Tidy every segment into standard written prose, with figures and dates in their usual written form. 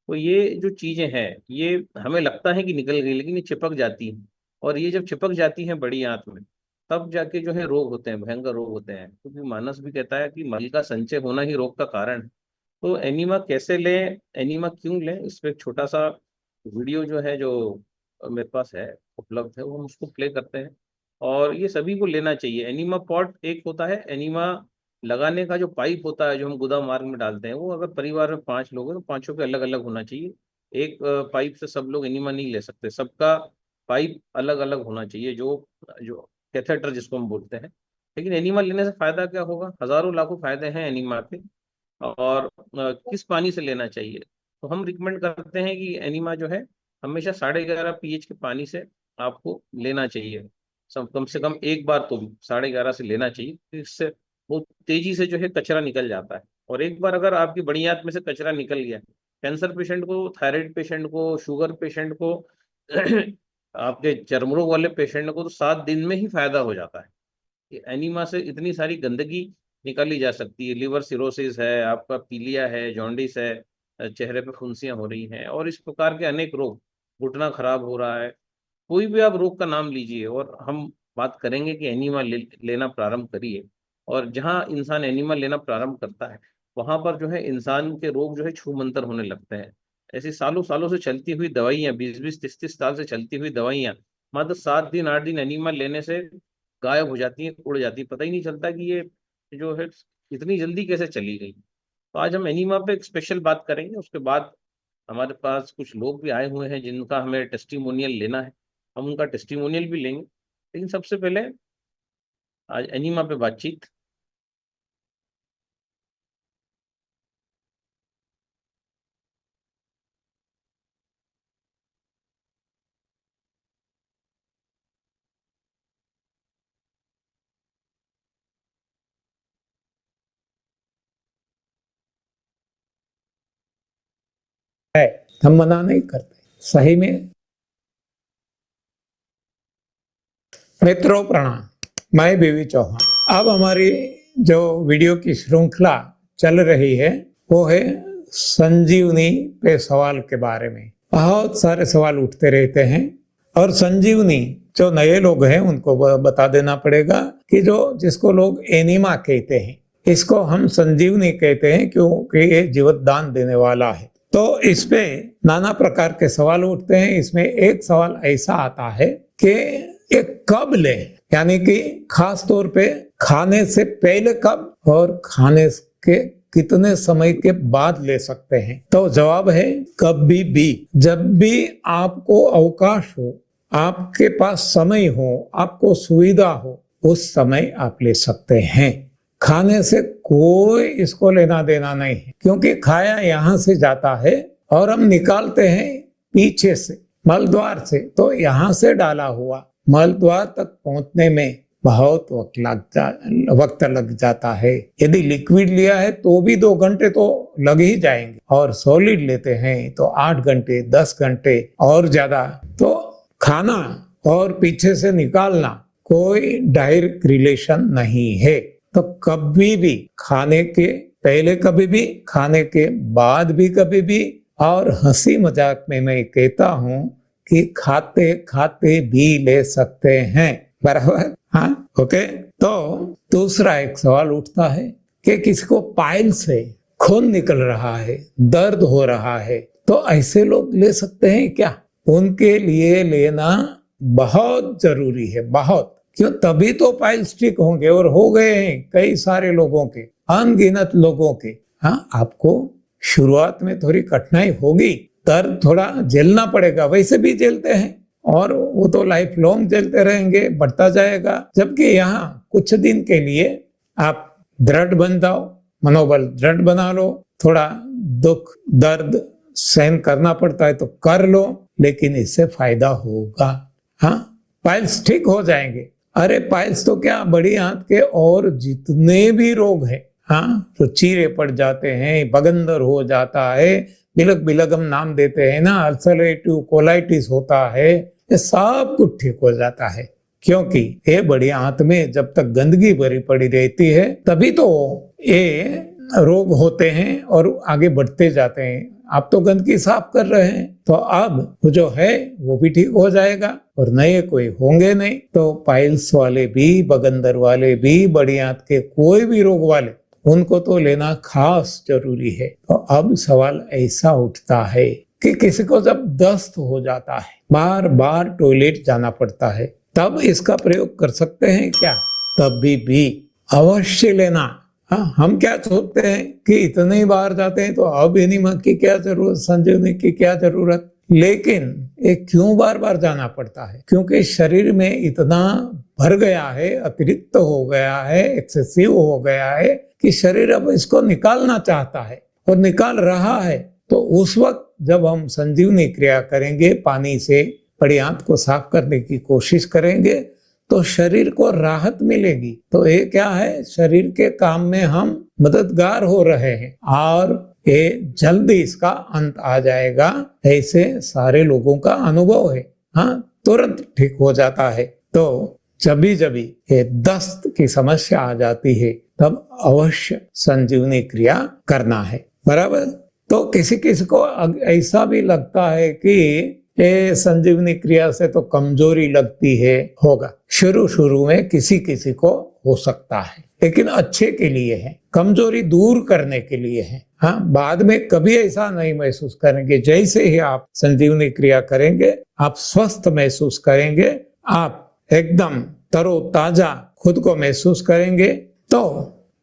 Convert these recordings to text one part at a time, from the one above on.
तो ये जो चीजें हैं, ये हमें लगता है कि निकल गई, लेकिन ये चिपक जाती हैं। और ये जब चिपक जाती हैं बड़ी आंत में, तब जाके जो है रोग होते हैं, भयंकर रोग होते हैं। क्योंकि मानस भी कहता है कि मल का संचय होना ही रोग का कारण है। तो एनीमा कैसे लें, एनीमा क्यों लें, इस पे एक छोटा सा वीडियो जो है, जो मेरे पास है, उपलब्ध है, वो हम उसको प्ले करते हैं। और ये सभी को लेना चाहिए। एनीमा पॉट एक होता है, एनीमा लगाने का जो पाइप होता है, जो हम गोदा मार्ग में डालते हैं, वो अगर परिवार में 5 लोग हैं तो पांचों के अलग अलग होना चाहिए। एक पाइप से सब लोग एनीमा नहीं ले सकते, सबका पाइप अलग अलग होना चाहिए, जो जो कैथेटर जिसको हम बोलते हैं। लेकिन एनीमा लेने से फायदा क्या होगा, हजारों लाखों फायदे हैं एनीमा के। और किस पानी से लेना चाहिए, तो हम रिकमेंड करते हैं कि एनीमा जो है हमेशा 11.5 pH के पानी से आपको लेना चाहिए। सब कम से कम एक बार तो 11.5 से लेना चाहिए। इससे बहुत तेजी से जो है कचरा निकल जाता है। और एक बार अगर आपकी बड़ी आंत में से कचरा निकल गया, कैंसर पेशेंट को, थायराइड पेशेंट को, शुगर पेशेंट को, आपके चर्म रोग वाले पेशेंट को तो 7 दिन में ही फायदा हो जाता है। कि एनीमा से इतनी सारी गंदगी निकाली जा सकती है। लिवर सिरोसिस है, आपका पीलिया है, जॉन्डिस है, चेहरे पे फुंसियां हो रही हैं, और इस प्रकार के अनेक रोग, घुटना खराब हो रहा है, कोई भी आप रोग का नाम लीजिए, और हम बात करेंगे कि एनीमा लेना प्रारंभ करिए। और जहाँ इंसान एनीमा लेना प्रारंभ करता है, वहां पर जो है इंसान के रोग जो है छूमंतर होने लगते हैं। ऐसी सालों सालों से चलती हुई दवाइयाँ, 20-20 30-30 साल से चलती हुई दवाइयाँ, मात्र 7 दिन 8 दिन एनीमा लेने से गायब हो जाती हैं, उड़ जाती है। पता ही नहीं चलता कि ये जो है इतनी जल्दी कैसे चली गई। तो आज हम एनीमा पे एक स्पेशल बात करेंगे। उसके बाद हमारे पास कुछ लोग भी आए हुए हैं जिनका हमें टेस्टिमोनियल लेना है, हम उनका टेस्टिमोनियल भी लेंगे। लेकिन सबसे पहले आज एनीमा पे बातचीत। है, हम मना नहीं करते, सही में। मित्रों प्रणाम, मैं बीवी चौहान। अब हमारी जो वीडियो की श्रृंखला चल रही है, वो है संजीवनी पे सवाल के बारे में। बहुत सारे सवाल उठते रहते हैं, और संजीवनी, जो नए लोग हैं उनको बता देना पड़ेगा कि जो जिसको लोग एनीमा कहते हैं, इसको हम संजीवनी कहते हैं क्योंकि ये जीवतदान देने वाला है। तो इस पे नाना प्रकार के सवाल उठते हैं। इसमें एक सवाल ऐसा आता है कि ये कब ले, यानी कि खास तौर पे खाने से पहले कब और खाने के कितने समय के बाद ले सकते हैं। तो जवाब है कभी भी, जब भी आपको अवकाश हो, आपके पास समय हो, आपको सुविधा हो, उस समय आप ले सकते हैं। खाने से कोई इसको लेना देना नहीं है, क्योंकि खाया यहाँ से जाता है और हम निकालते हैं पीछे से, मलद्वार से। तो यहाँ से डाला हुआ मलद्वार तक पहुंचने में बहुत वक्त लग जाता है। यदि लिक्विड लिया है तो भी 2 घंटे तो लग ही जाएंगे, और सॉलिड लेते हैं तो 8 घंटे 10 घंटे और ज्यादा। तो खाना और पीछे से निकालना कोई डायरेक्ट रिलेशन नहीं है। तो कभी भी, खाने के पहले कभी भी, खाने के बाद भी कभी भी, और हंसी मजाक में मैं कहता हूँ कि खाते खाते भी ले सकते हैं, बराबर। हाँ, ओके। तो दूसरा एक सवाल उठता है कि किसी को पाइल से खून निकल रहा है, दर्द हो रहा है, तो ऐसे लोग ले सकते हैं क्या? उनके लिए लेना बहुत जरूरी है, बहुत। क्यों? तभी तो पाइल्स ठीक होंगे, और हो गए हैं कई सारे लोगों के, अनगिनत लोगों के। हाँ, आपको शुरुआत में थोड़ी कठिनाई होगी, दर्द थोड़ा झेलना पड़ेगा, वैसे भी झेलते हैं, और वो तो लाइफ लॉन्ग झेलते रहेंगे, बढ़ता जाएगा। जबकि यहाँ कुछ दिन के लिए आप दृढ़ बन जाओ, मनोबल दृढ़ बना लो। थोड़ा दुख दर्द सहन करना पड़ता है तो कर लो, लेकिन इससे फायदा होगा। हाँ, पाइल्स ठीक हो जाएंगे। अरे पाइल्स तो क्या, बड़ी आंत के और जितने भी रोग हैं, हाँ, तो चीरे पड़ जाते हैं, बगंदर हो जाता है, बिलग बिलग हम नाम देते हैं ना, अल्सरेटिव कोलाइटिस होता है, ये सब कुछ ठीक हो जाता है। क्योंकि ये बड़ी आंत में जब तक गंदगी भरी पड़ी रहती है, तभी तो ये रोग होते हैं और आगे बढ़ते जाते हैं। आप तो गंदगी साफ कर रहे हैं, तो अब वो जो है वो भी ठीक हो जाएगा और नए कोई होंगे नहीं। तो पाइल्स वाले भी, बगंदर वाले भी, बड़ी आंत के कोई भी रोग वाले, उनको तो लेना खास जरूरी है। तो अब सवाल ऐसा उठता है कि किसी को जब दस्त हो जाता है, बार बार टॉयलेट जाना पड़ता है, तब इसका प्रयोग कर सकते हैं क्या? तब भी अवश्य लेना। हाँ, हम क्या सोचते हैं कि इतने ही बाहर जाते हैं तो अब एनिमा की क्या जरूरत, संजीवनी की क्या जरूरत। लेकिन ये क्यों बार बार जाना पड़ता है? क्योंकि शरीर में इतना भर गया है, अतिरिक्त हो गया है, एक्सेसिव हो गया है कि शरीर अब इसको निकालना चाहता है और निकाल रहा है। तो उस वक्त जब हम संजीवनी क्रिया करेंगे, पानी से बड़ी आंत को साफ करने की कोशिश करेंगे, तो शरीर को राहत मिलेगी। तो ये क्या है, शरीर के काम में हम मददगार हो रहे हैं और ये जल्दी इसका अंत आ जाएगा। ऐसे सारे लोगों का अनुभव है। हाँ, तुरंत ठीक हो जाता है। तो जब भी ये दस्त की समस्या आ जाती है, तब अवश्य संजीवनी क्रिया करना है। बराबर। तो किसी किसी को ऐसा भी लगता है कि ये संजीवनी क्रिया से तो कमजोरी लगती है। होगा, शुरू में किसी किसी को हो सकता है, लेकिन अच्छे के लिए है, कमजोरी दूर करने के लिए है। हाँ, बाद में कभी ऐसा नहीं महसूस करेंगे। जैसे ही आप संजीवनी क्रिया करेंगे, आप स्वस्थ महसूस करेंगे, आप एकदम तरोताजा खुद को महसूस करेंगे। तो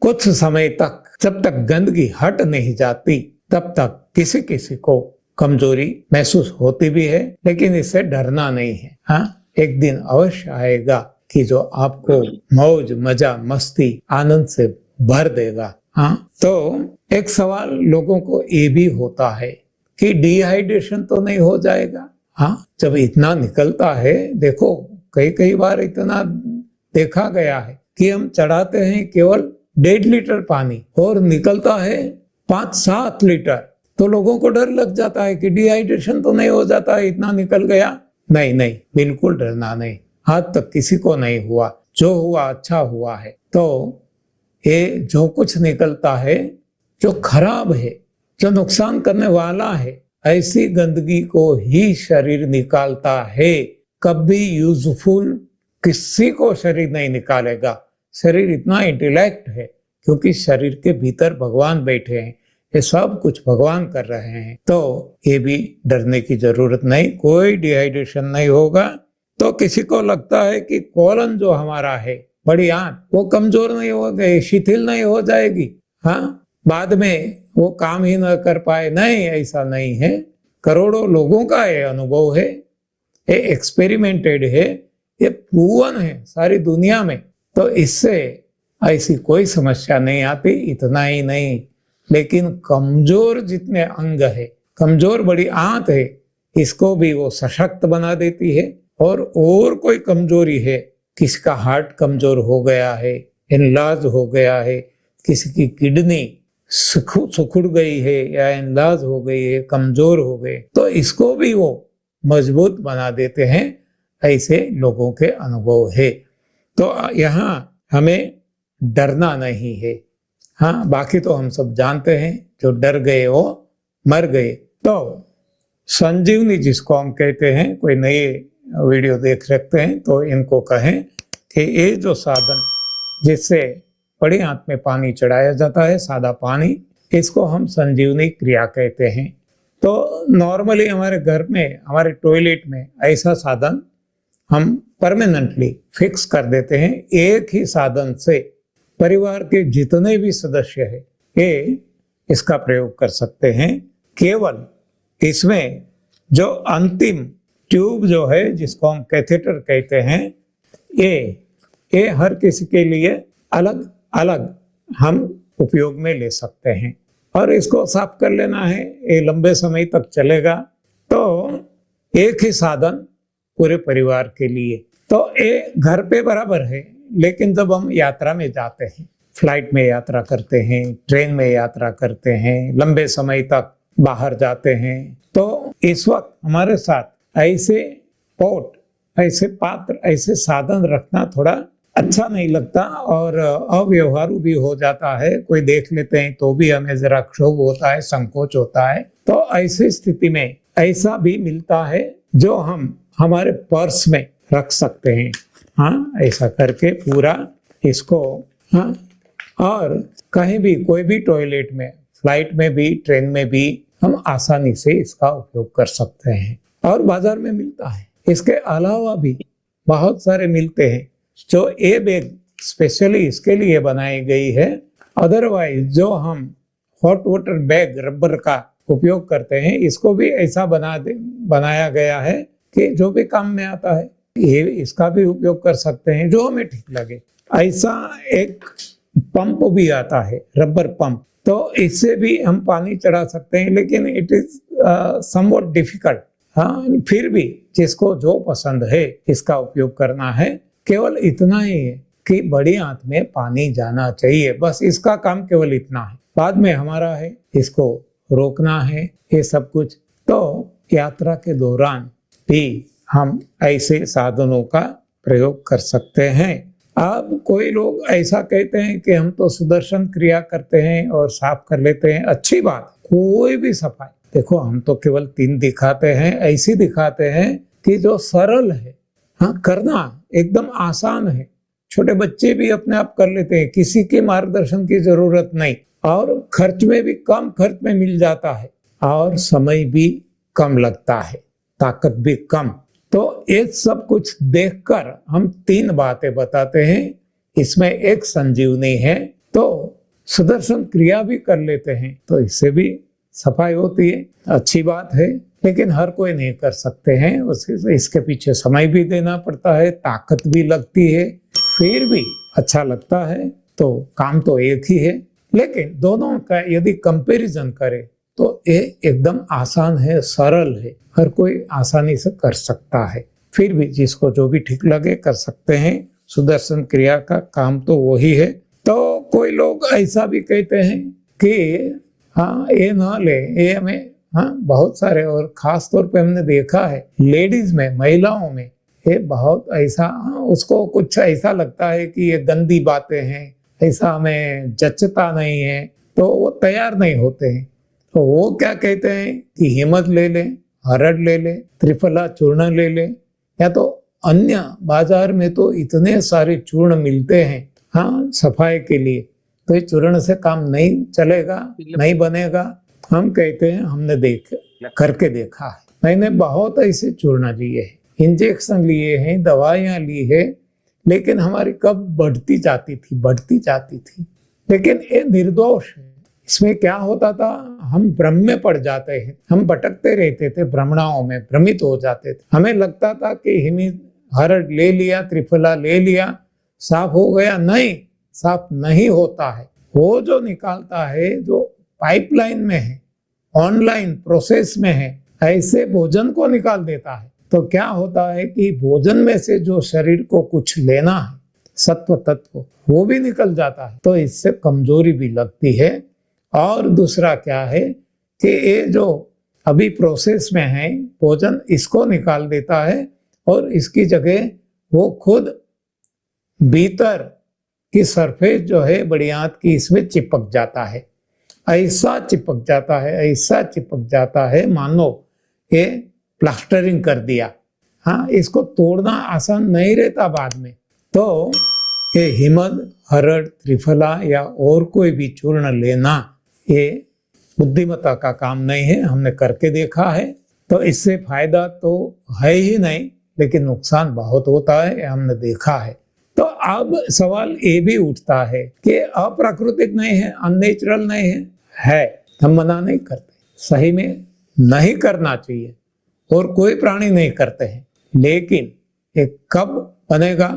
कुछ समय तक, जब तक गंदगी हट नहीं जाती, तब तक किसी किसी को कमजोरी महसूस होती भी है, लेकिन इससे डरना नहीं है। हाँ, एक दिन अवश्य आएगा कि जो आपको मौज, मजा, मस्ती, आनंद से भर देगा। हाँ, तो एक सवाल लोगों को ये भी होता है कि डिहाइड्रेशन तो नहीं हो जाएगा? हाँ, जब इतना निकलता है, देखो कई बार इतना देखा गया है कि हम चढ़ाते हैं केवल 1.5 लीटर पानी और निकलता है 5-7 लीटर। तो लोगों को डर लग जाता है कि डिहाइड्रेशन तो नहीं हो जाता है, इतना निकल गया। नहीं, बिल्कुल डरना नहीं। आज तक किसी को नहीं हुआ, जो हुआ अच्छा हुआ है। तो ये जो कुछ निकलता है, जो खराब है, जो नुकसान करने वाला है, ऐसी गंदगी को ही शरीर निकालता है। कभी यूजफुल किसी को शरीर नहीं निकालेगा। शरीर इतना इंटेलेक्ट है, क्योंकि शरीर के भीतर भगवान बैठे हैं, ये सब कुछ भगवान कर रहे हैं। तो ये भी डरने की जरूरत नहीं, कोई डिहाइड्रेशन नहीं होगा। तो किसी को लगता है कि कोलन जो हमारा है, बड़ी आंत, वो कमजोर नहीं हो गई, शिथिल नहीं हो जाएगी, हाँ, बाद में वो काम ही न कर पाए। नहीं, ऐसा नहीं है। करोड़ों लोगों का ये अनुभव है, ये एक्सपेरिमेंटेड है, ये प्रूवन है सारी दुनिया में। तो इससे ऐसी कोई समस्या नहीं आती। इतना ही नहीं, लेकिन कमजोर जितने अंग है, कमजोर बड़ी आंत है, इसको भी वो सशक्त बना देती है। और कोई कमजोरी है, किसी का हार्ट कमजोर हो गया है, एनलार्ज हो गया है, किसी की किडनी सुखुड़ गई है या एनलार्ज हो गई है, कमजोर हो गए, तो इसको भी वो मजबूत बना देते हैं। ऐसे लोगों के अनुभव है। तो यहाँ हमें डरना नहीं है। हाँ, बाकी तो हम सब जानते हैं, जो डर गए वो मर गए। तो संजीवनी जिसको हम कहते हैं, कोई नए वीडियो देख सकते हैं तो इनको कहें कि ये जो साधन जिससे बड़ी आंत में पानी चढ़ाया जाता है, सादा पानी, इसको हम संजीवनी क्रिया कहते हैं। तो नॉर्मली हमारे घर में, हमारे टॉयलेट में ऐसा साधन हम परमानेंटली फिक्स कर देते हैं। एक ही साधन से परिवार के जितने भी सदस्य हैं, ये इसका प्रयोग कर सकते हैं। केवल इसमें जो अंतिम ट्यूब जो है, जिसको हम कैथेटर कहते हैं, ये हर किसी के लिए अलग अलग हम उपयोग में ले सकते हैं। और इसको साफ कर लेना है, ये लंबे समय तक चलेगा। तो एक ही साधन पूरे परिवार के लिए। तो ये घर पे बराबर है, लेकिन जब हम यात्रा में जाते हैं, फ्लाइट में यात्रा करते हैं, ट्रेन में यात्रा करते हैं, लंबे समय तक बाहर जाते हैं, तो इस वक्त हमारे साथ ऐसे पॉट, ऐसे पात्र, ऐसे साधन रखना थोड़ा अच्छा नहीं लगता और अव्यवहारू भी हो जाता है। कोई देख लेते हैं तो भी हमें जरा क्षोभ होता है, संकोच होता है। तो ऐसी स्थिति में ऐसा भी मिलता है जो हम हमारे पर्स में रख सकते हैं। हाँ, ऐसा करके पूरा इसको, हाँ, और कहीं भी कोई भी टॉयलेट में, फ्लाइट में भी, ट्रेन में भी हम आसानी से इसका उपयोग कर सकते हैं और बाजार में मिलता है। इसके अलावा भी बहुत सारे मिलते हैं जो ये बैग स्पेशली इसके लिए बनाई गई है। अदरवाइज जो हम हॉट वाटर बैग रबर का उपयोग करते हैं, इसको भी ऐसा बनाया गया है कि जो भी काम में आता है ये इसका भी उपयोग कर सकते हैं जो हमें ठीक लगे। ऐसा एक पंप भी आता है, रबर पंप, तो इससे भी हम पानी चढ़ा सकते हैं, लेकिन इट इज समवॉट डिफिकल्ट। हाँ, फिर भी जिसको जो पसंद है इसका उपयोग करना है। केवल इतना ही है कि बड़ी आंत में पानी जाना चाहिए, बस इसका काम केवल इतना है। बाद में हमारा है इसको रोकना है, ये सब कुछ। तो यात्रा के दौरान भी हम ऐसे साधनों का प्रयोग कर सकते हैं। अब कोई लोग ऐसा कहते हैं कि हम तो सुदर्शन क्रिया करते हैं और साफ कर लेते हैं। अच्छी बात, कोई भी सफाई, देखो हम तो केवल 3 दिखाते हैं, ऐसी दिखाते हैं कि जो सरल है, हाँ, करना एकदम आसान है। छोटे बच्चे भी अपने आप कर लेते हैं, किसी के मार्गदर्शन की जरूरत नहीं, और खर्च में भी कम खर्च में मिल जाता है और समय भी कम लगता है, ताकत भी कम। तो ये सब कुछ देखकर हम 3 बातें बताते हैं। इसमें एक संजीवनी है, तो सुदर्शन क्रिया भी कर लेते हैं तो इससे भी सफाई होती है। अच्छी बात है, लेकिन हर कोई नहीं कर सकते हैं। इसके पीछे समय भी देना पड़ता है, ताकत भी लगती है। फिर भी अच्छा लगता है, तो काम तो एक ही है। लेकिन दोनों का यदि कंपैरिजन करें तो ये एकदम आसान है, सरल है, हर कोई आसानी से कर सकता है। फिर भी जिसको जो भी ठीक लगे कर सकते हैं। सुदर्शन क्रिया का काम तो वही है। तो कोई लोग ऐसा भी कहते हैं कि हाँ, ये ना ले, ये हमें, हाँ, बहुत सारे, और खास तौर पे हमने देखा है लेडीज में, महिलाओं में ये बहुत ऐसा, उसको कुछ ऐसा लगता है कि ये गंदी बातें हैं, ऐसा हमें जचता नहीं है, तो वो तैयार नहीं होते हैं। तो वो क्या कहते हैं कि हिम्मत ले ले, हरड़ ले ले, त्रिफला चूर्ण ले ले, या तो अन्य बाजार में तो इतने सारे चूर्ण मिलते हैं, हाँ, सफाई के लिए, तो ये चूर्ण से काम नहीं चलेगा, नहीं बनेगा। हम कहते हैं हमने करके देखा है। मैंने बहुत ऐसे चूर्ण लिए हैं, इंजेक्शन लिए हैं, दवाइयां ली है, लेकिन हमारी कब बढ़ती जाती थी। लेकिन ये निर्दोष है। इसमें क्या होता था, हम भ्रम में पड़ जाते हैं, हम भटकते रहते थे, भ्रमणाओं में भ्रमित हो जाते थे। हमें लगता था कि हिमित हरड़ ले लिया, त्रिफला ले लिया, साफ हो गया। नहीं, साफ नहीं होता है। वो जो निकालता है, जो पाइपलाइन में है, ऑनलाइन प्रोसेस में है, ऐसे भोजन को निकाल देता है। तो क्या होता है कि भोजन में से जो शरीर को कुछ लेना है, सत्व तत्व, वो भी निकल जाता है। तो इससे कमजोरी भी लगती है। और दूसरा क्या है कि ये जो अभी प्रोसेस में है भोजन, इसको निकाल देता है और इसकी जगह वो खुद भीतर की सरफेस जो है बड़ी आंत की, इसमें चिपक जाता है। ऐसा चिपक जाता है मानो ये प्लास्टरिंग कर दिया। हाँ, इसको तोड़ना आसान नहीं रहता बाद में। तो ये हिमद, हरड़, त्रिफला या और कोई भी चूर्ण लेना, ये बुद्धिमत्ता का काम नहीं है। हमने करके देखा है, तो इससे फायदा तो है ही नहीं, लेकिन नुकसान बहुत होता है, ये हमने देखा है। तो अब सवाल ये भी उठता है कि अप्राकृतिक नहीं है, अननेचुरल नहीं है, हम मना नहीं करते, सही में नहीं करना चाहिए और कोई प्राणी नहीं करते हैं। लेकिन ये कब बनेगा,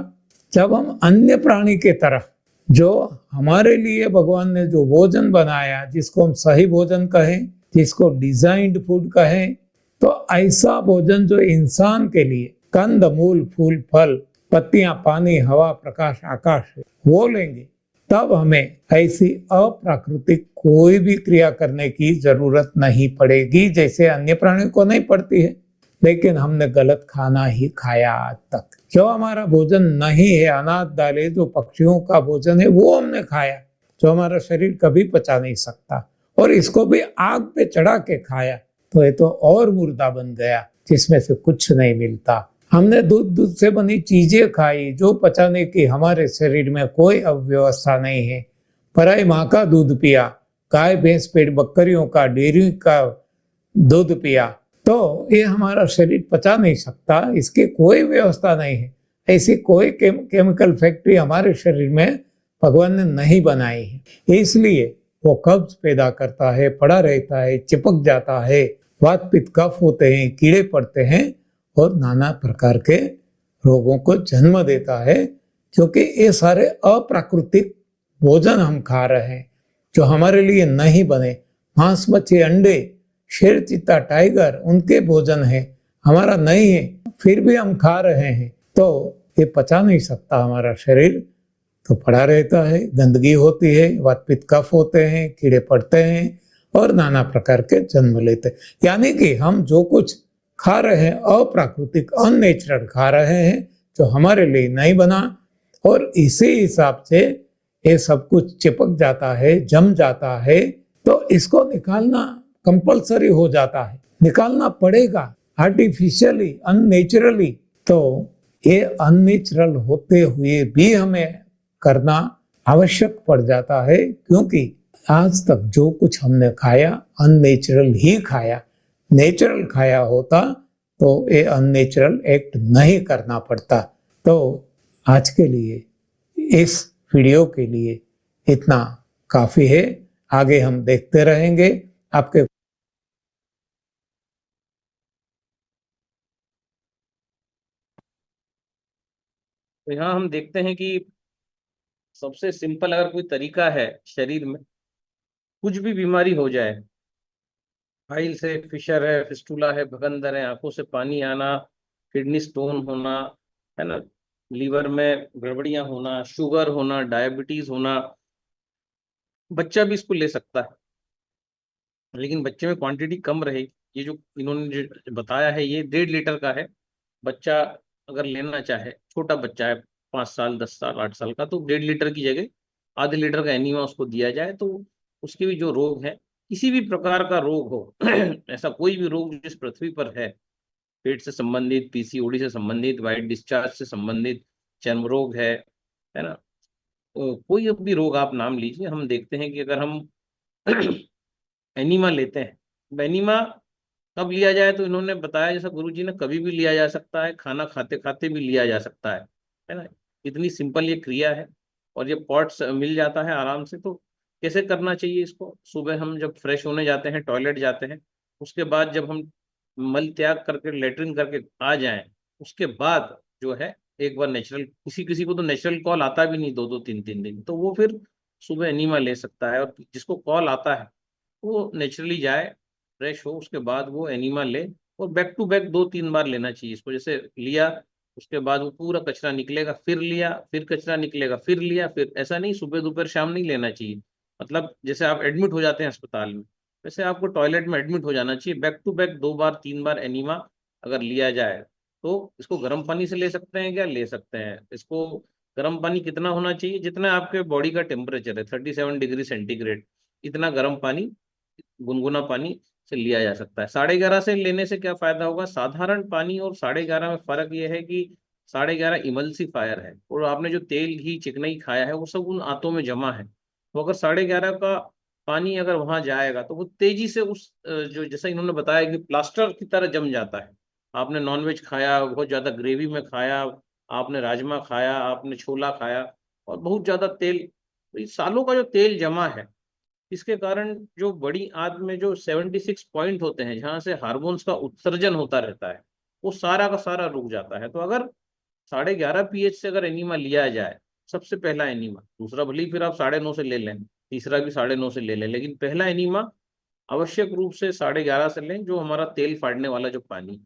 जब हम अन्य प्राणी के तरह, जो हमारे लिए भगवान ने जो भोजन बनाया, जिसको हम सही भोजन कहें, जिसको डिजाइंड फूड कहें, तो ऐसा भोजन जो इंसान के लिए कंद मूल फूल फल, पत्तियां, पानी, हवा, प्रकाश, आकाश है, वो लेंगे, तब हमें ऐसी अप्राकृतिक कोई भी क्रिया करने की जरूरत नहीं पड़ेगी, जैसे अन्य प्राणियों को नहीं पड़ती है। लेकिन हमने गलत खाना ही खाया आज तक। जो हमारा भोजन नहीं है, अनाज दालें जो पक्षियों का भोजन है, वो हमने खाया, जो हमारा शरीर कभी पचा नहीं सकता, और इसको भी आग पे चढ़ा के खाया, तो ये तो और मुर्दा बन गया, जिसमें से कुछ नहीं मिलता। हमने दूध से बनी चीजें खाई जो पचाने की हमारे शरीर में कोई अव्यवस्था नहीं है। पराई माँ का दूध पिया, गाय भैंस पेड़ बकरियों का डेयरी का दूध पिया, तो ये हमारा शरीर पचा नहीं सकता, इसकी कोई व्यवस्था नहीं है। ऐसी कोई केमिकल फैक्ट्री हमारे शरीर में भगवान ने नहीं बनाई है, इसलिए वो कब्ज पैदा करता है, पड़ा रहता है, चिपक जाता है, वात पित्त कफ होते हैं, कीड़े पड़ते हैं और नाना प्रकार के रोगों को जन्म देता है, क्योंकि ये सारे अप्राकृतिक भोजन हम खा रहे हैं जो हमारे लिए नहीं बने। मांस मच्छी अंडे शेर चीता टाइगर उनके भोजन है, हमारा नहीं है, फिर भी हम खा रहे हैं, तो ये पचा नहीं सकता हमारा शरीर, तो पड़ा रहता है, गंदगी होती है, वात पित्त कफ होते हैं, कीड़े पड़ते हैं और नाना प्रकार के जन्म लेते हैं। यानी कि हम जो कुछ खा रहे हैं अप्राकृतिक अननेचुरल खा रहे हैं, जो हमारे लिए नहीं बना, और इसी हिसाब से ये सब कुछ चिपक जाता है, जम जाता है, तो इसको निकालना कंपलसरी हो जाता है, निकालना पड़ेगा आर्टिफिशियली अननेचुरली। तो ये अननेचुरल होते हुए भी हमें करना आवश्यक पड़ जाता है, क्योंकि आज तक जो कुछ हमने खाया अननेचुरल ही खाया, नेचुरल खाया होता तो ये अननेचुरल एक्ट नहीं करना पड़ता। तो आज के लिए इस वीडियो के लिए इतना काफी है, आगे हम देखते रहेंगे आपके। तो यहाँ हम देखते हैं कि सबसे सिंपल अगर कोई तरीका है शरीर में कुछ भी बीमारी हो जाए, फाइल से फिशर है, फिस्टूला है, भगंदर है, आंखों से पानी आना, किडनी स्टोन होना, है ना, लीवर में गड़बड़ियां होना, शुगर होना, डायबिटीज होना, बच्चा भी इसको ले सकता है, लेकिन बच्चे में क्वांटिटी कम रहे। ये जो इन्होंने जो बताया है ये 1.5 लीटर का है। बच्चा अगर लेना चाहे, छोटा बच्चा है, 5 साल 10 साल 8 साल का, तो 1.5 लीटर की जगह ½ लीटर का एनीमा उसको दिया जाए, तो उसके भी जो रोग है, किसी भी प्रकार का रोग हो ऐसा कोई भी रोग जिस पृथ्वी पर है, पेट से संबंधित, पीसीओडी से संबंधित, वाइट डिस्चार्ज से संबंधित, चर्म रोग है ना, तो कोई भी रोग आप नाम लीजिए, हम देखते हैं कि अगर हम एनीमा लेते हैं, एनीमा कब लिया जाए, तो इन्होंने बताया जैसा गुरुजी ने, कभी भी लिया जा सकता है, खाना खाते खाते भी लिया जा सकता है ना। इतनी सिंपल ये क्रिया है, और ये पॉट्स मिल जाता है आराम से। तो कैसे करना चाहिए इसको? सुबह हम जब फ्रेश होने जाते हैं, टॉयलेट जाते हैं, उसके बाद जब हम मल त्याग करके लेटरिन करके आ जाएं, उसके बाद जो है एक बार नेचुरल, किसी किसी को तो नेचुरल कॉल आता भी नहीं 2 2 3 3 दिन, तो वो फिर सुबह एनीमा ले सकता है। और जिसको कॉल आता है वो नेचुरली जाए, फ्रेश हो, उसके बाद वो एनिमा ले, और बैक टू बैक 2 3 बार लेना चाहिए इसको। जैसे लिया, उसके बाद वो पूरा कचरा निकलेगा, फिर लिया, फिर कचरा निकलेगा, फिर लिया, फिर, ऐसा नहीं सुबह दोपहर शाम नहीं लेना चाहिए। मतलब जैसे आप एडमिट हो जाते हैं अस्पताल में, वैसे आपको टॉयलेट में एडमिट हो जाना चाहिए। बैक टू बैक 2 बार 3 बार एनिमा अगर लिया जाए, तो इसको गर्म पानी से ले सकते हैं, क्या ले सकते हैं इसको? गर्म पानी कितना होना चाहिए? जितना आपके बॉडी का टेम्परेचर है, 37 डिग्री सेंटीग्रेड, इतना गर्म पानी, गुनगुना पानी से लिया जा सकता है। 11:30 से लेने से क्या फायदा होगा? साधारण पानी और 11:30 में फर्क यह है कि 11:30 इमल्सिफायर है, और आपने जो तेल घी चिकनाई खाया है वो सब उन आंतों में जमा है। तो अगर 11:30 का पानी अगर वहां जाएगा तो वो तेजी से उस जो, जैसा इन्होंने बताया कि प्लास्टर की तरह जम जाता है। आपने नॉनवेज खाया, बहुत ज्यादा ग्रेवी में खाया, आपने राजमा खाया, आपने छोला खाया, और बहुत ज्यादा तेल, तो इस सालों का जो तेल जमा है, इसके कारण जो बड़ी आंत में जो 76 पॉइंट होते हैं जहां से हार्मोन्स का उत्सर्जन होता रहता है, वो सारा का सारा रुक जाता है। तो अगर 11:30 pH से अगर एनीमा लिया जाए, सबसे पहला एनीमा, दूसरा भले ही फिर आप 9:30 से ले लें, तीसरा भी 9:30 से ले लें, लेकिन पहला एनीमा आवश्यक रूप से 11:30 से लें, जो हमारा तेल फाड़ने वाला जो पानी,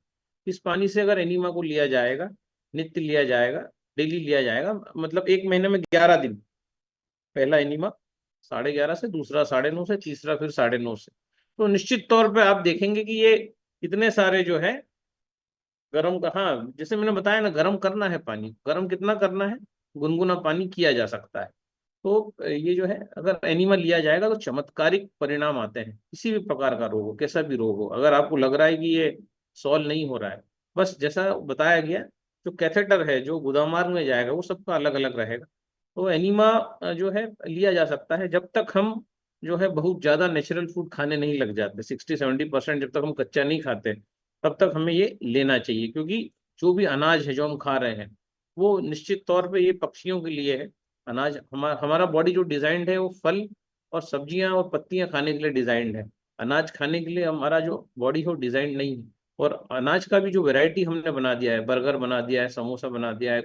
इस पानी से अगर एनीमा को लिया जाएगा, नित्य लिया जाएगा, डेली लिया जाएगा, मतलब एक महीने में 11 दिन, पहला एनिमा 11:30 से, दूसरा 9:30 से, तीसरा फिर 9:30 से, तो निश्चित तौर पे आप देखेंगे कि ये इतने सारे जो है गर्म का, हाँ जैसे मैंने बताया ना, गर्म करना है पानी, गर्म कितना करना है, गुनगुना पानी किया जा सकता है। तो ये जो है, अगर एनिमा लिया जाएगा तो चमत्कारिक परिणाम आते हैं, किसी भी प्रकार का रोग हो, कैसा भी रोग हो। अगर आपको लग रहा है कि ये सॉल्व नहीं हो रहा है, बस जैसा बताया गया, जो कैथेटर है जो गुदामार्ग में जाएगा वो सबका अलग अलग रहेगा। तो एनिमा जो है लिया जा सकता है, जब तक हम जो है बहुत ज्यादा नेचुरल फूड खाने नहीं लग जाते, 60-70% जब तक हम कच्चा नहीं खाते, तब तक हमें ये लेना चाहिए। क्योंकि जो भी अनाज है जो हम खा रहे हैं, वो निश्चित तौर पे ये पक्षियों के लिए है। अनाज, हमारा बॉडी जो डिजाइंड है वो फल और सब्जियां और पत्तियां खाने के लिए डिजाइंड है। अनाज खाने के लिए हमारा जो बॉडी है वो डिजाइंड नहीं है। और अनाज का भी जो वैरायटी हमने बना दिया है, बर्गर बना दिया है, समोसा बना दिया है,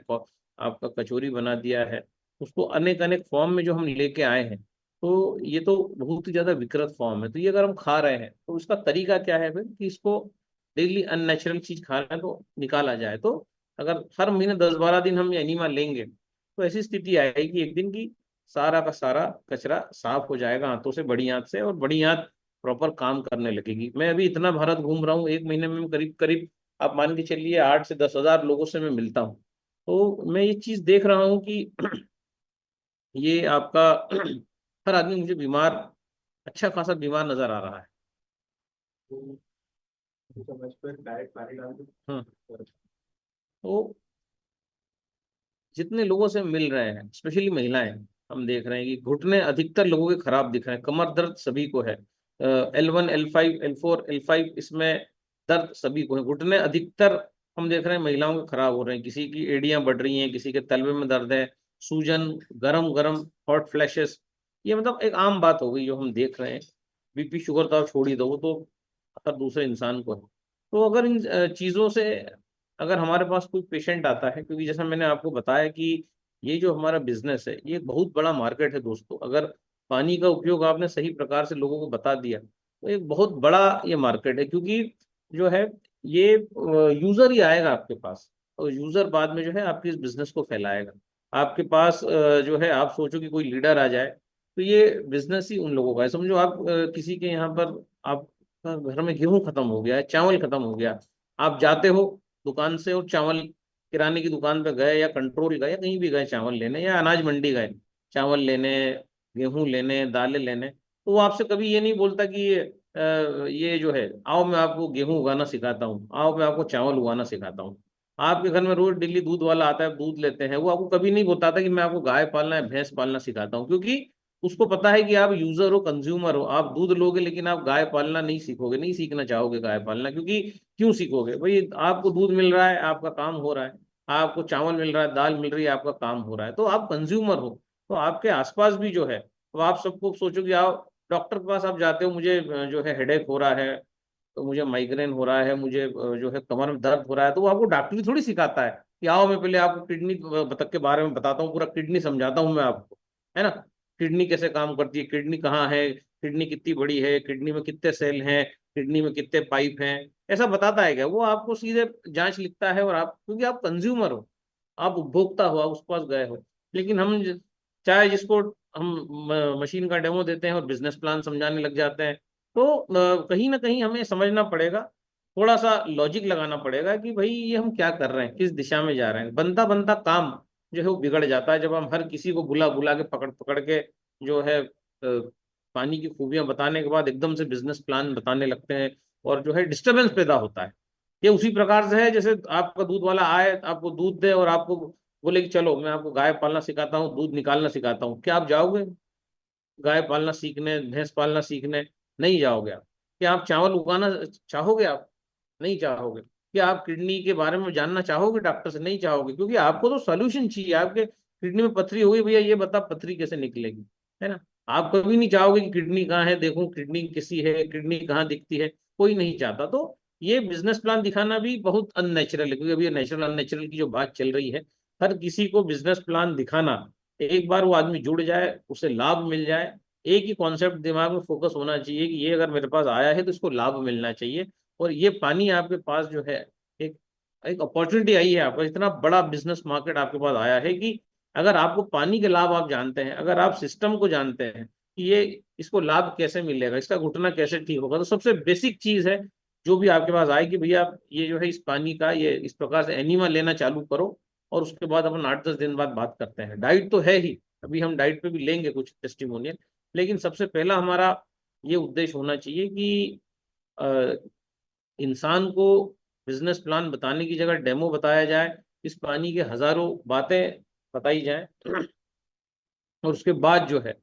आपका कचौरी बना दिया है, उसको अनेक अनेक फॉर्म में जो हम लेके आए हैं, तो ये तो बहुत ही ज्यादा विकृत फॉर्म है। तो ये अगर हम खा रहे हैं तो उसका तरीका क्या है फिर, कि इसको डेली अननेचुरल चीज खा रहे हैं तो निकाला जाए। तो अगर हर महीने 10-12 दिन हम ये एनिमा लेंगे, तो ऐसी स्थिति आएगी एक दिन की सारा का सारा कचरा साफ हो जाएगा हाथों से, बड़ी हाथ से, और बड़ी हाथ प्रॉपर काम करने लगेगी। मैं अभी इतना भारत घूम रहा हूँ, एक महीने में करीब करीब आप मान के चलिए 8 से 10 हजार लोगों से मैं मिलता हूँ। तो मैं ये चीज देख रहा हूँ कि ये आपका हर आदमी मुझे बीमार, अच्छा खासा बीमार नजर आ रहा है। हाँ। तो जितने लोगों से मिल रहे हैं, स्पेशली महिलाएं, हम देख रहे हैं कि घुटने अधिकतर लोगों के खराब दिख रहे हैं, कमर दर्द सभी को है, L1 L5 L4 L5 इसमें दर्द सभी को है, घुटने अधिकतर हम देख रहे हैं महिलाओं के खराब हो रहे हैं। किसी की एड़ियां बढ़ रही हैं, किसी के तलवे में दर्द है, सूजन, गरम गरम हॉट फ्लैशेस, ये मतलब एक आम बात हो गई जो हम देख रहे हैं। बीपी शुगर तो आप छोड़ ही दो, वो तो हर दूसरे इंसान को है। तो अगर इन चीजों से, अगर हमारे पास कोई पेशेंट आता है, क्योंकि जैसा मैंने आपको बताया कि ये जो हमारा बिजनेस है ये एक बहुत बड़ा मार्केट है दोस्तों। अगर पानी का उपयोग आपने सही प्रकार से लोगों को बता दिया तो एक बहुत बड़ा ये मार्केट है। क्योंकि जो है ये यूजर ही आएगा आपके पास, और यूजर बाद में जो है आपके इस बिजनेस को फैलाएगा। आपके पास जो है, आप सोचो कि कोई लीडर आ जाए, तो ये बिजनेस ही उन लोगों का है। समझो आप किसी के यहाँ पर, आप घर में गेहूं खत्म हो गया है, चावल खत्म हो गया, आप जाते हो दुकान से और चावल, किराने की दुकान पे गए या कंट्रोल गए या कहीं भी गए चावल लेने, या अनाज मंडी गए चावल लेने, गेहूं लेने, दालें लेने, तो वो आपसे कभी ये नहीं बोलता कि ये जो है, आओ मैं आपको गेहूं उगाना सिखाता हूँ, आओ मैं आपको चावल उगाना सिखाता हूँ। आपके घर में रोज डेली दूध वाला आता है, दूध लेते हैं, वो आपको कभी नहीं बताता कि मैं आपको गाय पालना है, भैंस पालना सिखाता हूँ। क्योंकि उसको पता है कि आप यूजर हो, कंज्यूमर हो, आप दूध लोगे लेकिन आप गाय पालना नहीं सीखोगे, नहीं सीखना चाहोगे गाय पालना। क्योंकि क्यों सीखोगे भाई, आपको दूध मिल रहा है, आपका काम हो रहा है, आपको चावल मिल रहा है, दाल मिल रही है, आपका काम हो रहा है, तो आप कंज्यूमर हो। तो आपके आसपास भी जो है, तो आप सबको सोचो कि आओ डॉक्टर के पास आप जाते हो, मुझे जो है हेडेक हो रहा है, तो मुझे माइग्रेन हो रहा है, मुझे जो है कमर में दर्द हो रहा है, तो वो आपको डॉक्टरी थोड़ी सिखाता है कि आओ मैं पहले आपको किडनी बतख के बारे में बताता हूँ, पूरा किडनी समझाता हूँ मैं आपको, है ना। किडनी कैसे काम करती है, किडनी कहाँ है, किडनी कितनी बड़ी है, किडनी में कितने सेल हैं, किडनी में कितने पाइप हैं, ऐसा बताता है क्या? वो आपको सीधे जांच लिखता है, और आप, क्योंकि आप कंज्यूमर हो, आप उपभोक्ता हो, आप उस पास गए हो। लेकिन हम चाहे जिसको हम मशीन का डेमो देते हैं और बिजनेस प्लान समझाने लग जाते हैं। तो कहीं ना कहीं हमें समझना पड़ेगा, थोड़ा सा लॉजिक लगाना पड़ेगा कि भाई ये हम क्या कर रहे हैं, किस दिशा में जा रहे हैं। बनता बनता काम जो है वो बिगड़ जाता है, जब हम हर किसी को बुला बुला के पकड़ पकड़ के जो है पानी की खूबियां बताने के बाद एकदम से बिजनेस प्लान बताने लगते हैं, और जो है डिस्टरबेंस पैदा होता है। ये उसी प्रकार से है जैसे आपका दूध वाला आए, आपको दूध दे और आपको बोले कि चलो मैं आपको गाय पालना सिखाता हूँ, दूध निकालना सिखाता हूँ, क्या आप जाओगे गाय पालना सीखने, भैंस पालना सीखने? नहीं जाओगे आप। क्या आप चावल उगाना चाहोगे? आप नहीं चाहोगे। क्या आप किडनी के बारे में जानना चाहोगे डॉक्टर से? नहीं चाहोगे। क्योंकि आपको तो सॉल्यूशन चाहिए। आपके किडनी में पथरी हो गई भैया, ये बता पथरी कैसे निकलेगी, है ना। आप कभी नहीं चाहोगे कि किडनी कहाँ है, देखो किडनी किसी है, किडनी कहाँ दिखती है, कोई नहीं चाहता। तो ये बिजनेस प्लान दिखाना भी बहुत अननेचुरल है, क्योंकि अभी नेचुरल अननेचुरल की जो बात चल रही है, हर किसी को बिजनेस प्लान दिखाना, एक बार वो आदमी जुड़ जाए, उसे लाभ मिल जाए, एक ही कॉन्सेप्ट दिमाग में फोकस होना चाहिए कि ये अगर मेरे पास आया है तो इसको लाभ मिलना चाहिए। और ये पानी आपके पास जो है, एक एक अपॉर्चुनिटी आई है, आपका इतना बड़ा बिजनेस मार्केट आपके पास आया है कि अगर आपको पानी के लाभ आप जानते हैं, अगर आप सिस्टम को जानते हैं कि ये, इसको लाभ कैसे मिलेगा, इसका घुटना कैसे ठीक होगा, तो सबसे बेसिक चीज है जो भी आपके पास आए कि भैया ये जो है इस पानी का ये इस प्रकार से एनिमा लेना चालू करो, और उसके बाद अपन 8-10 दिन बाद बात करते हैं। डाइट तो है ही, अभी हम डाइट पे भी लेंगे कुछ टेस्टिमोनियल, लेकिन सबसे पहला हमारा ये उद्देश्य होना चाहिए कि अ, इंसान को बिजनेस प्लान बताने की जगह डेमो बताया जाए, इस पानी के हजारों बातें बताई जाए, और उसके बाद जो है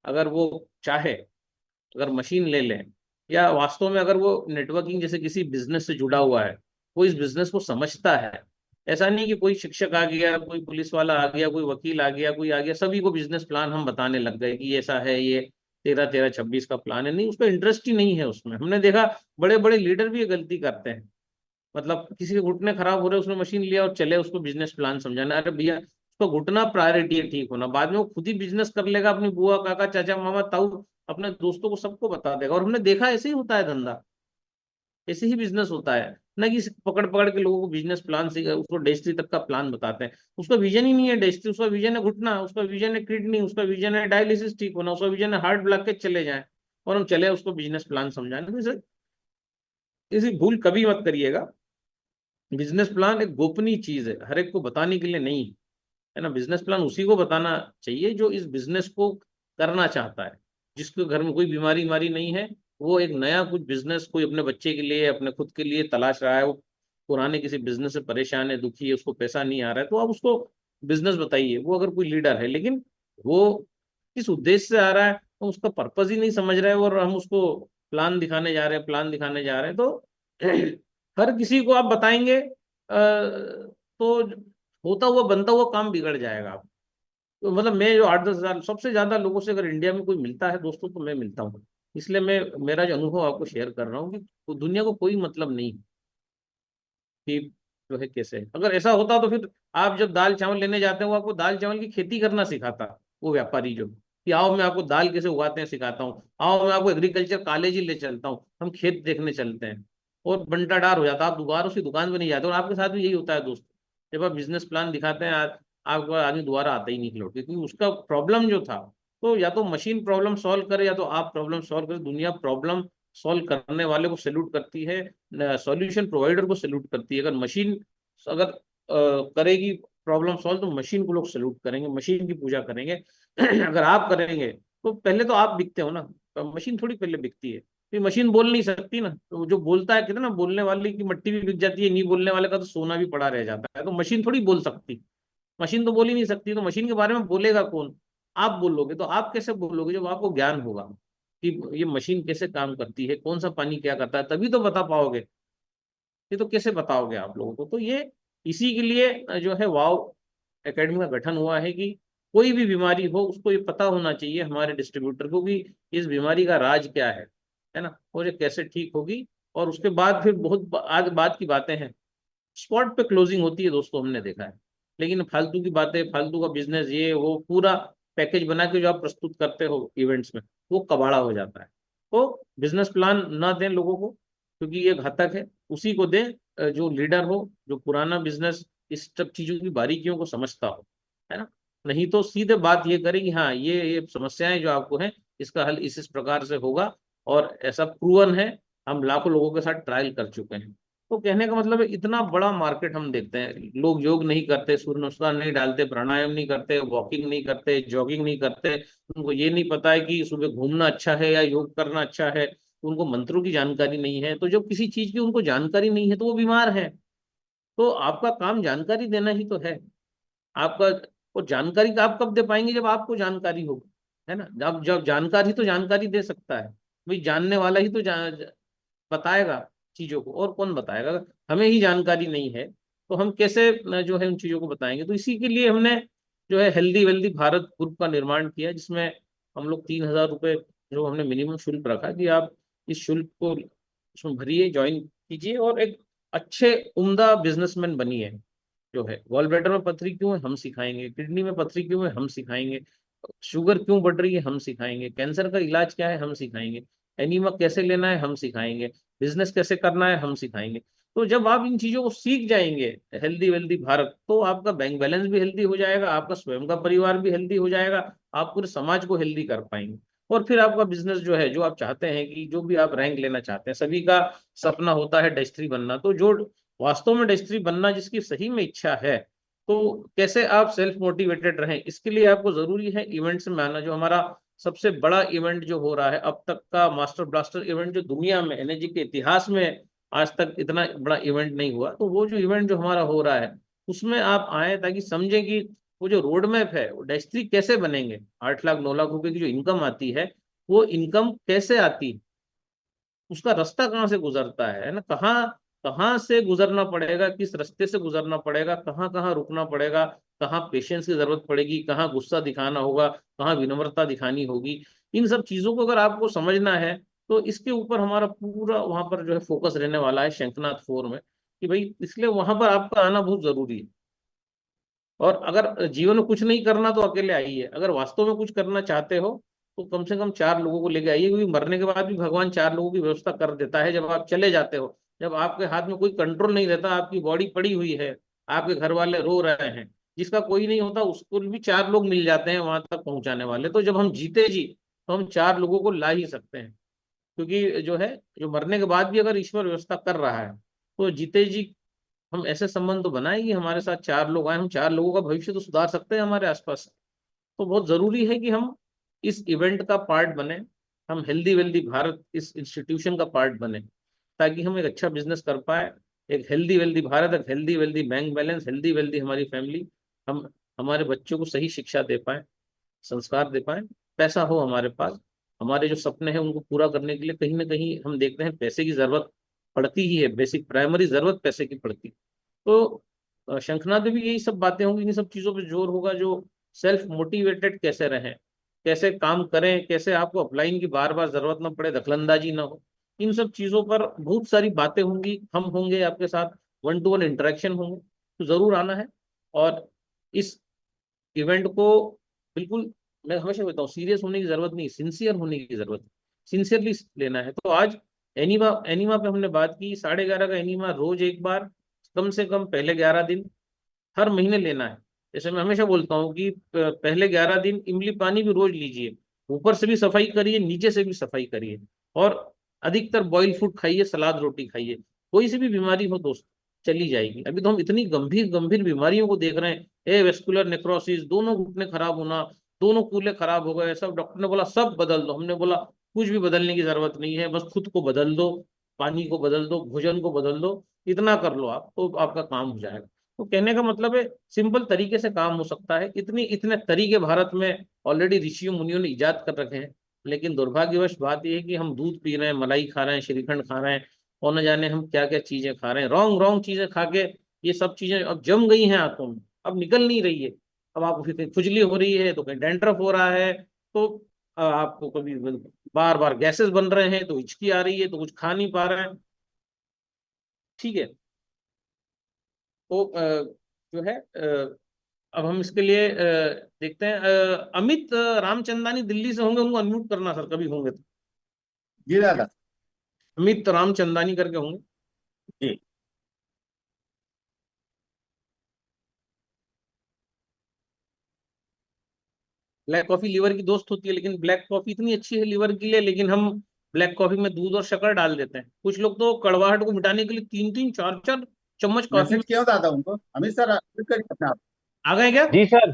अगर वो चाहे, अगर मशीन ले लें, या वास्तव में अगर वो नेटवर्किंग जैसे किसी बिजनेस से जुड़ा हुआ है, वो इस बिजनेस को समझता है। ऐसा नहीं कि कोई शिक्षक आ गया, कोई पुलिस वाला आ गया, कोई वकील आ गया, कोई आ गया, सभी को बिजनेस प्लान हम बताने लग गए कि ऐसा है, ये 13-13-26 का प्लान है। नहीं, उसका इंटरेस्ट ही नहीं है उसमें। हमने देखा बड़े बड़े लीडर भी ये गलती करते हैं। मतलब किसी के घुटने खराब हो रहे, उसने मशीन लिया और चले उसको बिजनेस प्लान समझाना। अरे भैया, उसका घुटना प्रायोरिटी है ठीक होना, बाद में वो खुद ही बिजनेस कर लेगा, अपनी बुआ काका चाचा मामा ताऊ अपने दोस्तों को सबको बता देगा। और हमने देखा ऐसे ही होता है धंधा, ऐसे ही बिजनेस होता है। ना कि पकड़ पकड़ के लोगों को बिजनेस प्लान से उसको डेस्टिनी तक का प्लान बताते हैं। उसका विजन ही नहीं है डेस्टिनी, उसका विजन है घुटना, उसका विजन है किडनी, उसका विजन है डायलिसिस ठीक होना, उसका विजन है हार्ट ब्लॉकेज चले जाए, और हम चले उसको बिजनेस प्लान समझाने। तो इसी भूल कभी मत करिएगा। बिजनेस प्लान एक गोपनीय चीज है, हर एक को बताने के लिए नहीं, है ना। बिजनेस प्लान उसी को बताना चाहिए जो इस बिजनेस को करना चाहता है, जिसके घर में कोई बीमारी बीमारी नहीं है, वो एक नया कुछ बिजनेस कोई अपने बच्चे के लिए अपने खुद के लिए तलाश रहा है, वो पुराने किसी बिजनेस से परेशान है, दुखी है, उसको पैसा नहीं आ रहा है, तो आप उसको बिजनेस बताइए। वो अगर कोई लीडर है, लेकिन वो किस उद्देश्य से आ रहा है, तो उसका पर्पज ही नहीं समझ रहे हैं, और हम उसको प्लान दिखाने जा रहे हैं, प्लान दिखाने जा रहे हैं, तो हर किसी को आप बताएंगे तो होता हुआ बनता हुआ काम बिगड़ जाएगा। आप तो मतलब मैं जो 8-10 हजार सबसे ज्यादा लोगों से अगर इंडिया में कोई मिलता है दोस्तों, तो मैं मिलता हूँ। इसलिए मैं मेरा जो अनुभव आपको शेयर कर रहा हूँ कि दुनिया को कोई मतलब नहीं कि जो है कैसे है। अगर ऐसा होता तो फिर आप जब दाल चावल लेने जाते हैं, वो आपको दाल चावल की खेती करना सिखाता, वो व्यापारी जो, कि आओ मैं आपको दाल कैसे उगाते हैं सिखाता हूँ, आओ मैं आपको एग्रीकल्चर कॉलेज ही ले चलता हूँ, हम खेत देखने चलते हैं। और बंटाढार हो जाता, आप दोबारा उसकी दुकान पे नहीं जाते। और आपके साथ भी यही होता है दोस्त, जब आप बिजनेस प्लान दिखाते हैं आपको आदमी दोबारा आता ही नहीं लौट के, क्योंकि उसका प्रॉब्लम जो था, तो या तो मशीन प्रॉब्लम सॉल्व करे, या तो आप प्रॉब्लम सॉल्व करें। दुनिया प्रॉब्लम सॉल्व करने वाले को सैल्यूट करती है, सॉल्यूशन प्रोवाइडर को सैल्यूट करती है। अगर मशीन अगर करेगी प्रॉब्लम सॉल्व, तो मशीन को लोग सैल्यूट करेंगे, मशीन की पूजा करेंगे। अगर आप करेंगे तो पहले तो आप बिकते हो ना, तो मशीन थोड़ी पहले बिकती है। तो मशीन बोल नहीं सकती ना, तो जो बोलता है, कहते हैं ना, बोलने वाले की मट्टी भी बिक जाती है, नहीं बोलने वाले का तो सोना भी पड़ा रह जाता है। तो मशीन थोड़ी बोल सकती, मशीन तो बोल ही नहीं सकती, तो मशीन के बारे में बोलेगा कौन? आप बोलोगे। तो आप कैसे बोलोगे? जब आपको ज्ञान होगा कि ये मशीन कैसे काम करती है, कौन सा पानी क्या करता है, तभी तो बता पाओगे। ये तो कैसे बताओगे आप लोगों को? तो ये इसी के लिए जो है वाव एकेडमी का गठन हुआ है कि कोई भी बीमारी हो उसको ये पता होना चाहिए हमारे डिस्ट्रीब्यूटर को कि इस बीमारी का राज क्या है ना, और ये कैसे ठीक होगी। और उसके बाद फिर बहुत आज बाद की बातें हैं, स्पॉट पे क्लोजिंग होती है दोस्तों, हमने देखा है। लेकिन फालतू की बातें, फालतू का बिजनेस, ये वो पूरा पैकेज बना के जो आप प्रस्तुत करते हो इवेंट्स में, वो कबाड़ा हो जाता है। तो बिजनेस प्लान ना दें लोगों को, क्योंकि ये घातक है। उसी को दें जो लीडर हो, जो पुराना बिजनेस इस सब चीजों की बारीकियों को समझता हो, है ना। नहीं तो सीधे बात ये करें कि हाँ ये समस्याएं जो आपको हैं, इसका हल इस प्रकार से होगा, और ऐसा प्रूवन है, हम लाखों लोगों के साथ ट्रायल कर चुके हैं। तो कहने का मतलब है, इतना बड़ा मार्केट हम देखते हैं, लोग योग नहीं करते, सूर्य नमस्कार नहीं डालते, प्राणायाम नहीं करते, वॉकिंग नहीं करते, जॉगिंग नहीं करते, उनको ये नहीं पता है कि सुबह घूमना अच्छा है या योग करना अच्छा है, उनको मंत्रों की जानकारी नहीं है। तो जब किसी चीज की उनको जानकारी नहीं है, तो वो बीमार है। तो आपका काम जानकारी देना ही तो है आपका। और जानकारी का आप कब दे पाएंगे? जब आपको जानकारी होगी, है ना। जब जब जानकारी तो जानकारी दे सकता है, भाई जानने वाला ही तो बताएगा चीजों को, और कौन बताएगा? अगर हमें ही जानकारी नहीं है, तो हम कैसे जो है उन चीजों को बताएंगे? तो इसी के लिए हमने जो है हेल्दी वेल्दी भारत ग्रुप का निर्माण किया, जिसमें हम लोग 3,000 रुपये जो हमने मिनिमम शुल्क रखा कि आप इस शुल्क को उसमें भरिए, ज्वाइन कीजिए, और एक अच्छे उम्दा बिजनेसमैन बनिए। जो है गॉल ब्लैडर में पथरी क्यों है, हम सिखाएंगे। किडनी में पथरी क्यों है, हम सिखाएंगे। शुगर क्यों बढ़ रही है, हम सिखाएंगे। कैंसर का इलाज क्या है, हम सिखाएंगे। एनीमा कैसे लेना है, हम सिखाएंगे। बिजनेस कैसे करना है, हम सिखाएंगे। तो जब आप इन चीजों को सीख जाएंगे, हेल्दी वेल्दी भारत, तो आपका बैंक बैलेंस भी हेल्दी हो जाएगा, आपका स्वयं का परिवार भी हेल्दी हो जाएगा, आप पूरे समाज को हेल्दी कर पाएंगे। और फिर आपका बिजनेस जो है, जो आप चाहते हैं कि जो भी आप रैंक लेना चाहते हैं, सभी का सपना होता है डस्ट्री बनना। तो जो वास्तव में डस्ट्री बनना जिसकी सही में इच्छा है, तो कैसे आप सेल्फ मोटिवेटेड रहें, इसके लिए आपको जरूरी है इवेंट्स में आना। जो हमारा सबसे बड़ा इवेंट जो हो रहा है अब तक का, मास्टर ब्लास्टर इवेंट, जो दुनिया में एनर्जी के इतिहास में आज तक इतना बड़ा इवेंट नहीं हुआ, तो वो जो इवेंट जो हमारा हो रहा है उसमें आप आए, ताकि समझें कि वो जो रोड मैप है, वो डस्ट्री कैसे बनेंगे। 8 लाख 9 लाख रुपए की जो इनकम आती है, वो इनकम कैसे आती है, उसका रास्ता कहाँ से गुजरता है ना, कहाँ कहाँ से गुजरना पड़ेगा, किस रास्ते से गुजरना पड़ेगा, कहाँ कहाँ रुकना पड़ेगा, कहाँ पेशेंस की जरूरत पड़ेगी, कहाँ गुस्सा दिखाना होगा, कहाँ विनम्रता दिखानी होगी। इन सब चीजों को अगर आपको समझना है, तो इसके ऊपर हमारा पूरा वहां पर जो है फोकस रहने वाला है शंखनाथ फोर में, कि भाई इसलिए वहां पर आपका आना बहुत जरूरी है। और अगर जीवन में कुछ नहीं करना तो अकेले आइए, अगर वास्तव में कुछ करना चाहते हो तो कम से कम 4 लोगों को लेके आइए, क्योंकि मरने के बाद भी भगवान 4 लोगों की व्यवस्था कर देता है। जब आप चले जाते हो, जब आपके हाथ में कोई कंट्रोल नहीं रहता, आपकी बॉडी पड़ी हुई है, आपके घर वाले रो रहे हैं, जिसका कोई नहीं होता उसको भी 4 लोग मिल जाते हैं वहां तक पहुंचाने वाले। तो जब हम जीते जी, तो हम 4 लोगों को ला ही सकते हैं। क्योंकि जो है, जो मरने के बाद भी अगर ईश्वर व्यवस्था कर रहा है, तो जीते जी हम ऐसे संबंध तो बनाए कि हमारे साथ 4 लोग आए, हम 4 लोगों का भविष्य तो सुधार सकते हैं हमारे आसपास। तो बहुत जरूरी है कि हम इस इवेंट का पार्ट बने, हम हेल्दी वेल्दी भारत इस इंस्टीट्यूशन का पार्ट बने, ताकि हम एक अच्छा बिजनेस कर पाए। एक हेल्दी वेल्दी भारत, एक healthy wealthy bank balance, healthy wealthy हमारी फैमिली, हम हमारे बच्चों को सही शिक्षा दे पाए, संस्कार दे पाए, पैसा हो हमारे पास। हमारे जो सपने हैं उनको पूरा करने के लिए कहीं ना कहीं हम देखते हैं पैसे की जरूरत पड़ती ही है, बेसिक प्राइमरी जरूरत पैसे की पड़ती। तो शंखनाद में भी यही सब बातें होंगी, इन सब चीजों पे जोर होगा, जो सेल्फ मोटिवेटेड कैसे रहें, कैसे काम करें, कैसे आपको अपलाइन की बार बार जरूरत ना पड़े, दखलंदाजी ना हो। इन सब चीजों पर बहुत सारी बातें होंगी, हम होंगे आपके साथ, 1 to 1 इंटरेक्शन होंगे। तो जरूर आना है। और इस इवेंट को बिल्कुल, मैं हमेशा कहता हूँ, सीरियस होने की जरूरत नहीं, सिंसियर होने की जरूरत है, सिंसियरली लेना है। तो आज एनीमा एनीमा पे हमने बात की, 11:30 का एनीमा रोज एक बार, कम से कम पहले 11 दिन, हर महीने लेना है। जैसे मैं हमेशा बोलता हूँ कि पहले 11 दिन इमली पानी भी रोज लीजिए, ऊपर से भी सफाई करिए, नीचे से भी सफाई करिए, और अधिकतर बॉइल फूड खाइए, सलाद रोटी खाइए। कोई सी भी बीमारी हो दोस्त, चली जाएगी। अभी तो हम इतनी गंभीर गंभीर बीमारियों को देख रहे हैं, ए वेस्कुलर नेक्रोसिस, दोनों घुटने खराब होना, दोनों कूल्हे खराब हो गए, सब डॉक्टर ने बोला सब बदल दो। हमने बोला कुछ भी बदलने की जरूरत नहीं है, बस खुद को बदल दो, पानी को बदल दो, भोजन को बदल दो, इतना कर लो आप, तो आपका काम हो जाएगा। तो कहने का मतलब है, सिंपल तरीके से काम हो सकता है। इतने तरीके भारत में ऑलरेडी ऋषियों मुनियों ने इजाद कर रखे हैं। लेकिन दुर्भाग्यवश बात यह है कि हम दूध पी रहे हैं, मलाई खा रहे हैं, श्रीखंड खा रहे हैं, और न जाने हम क्या क्या चीजें खा रहे हैं, रॉन्ग रॉन्ग चीजें खा के ये सब चीजें अब जम गई हैं आंतों में, अब निकल नहीं रही है। अब आपको फिर कहीं खुजली हो रही है, तो कहीं डैंड्रफ हो रहा है, तो आपको कभी बार बार गैसेस बन रहे हैं, तो हिचकी आ रही है, तो कुछ खा नहीं पा रहे हैं। ठीक है। तो जो है अब हम इसके लिए देखते हैं, अमित रामचंदानी दिल्ली से होंगे, उनको अनम्यूट करना सर, कभी होंगे तो। जी दादा। अमित रामचंदानी करके होंगे। जी। ब्लैक कॉफी लीवर की दोस्त होती है, लेकिन ब्लैक कॉफी इतनी अच्छी है लीवर के लिए, लेकिन हम ब्लैक कॉफी में दूध और शक्कर डाल देते हैं। कुछ लोग तो कड़वाहट को मिटाने के लिए 3-3 4-4 चम्मच कॉफी में। मैसेज किया दादा उनको, अमित सर अमित करिए अपने आप। आ गए क्या? जी सर।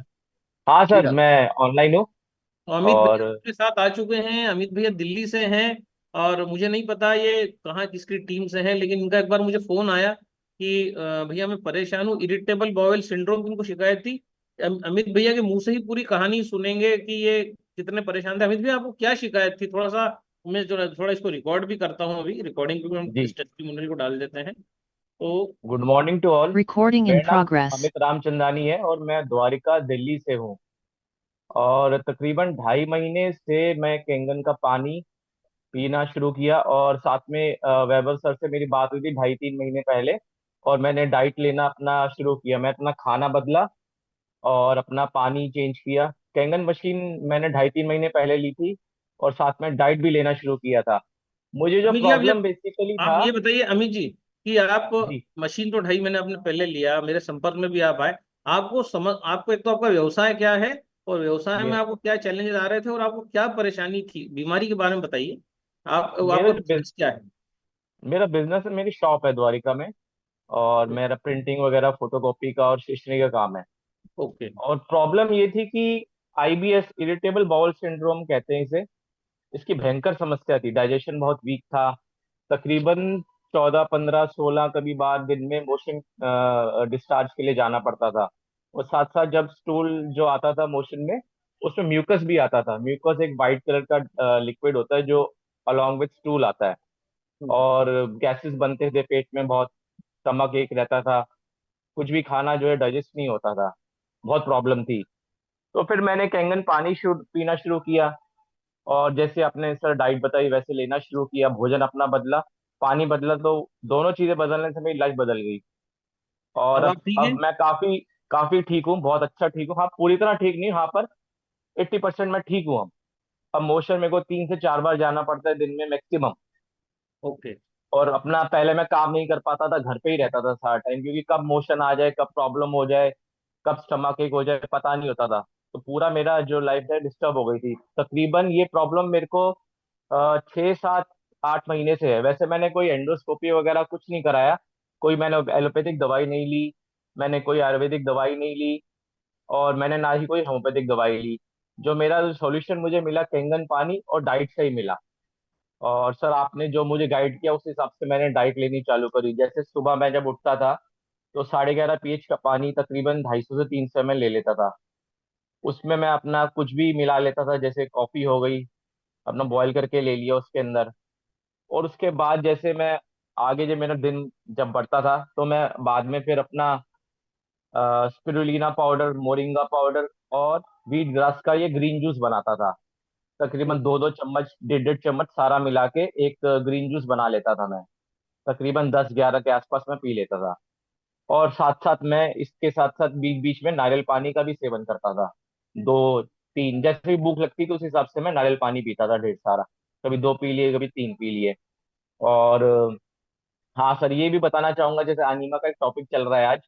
हाँ जी सर, दादा। मैं ऑनलाइन हूँ। तो अमित भैया और अपने साथ आ चुके हैं, अमित भैया दिल्ली से हैं। और मुझे नहीं पता ये कहाँ किसकी टीम से हैं, लेकिन इनका एक बार मुझे फोन आया कि भैया मैं परेशान हूँ, इरिटेबल बाउल सिंड्रोम की इनको शिकायत थी। अमित भैया के मुंह से ही पूरी कहानी सुनेंगे कि ये कितने परेशान थे। अमित भैया आपको क्या शिकायत थी, थोड़ा सा, मैं जो थोड़ा इसको रिकॉर्ड भी करता हूँ, अभी रिकॉर्डिंग पे भी हम जी, इस टेस्टिमोनियल को डाल देते हैं। तो good morning to all. Recording in मेरा नाम progress. अमित रामचंदानी है और मैं द्वारिका दिल्ली से हूँ। और तकरीबन 2.5 महीने से मैं केंगन का पानी पीना शुरू किया, और साथ में वैभव सर से मेरी बात हुई थी 2.5-3 महीने पहले। और मैंने डाइट लेना अपना शुरू किया, मैं अपना खाना बदला और अपना पानी चेंज किया। कैंगन मशीन मैंने 2.5-3 महीने पहले ली थी, और साथ में डाइट भी लेना शुरू किया था। मुझे जो अमित जी, प्रॉब्लम बेसिकली आप था। ये बताइए अमित जी, कि आप जी मशीन तो 2.5 महीने आपने पहले लिया, मेरे संपर्क में भी आप आए, आपको समझ, आपको एक तो आपका व्यवसाय क्या है, और व्यवसाय में मे, आपको क्या चैलेंजेस आ रहे थे और आपको क्या परेशानी थी, बीमारी के बारे में बताइए। आप मेरा आपका जो बिजनेस क्या है? मेरा बिजनेस है, मेरी शॉप है द्वारिका में। और मेरा प्रिंटिंग वगैरह, फोटोकॉपी का और स्टेशनरी का काम है। ओके। और प्रॉब्लम ये थी कि आईबीएस, इरिटेबल बाउल सिंड्रोम कहते हैं इसे, इसकी भयंकर समस्या थी। डाइजेशन बहुत वीक था। तकरीबन 14, 15, 16 कभी बार दिन में मोशन डिस्चार्ज के लिए जाना पड़ता था। और साथ साथ जब स्टूल जो आता था मोशन में, उसमें म्यूकस भी आता था। म्यूकस एक वाइट कलर का लिक्विड होता है जो अलोंग विथ स्टूल आता है। और गैसेस बनते थे पेट में बहुत। स्टमक एक रहता था। कुछ भी खाना जो है डाइजेस्ट नहीं होता था। बहुत प्रॉब्लम थी। तो फिर मैंने कैंगन पानी पीना शुरू किया। और जैसे आपने सर डाइट बताई वैसे लेना शुरू किया। भोजन अपना बदला, पानी बदला, तो दोनों चीजें बदलने से मेरी लाइफ बदल गई। और अब अब आप ठीक अब हैं? मैं काफी काफी ठीक हूँ, बहुत अच्छा ठीक हूँ। हाँ, पूरी तरह ठीक नहीं, हाँ, पर 80% मैं ठीक हूँ अब मोशन मेरे को 3 से 4 बार जाना पड़ता है दिन में मैक्सिमम। ओके। और अपना पहले मैं काम नहीं कर पाता था, घर पे ही रहता था सारा टाइम, क्योंकि कब मोशन आ जाए, कब प्रॉब्लम हो जाए, कब स्टमक एक हो जाए, पता नहीं होता था। तो पूरा मेरा जो लाइफ है डिस्टर्ब हो गई थी। तकरीबन ये प्रॉब्लम मेरे को 6, 7, 8 महीने से है। वैसे मैंने कोई एंडोस्कोपी वगैरह कुछ नहीं कराया। कोई मैंने एलोपैथिक दवाई नहीं ली। मैंने कोई आयुर्वेदिक दवाई नहीं ली। और मैंने ना ही कोई होम्योपैथिक दवाई ली। जो मेरा सॉल्यूशन मुझे मिला कैंगन पानी और डाइट से ही मिला। और सर आपने जो मुझे गाइड किया उस हिसाब से मैंने डाइट लेनी चालू करी। जैसे सुबह मैं जब उठता था तो 11.5 pH का पानी तकरीबन 250 से 300 ml ले लेता था। उसमें मैं अपना कुछ भी मिला लेता था, जैसे कॉफी हो गई, अपना बॉईल करके ले लिया उसके अंदर। और उसके बाद जैसे मैं आगे जब मेरा दिन जब बढ़ता था तो मैं बाद में फिर अपना स्पिरुलिना पाउडर, मोरिंगा पाउडर और व्हीट ग्रास का ये ग्रीन जूस बनाता था। तकरीबन 2-2 चम्मच, 1.5-1.5 चम्मच सारा मिला के एक ग्रीन जूस बना लेता था मैं। तकरीबन 10-11 के आसपास मैं पी लेता था। और साथ साथ मैं इसके साथ साथ बीच बीच में नारियल पानी का भी सेवन करता था। 2-3 जैसे भी भूख लगती थी उस हिसाब से मैं नारियल पानी पीता था ढेर सारा। कभी 2 पी लिए, कभी 3 पी लिए। और हाँ सर, ये भी बताना चाहूंगा, जैसे एनीमा का एक टॉपिक चल रहा है आज।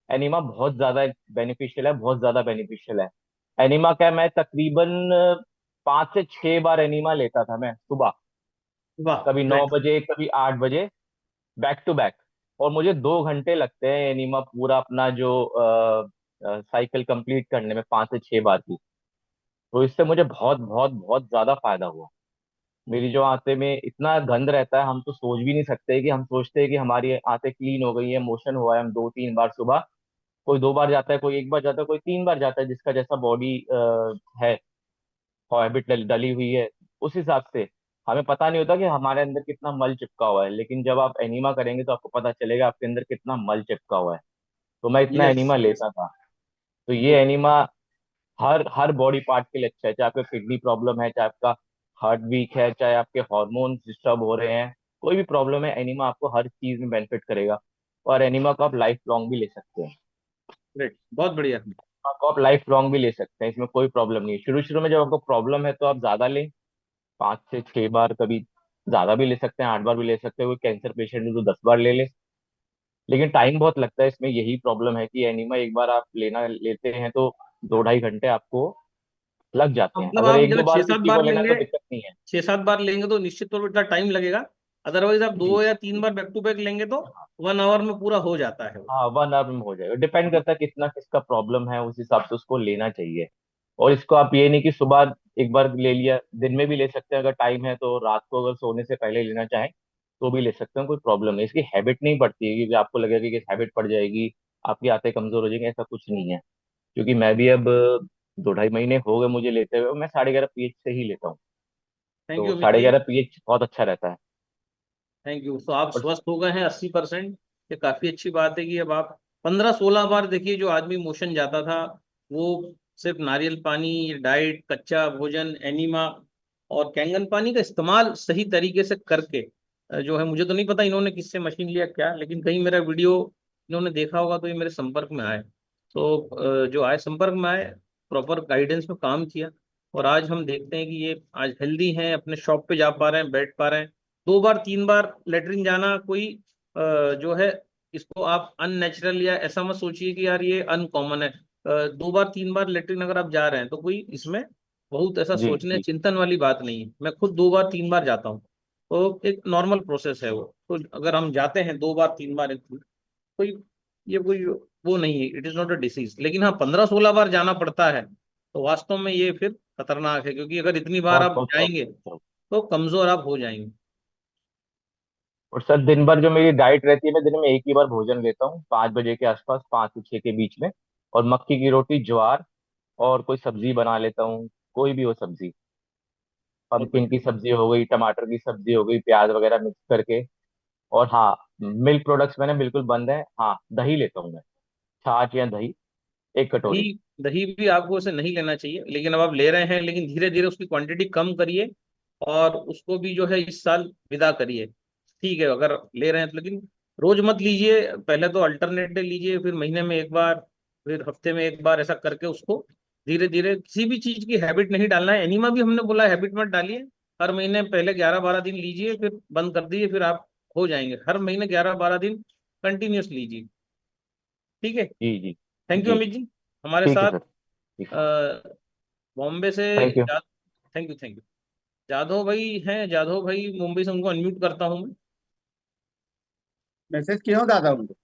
एनीमा बहुत ज्यादा बेनिफिशियल है, बहुत ज्यादा बेनिफिशियल है। एनीमा क्या, मैं तकरीबन 5 से 6 बार एनीमा लेता था मैं सुबह। वाह, कभी नौ ग्रेट। बजे कभी 8 बजे, बैक टू बैक। और मुझे 2 घंटे लगते हैं एनीमा पूरा अपना जो साइकिल कंप्लीट करने में, 5 से 6 बार की। तो इससे मुझे बहुत बहुत बहुत ज्यादा फायदा हुआ। मेरी जो आंतें में इतना गंद रहता है, हम तो सोच भी नहीं सकते। कि हम सोचते हैं कि हमारी आंतें क्लीन हो गई है, मोशन हुआ है, हम 2-3 बार सुबह, कोई 2 बार जाता है, कोई 1 बार जाता है, कोई 3 बार जाता है, जिसका जैसा बॉडी है, हैबिट डली हुई है उस हिसाब से। हमें पता नहीं होता कि हमारे अंदर कितना मल चिपका हुआ है, लेकिन जब आप एनीमा करेंगे तो आपको पता चलेगा आपके अंदर कितना मल चिपका हुआ है। तो मैं इतना यस। एनीमा लेता था। तो ये गुड। एनीमा हर हर बॉडी पार्ट के लिए अच्छा है। चाहे आपका किडनी प्रॉब्लम है, चाहे आपका हार्ट वीक है, चाहे आपके हार्मोन डिस्टर्ब हो रहे हैं, कोई भी प्रॉब्लम है, एनीमा आपको हर चीज में बेनिफिट करेगा। और एनीमा को आप लाइफ लॉन्ग भी ले सकते हैं। ग्रेट, बहुत बढ़िया। आपको आप लाइफ लॉन्ग भी ले सकते हैं, इसमें कोई प्रॉब्लम नहीं है। शुरू शुरू में जब आपको प्रॉब्लम है तो आप ज्यादा लें, 5 से 6 बार, कभी ज्यादा भी ले सकते हैं, 8 बार भी ले सकते हैं। कोई कैंसर पेशेंट है तो 10 बार ले ले। लेकिन टाइम बहुत लगता है इसमें, यही प्रॉब्लम है कि एनिमा एक बार आप लेना लेते हैं तो 2-2.5 घंटे आपको लग जाते हैं। मतलब अगर आप एक जब दो छह बार सात किसी को बार लेना है तो लेंगे, दिक्कत नहीं है। 6-7 बार लेंगे तो निश्चित तौर पर इतना टाइम लगेगा। अदरवाइज आप जी। 2 या 3 बार बैक टू बैक लेंगे तो 1 आवर में पूरा हो जाता है वो। हाँ, 1 आवर में हो जाएगा। डिपेंड करता है कितना किसका प्रॉब्लम है, उस हिसाब से उसको लेना चाहिए। और इसको आप ये नहीं कि सुबह एक बार ले लिया, दिन में भी ले सकते हैं अगर टाइम है तो। रात को अगर सोने से पहले लेना चाहें तो भी ले सकते हैं, कोई प्रॉब्लम नहीं। इसकी हैबिट नहीं पड़ती है कि आपको लगेगा कि हैबिट पड़ जाएगी, आपकी आंतें कमजोर हो जाएंगी, ऐसा कुछ नहीं है। क्योंकि मैं भी अब 2-2.5 महीने हो गए मुझे लेते हुए, मैं 11.5 pH से ही लेता हूँ। थैंक तो यू अमित साढ़े जी। ग्यारह पीएच बहुत अच्छा रहता है। Thank you. तो आप और स्वस्थ हो गए हैं 80%। ये काफी अच्छी बात है कि अब आप 15-16 बार, देखिए जो आदमी मोशन जाता था वो सिर्फ नारियल पानी, डाइट, कच्चा भोजन, एनीमा और कैंगन पानी का इस्तेमाल सही तरीके से करके जो है, मुझे तो नहीं पता इन्होंने किससे मशीन लिया क्या, लेकिन कहीं मेरा वीडियो इन्होंने देखा होगा तो ये मेरे संपर्क में आए। तो जो आए संपर्क में आए, प्रॉपर गाइडेंस में काम किया, और आज हम देखते हैं कि ये आज हेल्दी हैं, अपने शॉप पे जा पा रहे हैं, बैठ पा रहे हैं। 2 बार 3 बार लेटरिन जाना कोई जो है, इसको आप अननेचुरल या ऐसा मत सोचिए कि यार ये अनकॉमन है। 2 बार 3 बार लेटरिन अगर आप जा रहे हैं तो कोई इसमें बहुत ऐसा जी सोचने जी। चिंतन वाली बात नहीं है। मैं खुद 2 बार 3 बार जाता हूँ, तो एक नॉर्मल प्रोसेस है वो। तो अगर हम जाते हैं 2 बार 3 बार, कोई ये कोई वो नहीं है, it is not a disease. लेकिन हाँ, 15-16 बार जाना पड़ता है तो वास्तव में ये फिर खतरनाक है, क्योंकि अगर इतनी बार बहुत आप बहुत जाएंगे बहुत। तो कमजोर आप हो जाएंगे। और सर दिन भर जो मेरी डाइट रहती है, मैं दिन में एक ही बार भोजन लेता हूँ, 5 बजे के आसपास, 5 से 6 के बीच में। और मक्की की रोटी, ज्वार, और कोई सब्जी बना लेता हूँ, कोई भी हो सब्जी। बहुत पंपकिन की बढ़िया। सब्जी हो गई, टमाटर की सब्जी हो गई, प्याज वगैरह मिक्स करके। और हाँ, मिल्क प्रोडक्ट्स मैंने बिल्कुल बंद है। हाँ, दही लेता हूँ मैं, छाछ या दही, एक दही, कटोरी। दही भी आपको उसे नहीं लेना चाहिए, लेकिन अब आप ले रहे हैं, लेकिन धीरे धीरे उसकी क्वांटिटी कम करिए और उसको भी जो है इस साल विदा करिए। ठीक है, अगर ले रहे हैं तो, लेकिन रोज मत लीजिए। पहले तो अल्टरनेट डे लीजिए, फिर महीने में एक बार, फिर हफ्ते में एक बार, ऐसा करके उसको धीरे धीरे, किसी भी चीज की हैबिट नहीं डालना है। एनीमा भी हमने बोला हैबिट मत डालिए। हर महीने पहले 11-12 दिन लीजिए, फिर बंद कर दीजिए, फिर आप हो जाएंगे। हर महीने 11-12 दिन कंटिन्यूस लीजिए। ठीक है। जी जी थैंक यू जी। अमित जी, हमारे ठीक है साथ सर, ठीक है। अ, बॉम्बे से। Thank you. Thank you, thank you. Jadhav भाई हैं, जाधव भाई मुंबई से, उनको अनम्यूट करता हूँ मैं। मैसेज किया हूँ दादा उनको।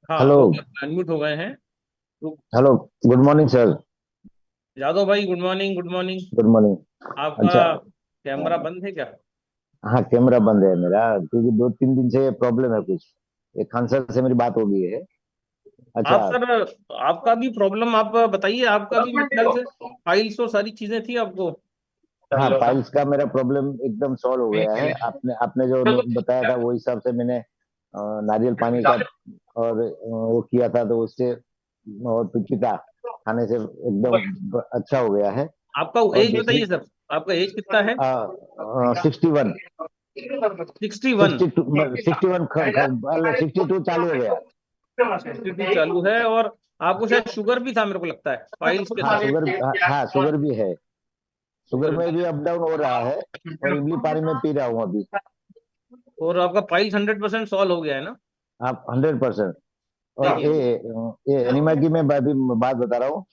हाँ, हेलो। हो गए, अनम्यूट हो गए हैं। तो hello. Good morning sir. Jadhav भाई, good morning, good morning. Good morning. आपका अच्छा। कैमरा बंद है क्या? हाँ, कैमरा बंद है मेरा, क्योंकि 2-3 दिन से प्रॉब्लम है कुछ। एक खान सर से मेरी बात हो गई है। अच्छा। आप सर, आपका भी प्रॉब्लम आप बताइए। आपका भी मेरे ख्याल से फाइल्स और सारी चीजें थी आपको। हाँ, फाइल्स का मेरा प्रॉब्लम एकदम सॉल्व हो गया है। आपने आपने जो बताया था वो हिसाब से मैंने नारियल पानी का और वो किया था, तो उससे और पिता खाने से एकदम अच्छा हो गया है। आपका और एज दूसरी बताइए सर, आपका एज कितना है? 61। 61। 62, 61, 62 चालू हो गया। 62 चालू है, और आपको शायद शुगर भी था, मेरे को लगता है फाइल्स के हाँ साथ। शुगर, हाँ शुगर भी है। शुगर शुगर में भी, भी अप डाउन हो रहा है। और इमली पानी में पी रहा हूँ अभी। और आपका फाइल्स 100% सॉल्व हो गया है ना? आप 100%। और देखिए, ये एनिमा की मैं अभी बात बता रहा हूँ।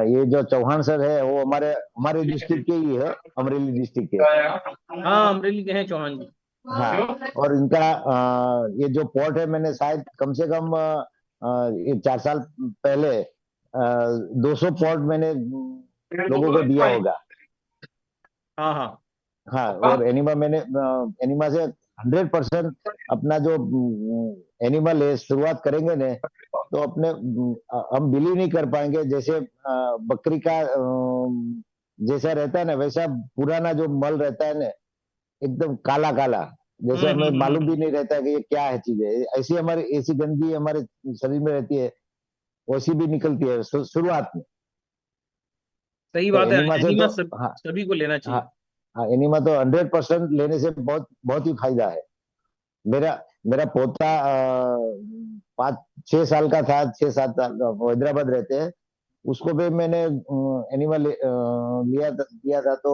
ये जो चौहान सर है वो हमारे हमारे डिस्ट्रिक्ट के ही है, अमरेली डिस्ट्रिक्ट के। हाँ, अमरेली के हैं चौहान जी। हाँ। और इनका ये जो पॉट है, मैंने शायद कम से कम ये 4 साल पहले 200 पॉट मैंने लोगों को दिया होगा। हाँ हाँ। हाँ। और एनिमा मैंने एनिमा से 100% अपना जो एनिमल है शुरुआत करेंगे ने, तो अपने हम बिलीव नहीं कर पाएंगे। जैसे बकरी का जैसा रहता है ना, वैसा पुराना जो मल रहता है ना, एकदम काला काला, जैसे हमें मालूम भी नहीं रहता कि ये क्या है चीज है। ऐसी हमारी ऐसी गंदगी हमारे शरीर में रहती है, वैसी भी निकलती है शुरुआत में। सही तो बात है, एनिमा से एनीमा तो हाँ, सभी को लेना हाँ, चाहिए। हाँ, एनिमा तो 100% लेने से बहुत बहुत ही फायदा है। मेरा मेरा पोता 5-6 साल का था, 6-7 साल का, वो हैदराबाद रहते हैं। उसको भी मैंने एनिमल दिया था, तो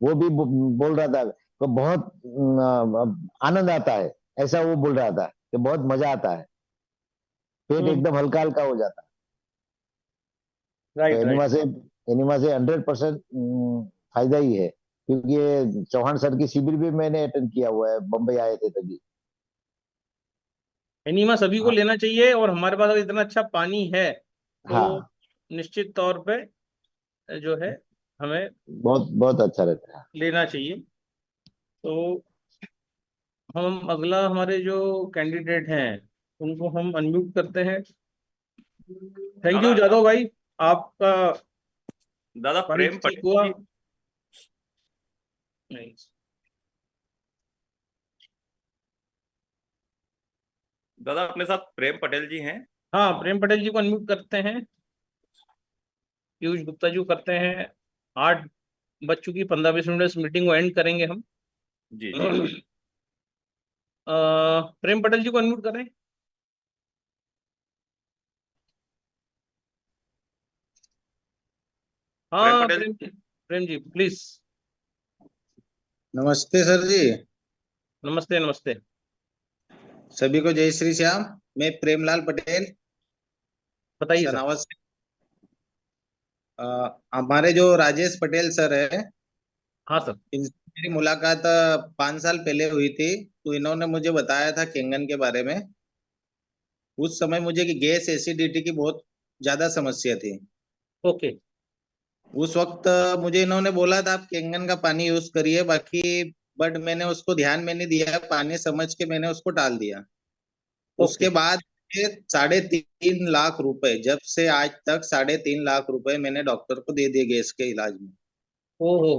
वो भी बोल रहा था तो बहुत आनंद आता है। ऐसा वो बोल रहा था कि बहुत मजा आता है, पेट हम्म। एकदम हल्का हल्का हो जाता है। तो राइट, राइट। एनिमा से 100% फायदा ही है, क्योंकि ये चौहान सर की शिविर भी मैंने अटेंड किया हुआ है, बम्बई आए थे तभी। एनीमा सभी को हाँ, लेना चाहिए, और हमारे पास अगर इतना अच्छा पानी है तो हाँ, निश्चित तौर पे जो है हमें बहुत बहुत अच्छा रहता है। लेना चाहिए। तो हम अगला, हमारे जो कैंडिडेट हैं उनको हम अनम्यूट करते हैं। थैंक यू दादा, जादव भाई, आपका दादा फाइल प्रेम ठीक पटेल हुआ। जी। नहीं। दादा अपने साथ प्रेम पटेल जी हैं। हाँ, प्रेम पटेल जी को अनम्यूट करते हैं। पीयूष गुप्ता जी को करते हैं। 8 बज चुकी, 15-20 मिनट में इस मीटिंग को एंड करेंगे हम। जी जी। प्रेम पटेल जी को अनम्यूट करें। प्रेम हाँ, पटेल। प्रेम जी प्लीज। नमस्ते सर जी। नमस्ते, नमस्ते। सभी को जय श्री श्याम। मैं प्रेमलाल पटेल बताइए सर। सनावत से। हमारे जो राजेश पटेल सर है, हाँ सर। इनसे मेरी मुलाकात 5 साल पहले हुई थी। तो इन्होंने मुझे बताया था केंगन के बारे में। उस समय मुझे कि गैस एसिडिटी की बहुत ज्यादा समस्या थी। ओके। उस वक्त मुझे इन्होंने बोला था आप केंगन का पानी यूज करिए, बाकी बट मैंने उसको ध्यान में नहीं दिया, पानी समझ के मैंने उसको टाल दिया। ओके। उसके बाद ये 3.5 लाख रुपए, जब से आज तक 3.5 लाख रुपए मैंने डॉक्टर को दे दिए गैस के इलाज में। ओहो।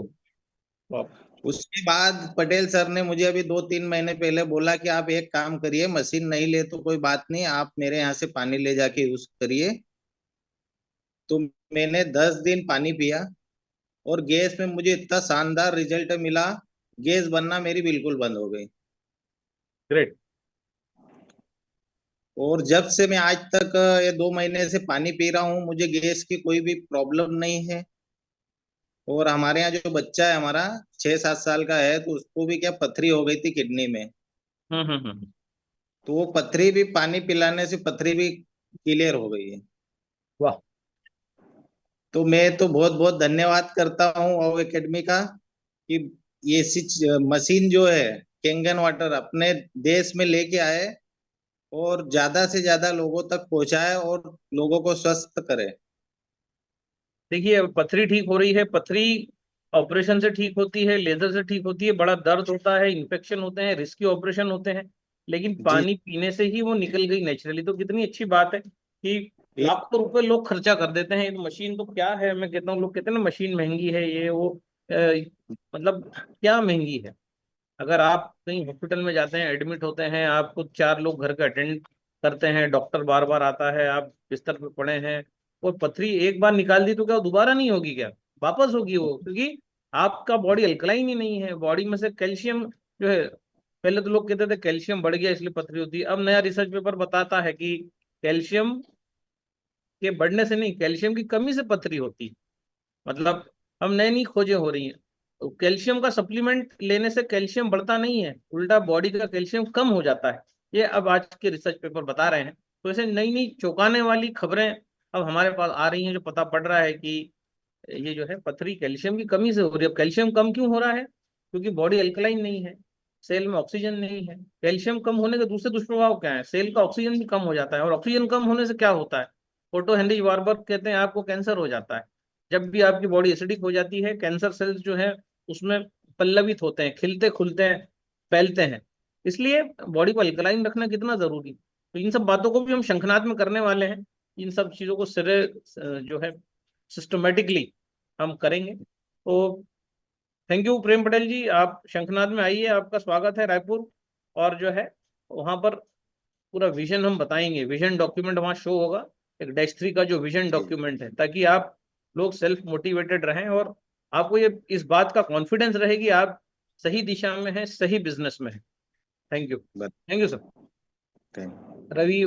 वाह। उसके बाद पटेल सर ने मुझे अभी 2-3 महीने पहले बोला कि आप एक काम करिए, मशीन नहीं ले तो कोई बात नहीं, आप मेरे यहाँ से पानी ले जाके यूज करिए। तो मैंने 10 दिन पानी पिया और गैस में मुझे इतना शानदार रिजल्ट मिला, गैस बनना मेरी बिल्कुल बंद हो गई। ग्रेट। और जब से मैं आज तक ये 2 महीने से पानी पी रहा हूँ, मुझे गैस की कोई भी प्रॉब्लम नहीं है। और हमारे यहाँ जो बच्चा है हमारा, 6-7 साल का है, तो उसको भी क्या पथरी हो गई थी किडनी में। हम्म। तो वो पथरी भी पानी पिलाने से पथरी भी क्लियर हो गई है। वाह। तो मैं तो बहुत बहुत धन्यवाद करता हूँ ओ एकेडमी का कि ये मशीन जो है केंगन वाटर अपने देश में लेके आए और ज्यादा से ज्यादा लोगों तक पहुंचाए और लोगों को स्वस्थ करे। देखिए, अब पथरी ठीक हो रही है। पथरी ऑपरेशन से ठीक होती है, लेजर से ठीक होती है। बड़ा दर्द होता है, इन्फेक्शन होते हैं, रिस्की ऑपरेशन होते हैं, लेकिन जी। पानी पीने से ही वो निकल गई नेचुरली। तो कितनी अच्छी बात है कि एक लाखों रुपए लोग खर्चा कर देते हैं। तो मशीन तो क्या है, मैं कहता हूँ, लोग कहते हैं ना मशीन महंगी है, ये वो। मतलब क्या महंगी है? अगर आप कहीं हॉस्पिटल में जाते हैं, एडमिट होते हैं, आपको 4 लोग घर का अटेंड करते हैं, डॉक्टर बार बार आता है, आप बिस्तर पे पड़े हैं, और पथरी एक बार निकाल दी तो क्या वो दोबारा नहीं होगी क्या? वापस होगी वो, क्योंकि आपका बॉडी अल्कलाइन ही नहीं है। बॉडी में से कैल्शियम जो है, पहले तो लोग कहते थे कैल्शियम बढ़ गया इसलिए पथरी होती है। अब नया रिसर्च पेपर बताता है कि कैल्शियम के बढ़ने से नहीं, कैल्शियम की कमी से पथरी होती है। मतलब हम नई नई खोजें हो रही हैं। तो कैल्शियम का सप्लीमेंट लेने से कैल्शियम बढ़ता नहीं है, उल्टा बॉडी का कैल्शियम कम हो जाता है। ये अब आज के रिसर्च पेपर बता रहे हैं। तो ऐसे नई नई चौंकाने वाली खबरें अब हमारे पास आ रही हैं, जो पता पड़ रहा है कि ये जो है पथरी कैल्शियम की कमी से हो रही है। अब कैल्शियम कम क्यों हो रहा है? क्योंकि बॉडी अल्कलाइन नहीं है, सेल में ऑक्सीजन नहीं है। कैल्शियम कम होने के दूसरे दुष्प्रभाव क्या है? सेल का ऑक्सीजन भी कम हो जाता है, और ऑक्सीजन कम होने से क्या होता है? फोटो हेनरी वार्बर कहते हैं आपको कैंसर हो जाता है। जब भी आपकी बॉडी एसिडिक हो जाती है, कैंसर सेल्स जो है उसमें पल्लवित होते हैं, खिलते खुलते हैं, फैलते हैं। इसलिए बॉडी को अल्कलाइन रखना कितना जरूरी। तो इन सब बातों को भी हम शंखनाद में करने वाले हैं। इन सब चीजों को सिरे जो है सिस्टमेटिकली हम करेंगे। तो थैंक यू प्रेम पटेल जी, आप शंखनाद में आइए, आपका स्वागत है रायपुर। और जो है वहां पर पूरा विजन हम बताएंगे, विजन डॉक्यूमेंट वहाँ शो होगा, एक डैश 3 का जो विजन जी। डॉक्यूमेंट है, ताकि आप लोग सेल्फ मोटिवेटेड रहें, और आपको ये इस बात का कॉन्फिडेंस रहे कि आप सही दिशा में हैं, सही बिजनेस में हैं। Thank you, thank you sir. बताते रवि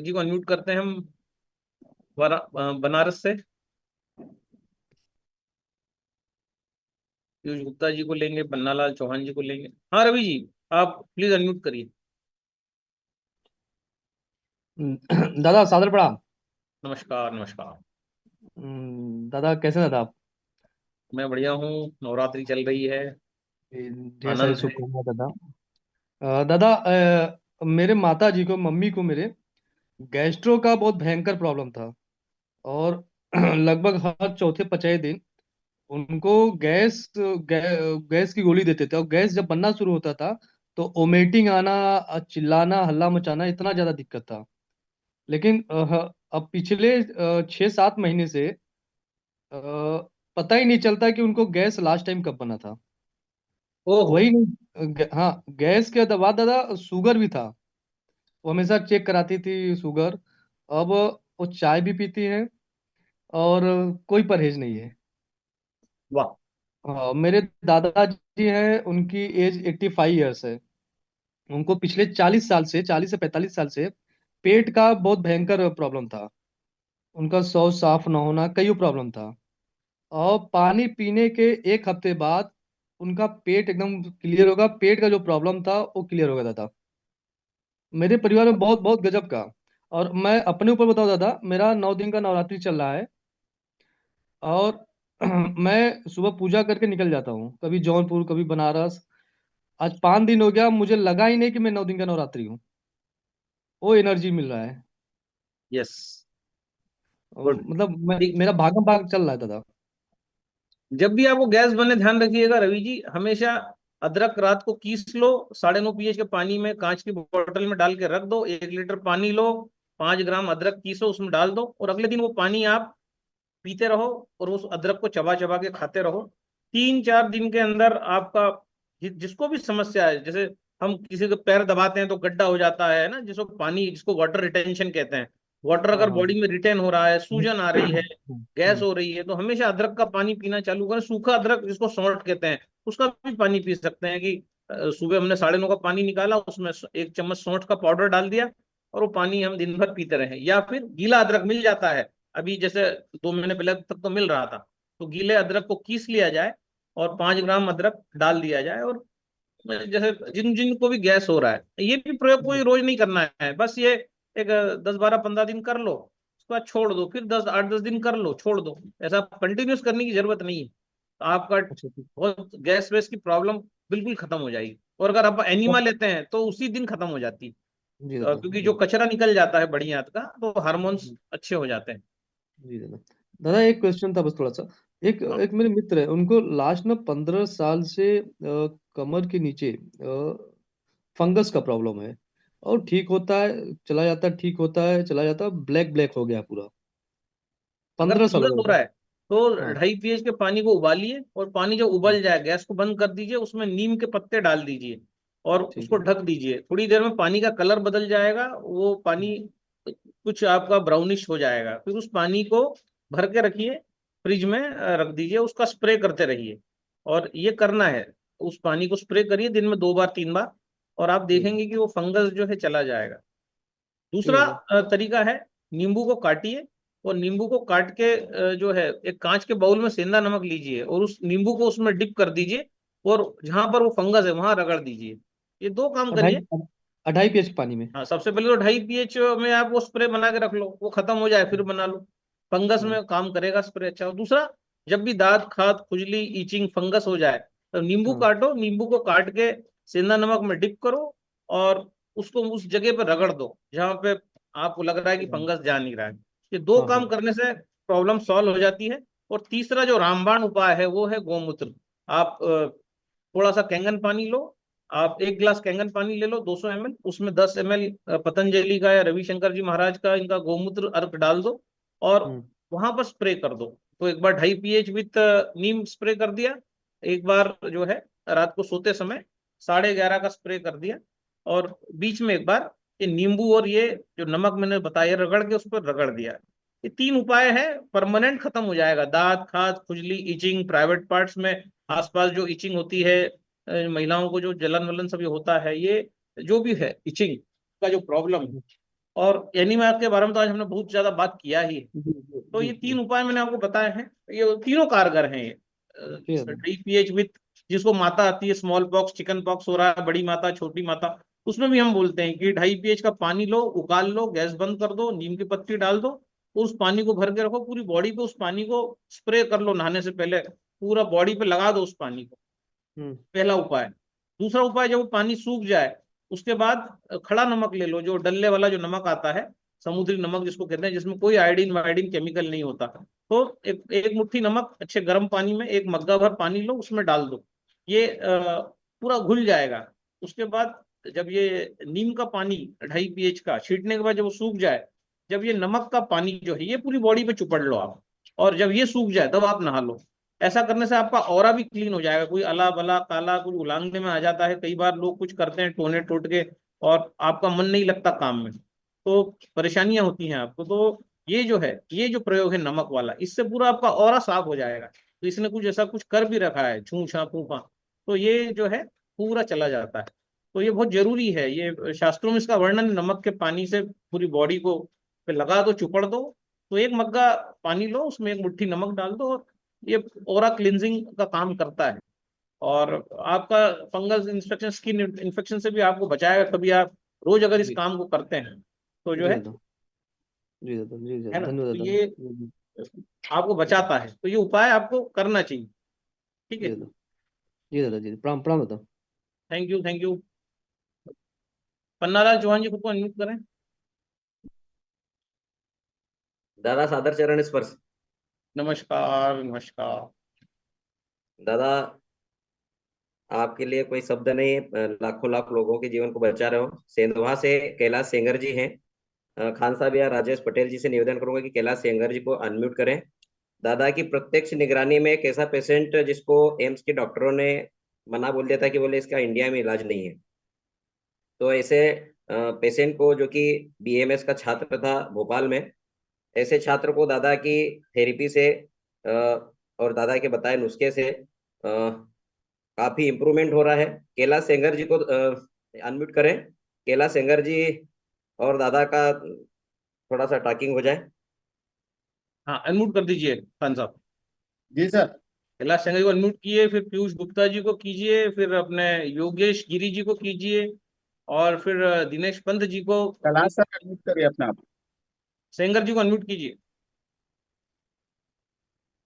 जी को अनम्यूट करते हैं हम, बनारस से। पीयूष गुप्ता जी को लेंगे, पन्नालाल चौहान जी को लेंगे। हाँ रवि जी, आप प्लीज अनम्यूट करिए। दादा सादर प्रणाम। नमस्कार नमस्कार। दादा कैसे दादा आप? मैं बढ़िया हूँ, नवरात्रि चल रही है, ढेर सारी आनंद है। शुभकामनाएं दादा। दादा मेरे माता जी को, मम्मी को मेरे गैस्ट्रो का बहुत भयंकर प्रॉब्लम था। और लगभग हर चौथे पचए दिन उनको गैस की गोली देते थे, और गैस जब बनना शुरू होता था तो वोमिटिंग आना, चिल्लाना, हल्ला मचाना, इतना ज्यादा दिक्कत था। लेकिन अब पिछले 6-7 महीने से पता ही नहीं चलता कि उनको गैस लास्ट टाइम कब बना था। ओहो। वही नहीं, हाँ, गैस के बाद दादा शुगर भी था। वो हमेशा चेक कराती थी शुगर। अब वो चाय भी पीती है, और कोई परहेज नहीं है। वाह। मेरे दादाजी हैं, उनकी एज 85 ईयर्स है। उनको पिछले 40 से 45 साल से पेट का बहुत भयंकर प्रॉब्लम था। उनका शौच साफ ना होना, कई प्रॉब्लम था। और पानी पीने के 1 हफ्ते बाद उनका पेट एकदम क्लियर होगा, पेट का जो प्रॉब्लम था वो क्लियर हो गया था। मेरे परिवार में बहुत बहुत गजब का। और मैं अपने ऊपर बताऊं दादा, मेरा 9 दिन का नवरात्रि चल रहा है। और मैं सुबह पूजा करके निकल जाता हूँ, कभी जौनपुर कभी बनारस। आज 5 दिन हो गया, मुझे लगा ही नहीं कि मैं 9 दिन का नवरात्रि हूँ। वो एनर्जी मिल रहा है। Yes, good. मतलब मेरा भागम भाग चल रहा है दादा। जब भी आपको गैस बने, ध्यान रखिएगा रवि जी, हमेशा अदरक रात को कीस लो, 9.5 pH के पानी में, कांच की बोतल में डाल के रख दो, 1 लीटर पानी लो, 5 ग्राम अदरक कीसो उसमें डाल दो, और अगले दिन वो पानी आप पीते रहो, और उस अदरक को चबा चबा के खाते रहो। 3-4 दिन के अंदर आपका जिसको भी समस्या है, जैसे हम किसी को पैर दबाते हैं तो गड्ढा हो जाता है ना, जिसको पानी, जिसको वाटर रिटेंशन कहते हैं, वाटर हाँ अगर हाँ। बॉडी में रिटेन हो रहा है, सूजन आ रही है, गैस हम्म, हो रही है, तो हमेशा अदरक का पानी पीना चालू करें। सूखा अदरक जिसको सॉल्ट कहते हैं, उसका भी पानी पी सकते हैं कि सुबह हमने 9:30 का पानी निकाला, उसमें 1 चम्मच सौंठ का पाउडर डाल दिया, और वो पानी हम दिन भर पीते रहे। या फिर गीला अदरक मिल जाता है, अभी जैसे 2 महीने पहले तक तो मिल रहा था, तो गीले अदरक को कीस लिया जाए और 5 ग्राम अदरक डाल दिया जाए, और जैसे जिन जिन को भी गैस हो रहा है, ये भी प्रयोग कोई रोज नहीं करना है, बस ये एक 10-12-15 दिन कर लो, उसके बाद छोड़ दो, फिर 8-10 दिन कर लो, छोड़ दो। ऐसा कंटिन्यूस करने की जरूरत नहीं है, तो आपका अच्छा ठीक। बहुत गैस वेस की प्रॉब्लम बिल्कुल खत्म हो जाएगी। और अगर आप एनिमा अब लेते हैं तो उसी दिन खत्म हो जाती है, जी दादा, क्योंकि जो जी। कचरा निकल जाता है बड़ी आंत का, तो हार्मोन्स अच्छे हो जाते हैं। जी दादा। दादा एक क्वेश्चन था बस थोड़ा सा। एक हाँ, एक मेरे मित्र है, उनको लास्ट ना 15 साल से कमर के नीचे फंगस का प्रॉब्लम है। और ठीक होता है चला जाता है, ठीक होता है चला जाता है, ब्लैक ब्लैक हो गया पूरा। अगर 15 साल हो फंगस गया हो दादा। रहा है तो हाँ 2.5 pH के पानी को उबालिए, और पानी जब हाँ, उबल जाए गैस को बंद कर दीजिए, उसमें नीम के पत्ते डाल दीजिए और ठीक उसको है। ढक दीजिए। थोड़ी देर में पानी का कलर बदल जाएगा, वो पानी कुछ आपका ब्राउनिश हो जाएगा, फिर उस पानी को भर के रखिए, फ्रिज में रख दीजिए, उसका स्प्रे करते रहिए। और ये करना है, उस पानी को स्प्रे करिए दिन में 2 बार 3 बार, और आप जी देखेंगे कि वो फंगस जो है चला जाएगा। ठीक दूसरा है दादा। तरीका है, नींबू को काटिए, और नींबू को काट के जो है एक कांच के बाउल में सेंधा नमक लीजिए, और उस नींबू को उसमें डिप कर दीजिए, और जहां पर वो फंगस है वहां रगड़ दीजिए। ये 2 काम अढ़ाई करिए। 2.5 pH पानी में। हाँ, सबसे पहले तो 2.5 pH में आप वो स्प्रे बना के रख लो, वो खत्म हो जाए फिर बना लो, फंगस हाँ में काम करेगा स्प्रे अच्छा। और दूसरा, जब भी दांत खाद खुजली ईचिंग फंगस हो जाए, तो नींबू हाँ काटो, नींबू को काट के सेंधा नमक में डिप करो, और उसको उस जगह पे रगड़ दो जहां पे आपको लग रहा है कि फंगस जा नहीं रहा है। ये दो हाँ काम हाँ। करने से प्रॉब्लम सॉल्व हो जाती है। और तीसरा जो रामबाण उपाय है वो है गौमूत्र। आप थोड़ा सा कैंगन पानी लो, आप 1 गिलास कैंगन पानी ले लो, 200 ml, उसमें 10 ml पतंजलि का या रविशंकर जी महाराज का इनका गौमूत्र अर्क डाल दो, और हम्म वहां पर स्प्रे कर दो। तो एक बार 2.5 pH विथ नीम स्प्रे कर दिया, एक बार जो है रात को सोते समय 11:30 का स्प्रे कर दिया, और बीच में एक बार ये नींबू और ये जो नमक मैंने बताया रगड़ के उस पर रगड़ दिया। ये 3 उपाय है, परमानेंट खत्म हो जाएगा दांत खाज खुजली इचिंग, प्राइवेट पार्ट्स में आसपास जो इचिंग होती है, महिलाओं को जो जलन वलन सब ये होता है, ये जो भी है इचिंग का जो प्रॉब्लम है। और एनीमिया के बारे में तो आज हमने बहुत ज्यादा बात किया ही है। जी जी तो जी ये जी। 3 उपाय मैंने आपको बताए हैं, ये तीनों कारगर हैं। ये ठीक है दादा। 2.5 pH विथ, जिसको माता आती है, स्मॉल पॉक्स चिकन पॉक्स हो रहा है, बड़ी माता छोटी माता, उसमें भी हम बोलते हैं कि 2.5 pH का पानी लो, उबाल लो, गैस बंद कर दो, नीम की पत्ती डाल दो, उस पानी को भर के रखो, पूरी बॉडी पे उस पानी को स्प्रे कर लो, नहाने से पहले पूरा बॉडी पे लगा दो उस पानी को। हम्म पहला उपाय। दूसरा उपाय, जब वो पानी सूख जाए उसके बाद खड़ा नमक ले लो, जो डल्ले वाला जो नमक आता है, समुद्री नमक जिसको कहते हैं, जिसमें कोई आयोडीन वायोडीन केमिकल नहीं होता। तो एक मुट्ठी नमक अच्छे गर्म पानी में 1 मग्गा भर पानी लो, उसमें डाल दो, ये पूरा घुल जाएगा। उसके बाद जब ये नीम का पानी 2.5 pH का छींटने के बाद जब वो सूख जाए, जब ये नमक का पानी जो है ये पूरी बॉडी पे चुपड़ लो आप, और जब ये सूख जाए तब आप नहा लो। ऐसा करने से आपका ऑरा भी क्लीन हो जाएगा, कोई अला बला काला कुछ उलांगने में आ जाता है, कई बार लोग कुछ करते हैं टोने टोट के, और आपका मन नहीं लगता काम में, तो परेशानियां होती हैं आपको। तो ये जो है, ये जो प्रयोग है नमक वाला, इससे पूरा आपका ऑरा साफ हो जाएगा। तो इसने कुछ ऐसा कुछ कर भी रखा है, छू छा फूफा, तो ये जो है पूरा चला जाता है। तो ये बहुत जरूरी है, ये शास्त्रों में इसका वर्णन, नमक के पानी से पूरी बॉडी को पे लगा दो, चुपड़ दो। तो 1 मग्गा पानी लो, उसमें एक मुट्ठी नमक डाल दो, और ये ओरा क्लिनजिंग का काम करता है। और आपका फंगस इंफेक्शन, स्किन इन्फेक्शन से भी आपको बचाएगा। कभी आप रोज अगर इस जी काम को करते हैं तो जो जी है दादा। जी दादा, जी है दादा, ना, धन्यवाद तो दादा। ये जी, जी। आपको बचाता है। तो ये उपाय आपको करना चाहिए। ठीक जी है। दादा, जी दादा, जी प्रणाम प्रणाम दादा। Thank you, thank you. Pannalal Chauhan ji खुद को अनम्यूट करें। दादा सादर चरण स्पर्श। नमस्कार, नमस्कार। दादा आपके लिए कोई शब्द नहीं है, लाखों लाख लोगों के जीवन को बचा रहे हो। सेंधवा से कैलाश सेंगर जी हैं। खान साहब या राजेश पटेल जी से निवेदन करूंगा कि कैलाश सेंगर जी को अनम्यूट करें। दादा की प्रत्यक्ष निगरानी में एक ऐसा पेशेंट जिसको एम्स के डॉक्टरों ने मना बोल दिया था कि बोले इसका इंडिया में इलाज नहीं है, तो ऐसे पेशेंट को, जो कि बीएमएस का छात्र था भोपाल में, ऐसे छात्र को दादा की थेरेपी से और दादा के बताए नुस्खे से काफी इम्प्रूवमेंट हो रहा है। कैलाश सेंगर जी को अनम्यूट करें। कैलाश सेंगर जी और दादा का थोड़ा सा टॉकिंग हो जाए। हाँ, अनम्यूट कर दीजिए खान साहब। जी सर। कैलाश सेंगर जी को अनम्यूट किए, फिर पीयूष गुप्ता जी को कीजिए, फिर अपने योगेश गिरी जी को कीजिए, और फिर दिनेश पंत जी को। कैलाश सर अनम्यूट करिए अपने आप। सेंगर जी को अनम्यूट कीजिए।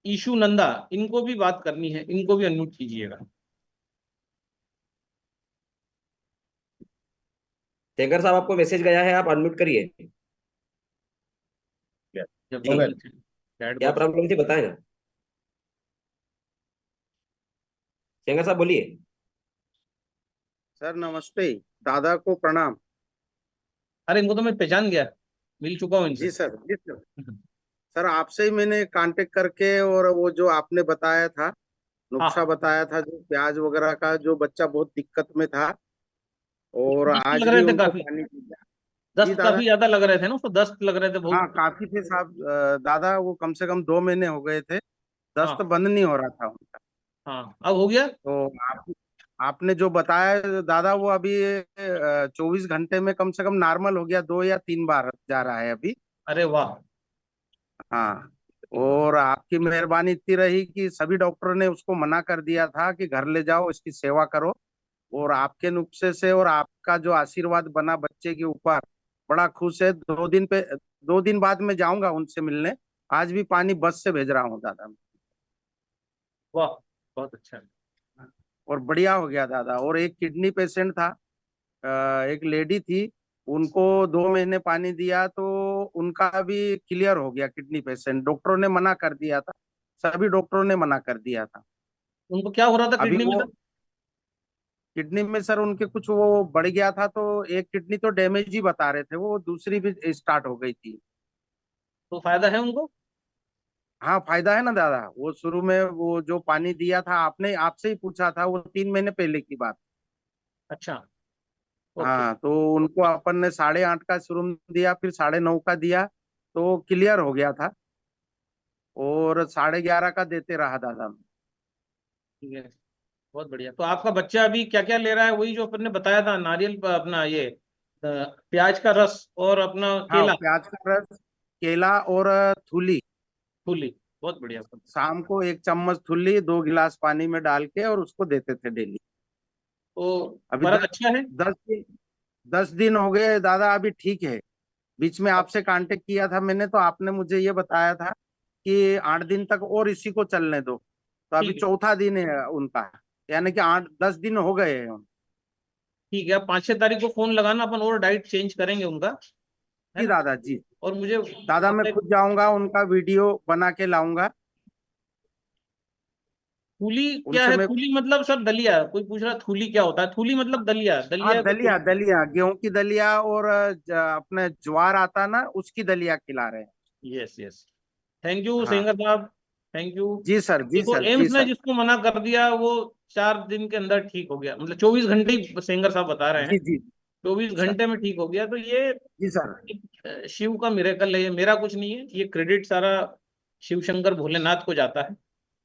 ईशु नंदा, इनको भी बात करनी है, इनको भी अनम्यूट कीजिएगा। सेंगर साहब आपको मैसेज गया है, आप अनम्यूट करिए। जब हो जी, गए। चैट क्या बॉक्स। प्रॉब्लम थी बताएं ना। सेंगर साहब बोलिए। सर नमस्ते। दादा को प्रणाम। अरे इनको तो मैं पहचान गया, मिल चुका हूँ इनसे। जी सर, जी सर। सर आपसे ही मैंने कांटेक्ट करके, और वो जो आपने बताया था, नुस्खा हाँ, बताया था, जो प्याज वगैरह का, जो बच्चा बहुत दिक्कत में था, और दस्त आज लग भी रहे थे उनको काफी। पानी दिया। जी दस्त दादा। काफी ज्यादा लग रहे थे ना उसको, दस्त लग रहे थे बहुत। हाँ काफी थे साहब। दादा वो कम से कम 2 महीने हो गए थे, दस्त हाँ, बंद नहीं हो रहा था उनका। हाँ, अब हो गया। तो आपने जो बताया दादा, वो अभी 24 घंटे में कम से कम नॉर्मल हो गया, 2 या 3 बार जा रहा है अभी। अरे वाह। हाँ। और आपकी मेहरबानी इतनी रही कि सभी डॉक्टरों ने उसको मना कर दिया था कि घर ले जाओ, इसकी सेवा करो। और आपके नुस्खे से और आपका जो आशीर्वाद बना बच्चे के ऊपर, बड़ा खुश है। 2 दिन बाद मैं जाऊंगा उनसे मिलने। आज भी पानी बस से भेज रहा हूँ दादा। वाह, बहुत अच्छा। और बढ़िया हो गया दादा। और एक किडनी पेशेंट था, एक लेडी थी, उनको 2 महीने पानी दिया तो उनका भी क्लियर हो गया। किडनी पेशेंट डॉक्टरों ने मना कर दिया था, सभी डॉक्टरों ने मना कर दिया था। उनको क्या हो रहा था अभी किडनी में वो सर? किडनी में सर उनके कुछ वो बढ़ गया था, तो एक किडनी तो डैमेज ही बता रहे थे, वो दूसरी भी स्टार्ट हो गई थी। तो फायदा है उनको? हाँ फायदा है ना दादा। वो शुरू में वो जो पानी दिया था, आपने आपसे ही पूछा था, वो 3 महीने पहले की बात। अच्छा। ओके। हाँ तो उनको अपन ने 8.5 का शुरू में दिया, फिर 9.5 का दिया, तो क्लियर हो गया था। और 11.5 का देते रहा दादा। ठीक है, बहुत बढ़िया। तो आपका बच्चा अभी क्या क्या ले रहा है? वही जो अपन ने बताया था, नारियल अपना ये प्याज का रस और अपना हाँ केला। प्याज का रस, केला और थूली। फूली। बहुत बढ़िया। शाम को 1 चम्मच थूली 2 गिलास पानी में डाल के, और उसको देते थे डेली। तो अभी फर्क दस अच्छा है? 10 दिन हो गए दादा, अभी ठीक है। बीच में आपसे कांटेक्ट किया था मैंने, तो आपने मुझे ये बताया था कि 8 दिन तक और इसी को चलने दो। तो अभी ठीक है, चौथा दिन है उनका, यानी कि 8-10 दिन हो गए हैं। ठीक है। आप 5-6 तारीख को फोन लगाना, अपन और डाइट चेंज करेंगे उनका, है जी ना? दादा जी। और मुझे दादा मैं अपने खुद जाऊंगा, उनका वीडियो बना के लाऊंगा। थूली क्या उनसे है? मैं। थूली मतलब सर दलिया? कोई पूछ रहा थूली क्या होता है? थूली मतलब दलिया, हाँ दलिया को दलिया, दलिया गेहूं की दलिया, और अपने ज्वार आता ना, उसकी दलिया खिला रहे हैं। Yes, yes. थैंक यू हाँ सेंगर साहब, थैंक यू। जी सर, जी देखो, सर, जी एम्स ने सर। जिसको मना कर दिया वो 4 दिन के अंदर ठीक हो गया, मतलब 24 घंटे ही सेंगर साहब बता रहे हैं। जी जी। 24 सर घंटे में ठीक हो गया। तो ये जी सर। एक शिव का मिरेकल है, ये मेरा कुछ नहीं है। ये क्रेडिट सारा शिव शंकर भोलेनाथ को जाता है,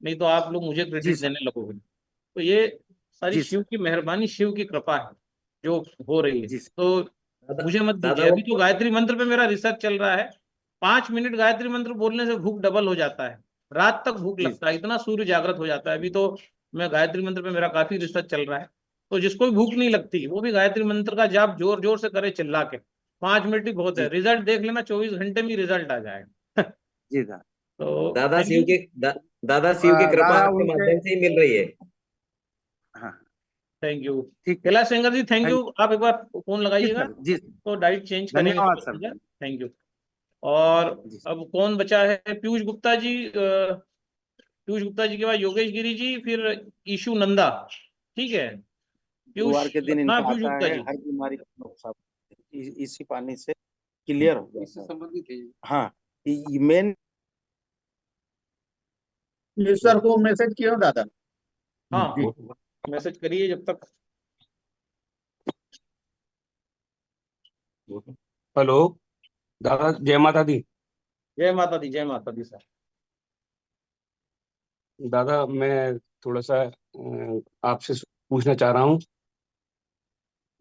नहीं तो आप लोग मुझे जी क्रेडिट सर। देने लगोगे। तो ये सारी जी शिव सर। की मेहरबानी, शिव की कृपा है जो हो रही है। जी सर। तो दादा मुझे मत दादा दीजिए। वो अभी तो गायत्री मंत्र पे मेरा रिसर्च चल रहा है। 5 मिनट गायत्री मंत्र बोलने से भूख डबल हो जाता है, रात तक भूख जी लगता है, इतना सूर्य जागृत हो जाता है। अभी तो मैं गायत्री मंत्र पे मेरा काफी रिसर्च चल रहा है। तो जिसको भी भूख नहीं लगती वो भी गायत्री मंत्र का जाप जोर जोर से करे, चिल्ला के। 5 मिनट ही बहुत है, जी रिजल्ट देख लेना, 24 घंटे में रिजल्ट आ जाएगा। जी सर। तो दादा थैंक शिव यू। की दादा शिव की कृपा दादा आपके उनके, माध्यम से ही मिल रही है। हाँ थैंक यू ठीक है, कैलाश सेंगर जी, थैंक यू। थैंक आप एक बार फोन जी लगाइएगा सर, जी तो डाइट चेंज करेंगे धन्यवाद सर, थोड़ा। Thank you. और जी अब कौन बचा है? पीयूष गुप्ता जी, पीयूष गुप्ता जी के बाद योगेश गिरी जी, फिर ईशु नंदा। ठीक है पीयूष। गुरुवार के दिन हाँ इनका पीयूष आता गुप्ता है, जी। हर बीमारी का नुस्खा इसी पानी से क्लियर हो जाता है। इससे संबंधित है। हाँ, मेन सर को मैसेज किया दादा। हाँ जी मैसेज करिए जब तक। हेलो दादा, जय माता दी। जय माता दी, जय माता दी सर। दादा मैं थोड़ा सा आपसे पूछना चाह रहा हूँ।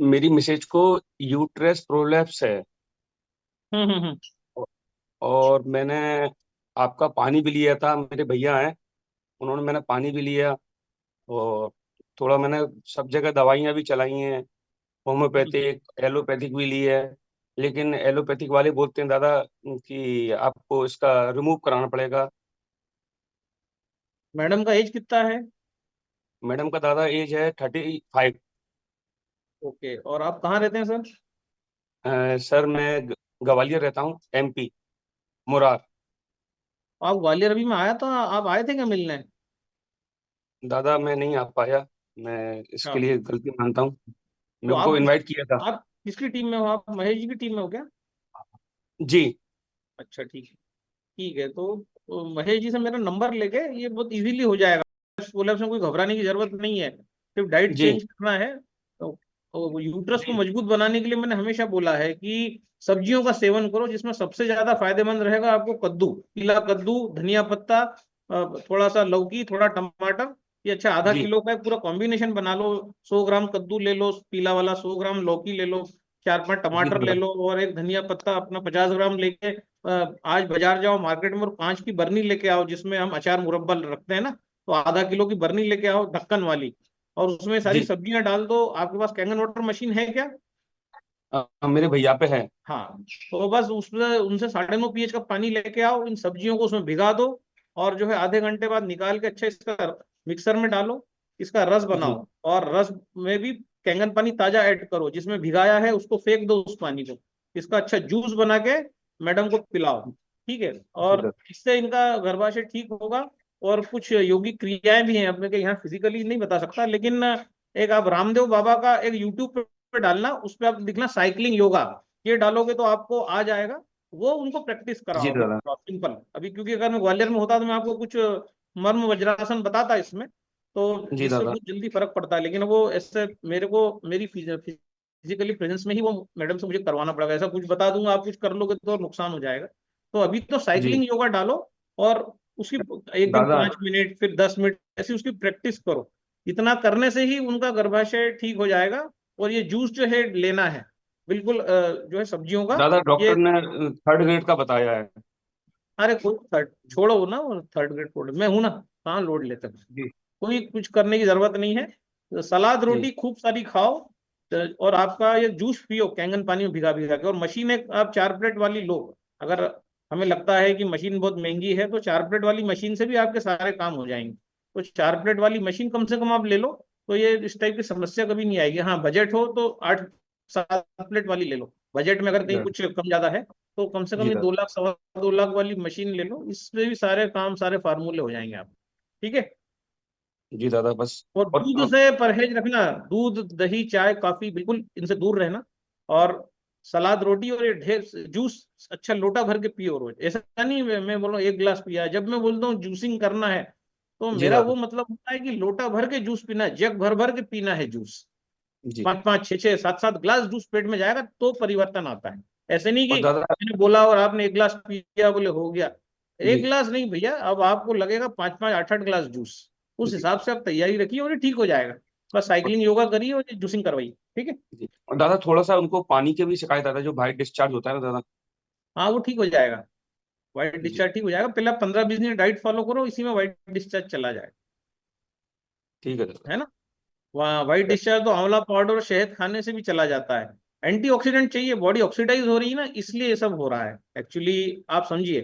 मेरी मिसेज को यूट्रस प्रोलैप्स है हम्म। और मैंने आपका पानी भी लिया था, मेरे भैया हैं उन्होंने, मैंने पानी भी लिया और थोड़ा मैंने सब जगह दवाइयाँ भी चलाई हैं, होम्योपैथिक एलोपैथिक भी ली है। लेकिन एलोपैथिक वाले बोलते हैं दादा कि आपको इसका रिमूव कराना पड़ेगा। मैडम का एज कितना है? मैडम का दादा एज है 35। ओके, और आप कहाँ रहते हैं सर? सर मैं ग्वालियर रहता हूँ, MP मुरार। आप ग्वालियर अभी में आया था, आप आए थे क्या मिलने? दादा मैं नहीं आ पाया, मैं हाँ इसके लिए गलती मानता हूँ। तो मेरे को आप इनवाइट किया था। आप किसकी टीम में हो? आप महेश जी की टीम में हो क्या? जी अच्छा ठीक है। ठीक है तो महेश जी से मेरा नंबर लेके ये बहुत इजीली हो जाएगा। कोलैप्स में कोई घबराने की जरूरत नहीं है, सिर्फ डाइट जी चेंज करना है। तो यूट्रस को जी मजबूत बनाने के लिए मैंने हमेशा बोला है कि सब्जियों का सेवन करो, जिसमें सबसे ज्यादा फायदेमंद रहेगा आपको कद्दू, पीला कद्दू, धनिया पत्ता, थोड़ा सा लौकी, थोड़ा टमाटर। ये अच्छा आधा जी किलो का एक पूरा कॉम्बिनेशन बना लो। 100 ग्राम कद्दू ले लो पीला वाला, 100 ग्राम लौकी ले लो, 4-5 जी टमाटर ले दादा लो, और एक धनिया पत्ता अपना 50 ग्राम लेके आज बाजार जाओ मार्केट में और कांच की बर्नी लेके आओ, जिसमें हम अचार मुरब्बा रखते हैं ना। तो आधा किलो की बर्नी लेके आओ ढक्कन वाली, और उसमें सारी जी। सब्जियां डाल दो। आपके पास कैंगन वाटर मशीन है क्या? मेरे भैया पे है। हाँ तो बस उसमें उनसे 9.5 pH का पानी लेके आओ, इन सब्जियों को उसमें भिगा दो, और जो है आधे घंटे बाद निकाल के अच्छा इसका मिक्सर में डालो, इसका रस जी बनाओ, और रस में भी कैंगन पानी ताजा ऐड करो, जिसमें भिगाया है उसको फेंक दो उस पानी को। इसका अच्छा जूस बना के मैडम को पिलाओ। ठीक है, जी और दादा इससे इनका गर्भाशय ठीक होगा। और कुछ योगिक क्रियाएं भी हैं, अब मैं यहाँ फिजिकली नहीं बता सकता, लेकिन एक आप रामदेव बाबा का एक यूट्यूब पे डालना, उस पे आप लिखना साइकिलिंग योगा, ये डालोगे तो आपको आ जाएगा। वो उनको प्रैक्टिस जी कराओ दादा सिंपल अभी, क्योंकि अगर मैं ग्वालियर में होता तो मैं आपको कुछ मर्म वज्रासन बताता इसमें, तो जी जिससे दादा बहुत जल्दी फर्क पड़ता है। लेकिन वो ऐसे मेरे को मेरी फिजिकली प्रेजेंस में ही वो मैडम से मुझे करवाना पड़ेगा। ऐसा कुछ बता दूंगा आप कुछ कर लोगे तो नुकसान हो जाएगा। तो अभी तो जी साइकिलिंग योगा डालो, और उसकी एक दिन दादा 5 मिनट फिर 10 मिनट ऐसी उसकी प्रैक्टिस करो। इतना करने से ही उनका गर्भाशय ठीक हो जाएगा। और ये जूस जो है लेना है बिल्कुल, जो है सब्जियों का। दादा ये डॉक्टर ने 3rd ग्रेड का बताया है। अरे कोई थर्ड छोड़ो ना, और 3rd ग्रेड कोड मैं हूं ना, कहाँ लोड लेते हैं। जी कोई कुछ करने की जरूरत नहीं है। तो सलाद जी रोटी खूब सारी खाओ, और आपका ये जूस पियो कैंगन पानी में भिगा भिगा के। और मशीन एक आप 4 प्लेट वाली लो। अगर हमें लगता है कि मशीन बहुत महंगी है, तो 4 प्लेट वाली मशीन से भी आपके सारे काम हो जाएंगे। तो 4 प्लेट वाली मशीन कम से कम आप ले लो, तो ये इस टाइप की समस्या कभी नहीं आएगी। हाँ बजट हो तो 8-7 प्लेट वाली ले लो। बजट में अगर कहीं दादा कुछ कम ज्यादा है तो कम से कम जी ये दादा 2 लाख 2.25 लाख वाली मशीन ले लो, इससे भी सारे काम सारे फार्मूले हो जाएंगे आप। ठीक है। जी दादा बस। और और दूध से परहेज रखना, दूध दही चाय कॉफी बिल्कुल इनसे दूर रहना। और सलाद रोटी और ये ढेर जूस अच्छा लोटा भर के पियो रोज। ऐसा नहीं मैं बोल रहा हूँ 1 गिलास पिया है। जब मैं बोलता हूँ जूसिंग करना है, तो जी मेरा दादा वो मतलब होता है कि लोटा भर के जूस पीना है, जग भर भर के पीना है जूस। जी। 5-5 6-6 7-7 गिलास जूस पेट में जाएगा तो परिवर्तन आता है। ऐसे नहीं और कि दादा मैंने बोला और आपने 1 गिलास पिया बोले हो गया। एक जी गिलास नहीं भैया, अब आपको लगेगा 5-5 8-8 गिलास जूस। उस जी हिसाब से आप तैयारी रखिए और ये ठीक हो जाएगा। बस और साइकिलिंग योगा करिए और जूसिंग करवाइए। ठीक है। जी। और दादा थोड़ा सा उनको पानी की भी शिकायत आता है, जो वाइट डिस्चार्ज होता है ना दादा। हाँ वो ठीक हो जाएगा, वाइट जी डिस्चार्ज ठीक हो जाएगा। पहले 15-20 दिन डाइट फॉलो करो, इसी में वाइट डिस्चार्ज चला जाएगा। ठीक है दादा। है ना। वहाँ वाइट डिस्चार्ज तो आंवला पाउडर और शहद खाने से भी चला जाता है। एंटीऑक्सीडेंट चाहिए, बॉडी ऑक्सीडाइज हो रही है ना, इसलिए ये सब हो रहा है एक्चुअली। आप समझिए,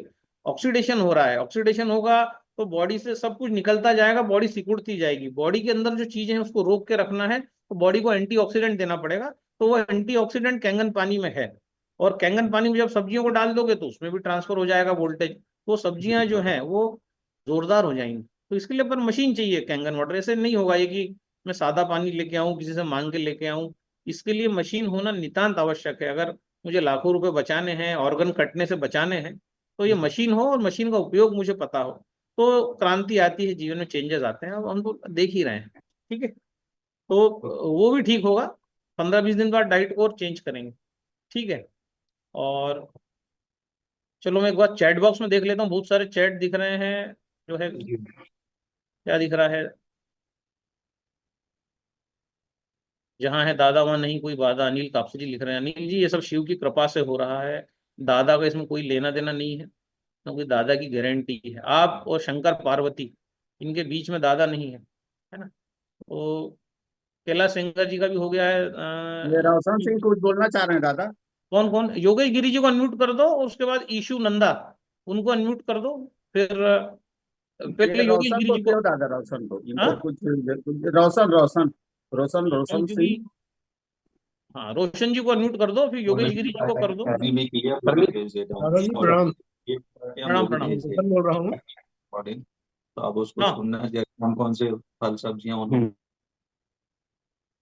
ऑक्सीडेशन हो रहा है, ऑक्सीडेशन होगा तो बॉडी से सब कुछ निकलता जाएगा, बॉडी सिकुड़ती जाएगी। बॉडी के अंदर जो चीजें हैं उसको रोक के रखना है, तो बॉडी को एंटीऑक्सीडेंट देना पड़ेगा। तो वो एंटीऑक्सीडेंट कैंगन पानी में है। और कैंगन पानी में जब सब्जियों को डाल दोगे तो उसमें भी ट्रांसफर हो जाएगा वोल्टेज, तो सब्जियां जो हैं वो जोरदार हो जाएंगी। तो इसके लिए पर मशीन चाहिए कैंगन वाटर, ऐसे नहीं होगा ये कि मैं सादा पानी लेके आऊं, किसी से मांग के लेके आऊं। इसके लिए मशीन होना नितांत आवश्यक है। अगर मुझे लाखों रुपए बचाने हैं, ऑर्गन कटने से बचाने हैं, तो ये मशीन हो और मशीन का उपयोग मुझे पता हो, तो क्रांति आती है, जीवन में चेंजेस आते हैं। अब हम तो देख ही रहे हैं। ठीक है, तो वो भी ठीक होगा। 15-20 दिन बाद डाइट और चेंज करेंगे। ठीक है। और चलो मैं एक बार चैट बॉक्स में देख लेता हूँ, बहुत सारे चैट दिख रहे हैं जो है। क्या दिख रहा है? जहाँ है दादा वहाँ नहीं कोई वादा, अनिल कापसी जी लिख रहे हैं। अनिल जी, ये सब शिव की कृपा से हो रहा है, दादा का इसमें कोई लेना देना नहीं है, क्योंकि दादा की गारंटी है। आप और शंकर पार्वती, इनके बीच में दादा नहीं है ना। तो कैलाश सिंगर जी का भी हो गया है। ये रोशन सिंह कुछ बोलना चाह रहे हैं दादा। कौन कौन? योगेश गिरी जी को अनम्यूट कर दो, और उसके बाद ईशु नंदा, उनको अनम्यूट कर दो। फिर ये पहले योगेश रोशन गिरी को जी को। क्यों दादा, रोशन को हाँ, इनको कुछ रोशन रोशन रोशन रोशन क्योंकि सिंह। हाँ, रोशन जी को अनम्यूट कर दो, फिर योगेश गिरी जी को कर दो। दादा जी प्रणाम। प्रणाम प्रणाम। रोशन बोल रहा हूँ। तो अब उसको हाँ, सुनना है कि कौन कौन से फल सब्जियां उन्होंने।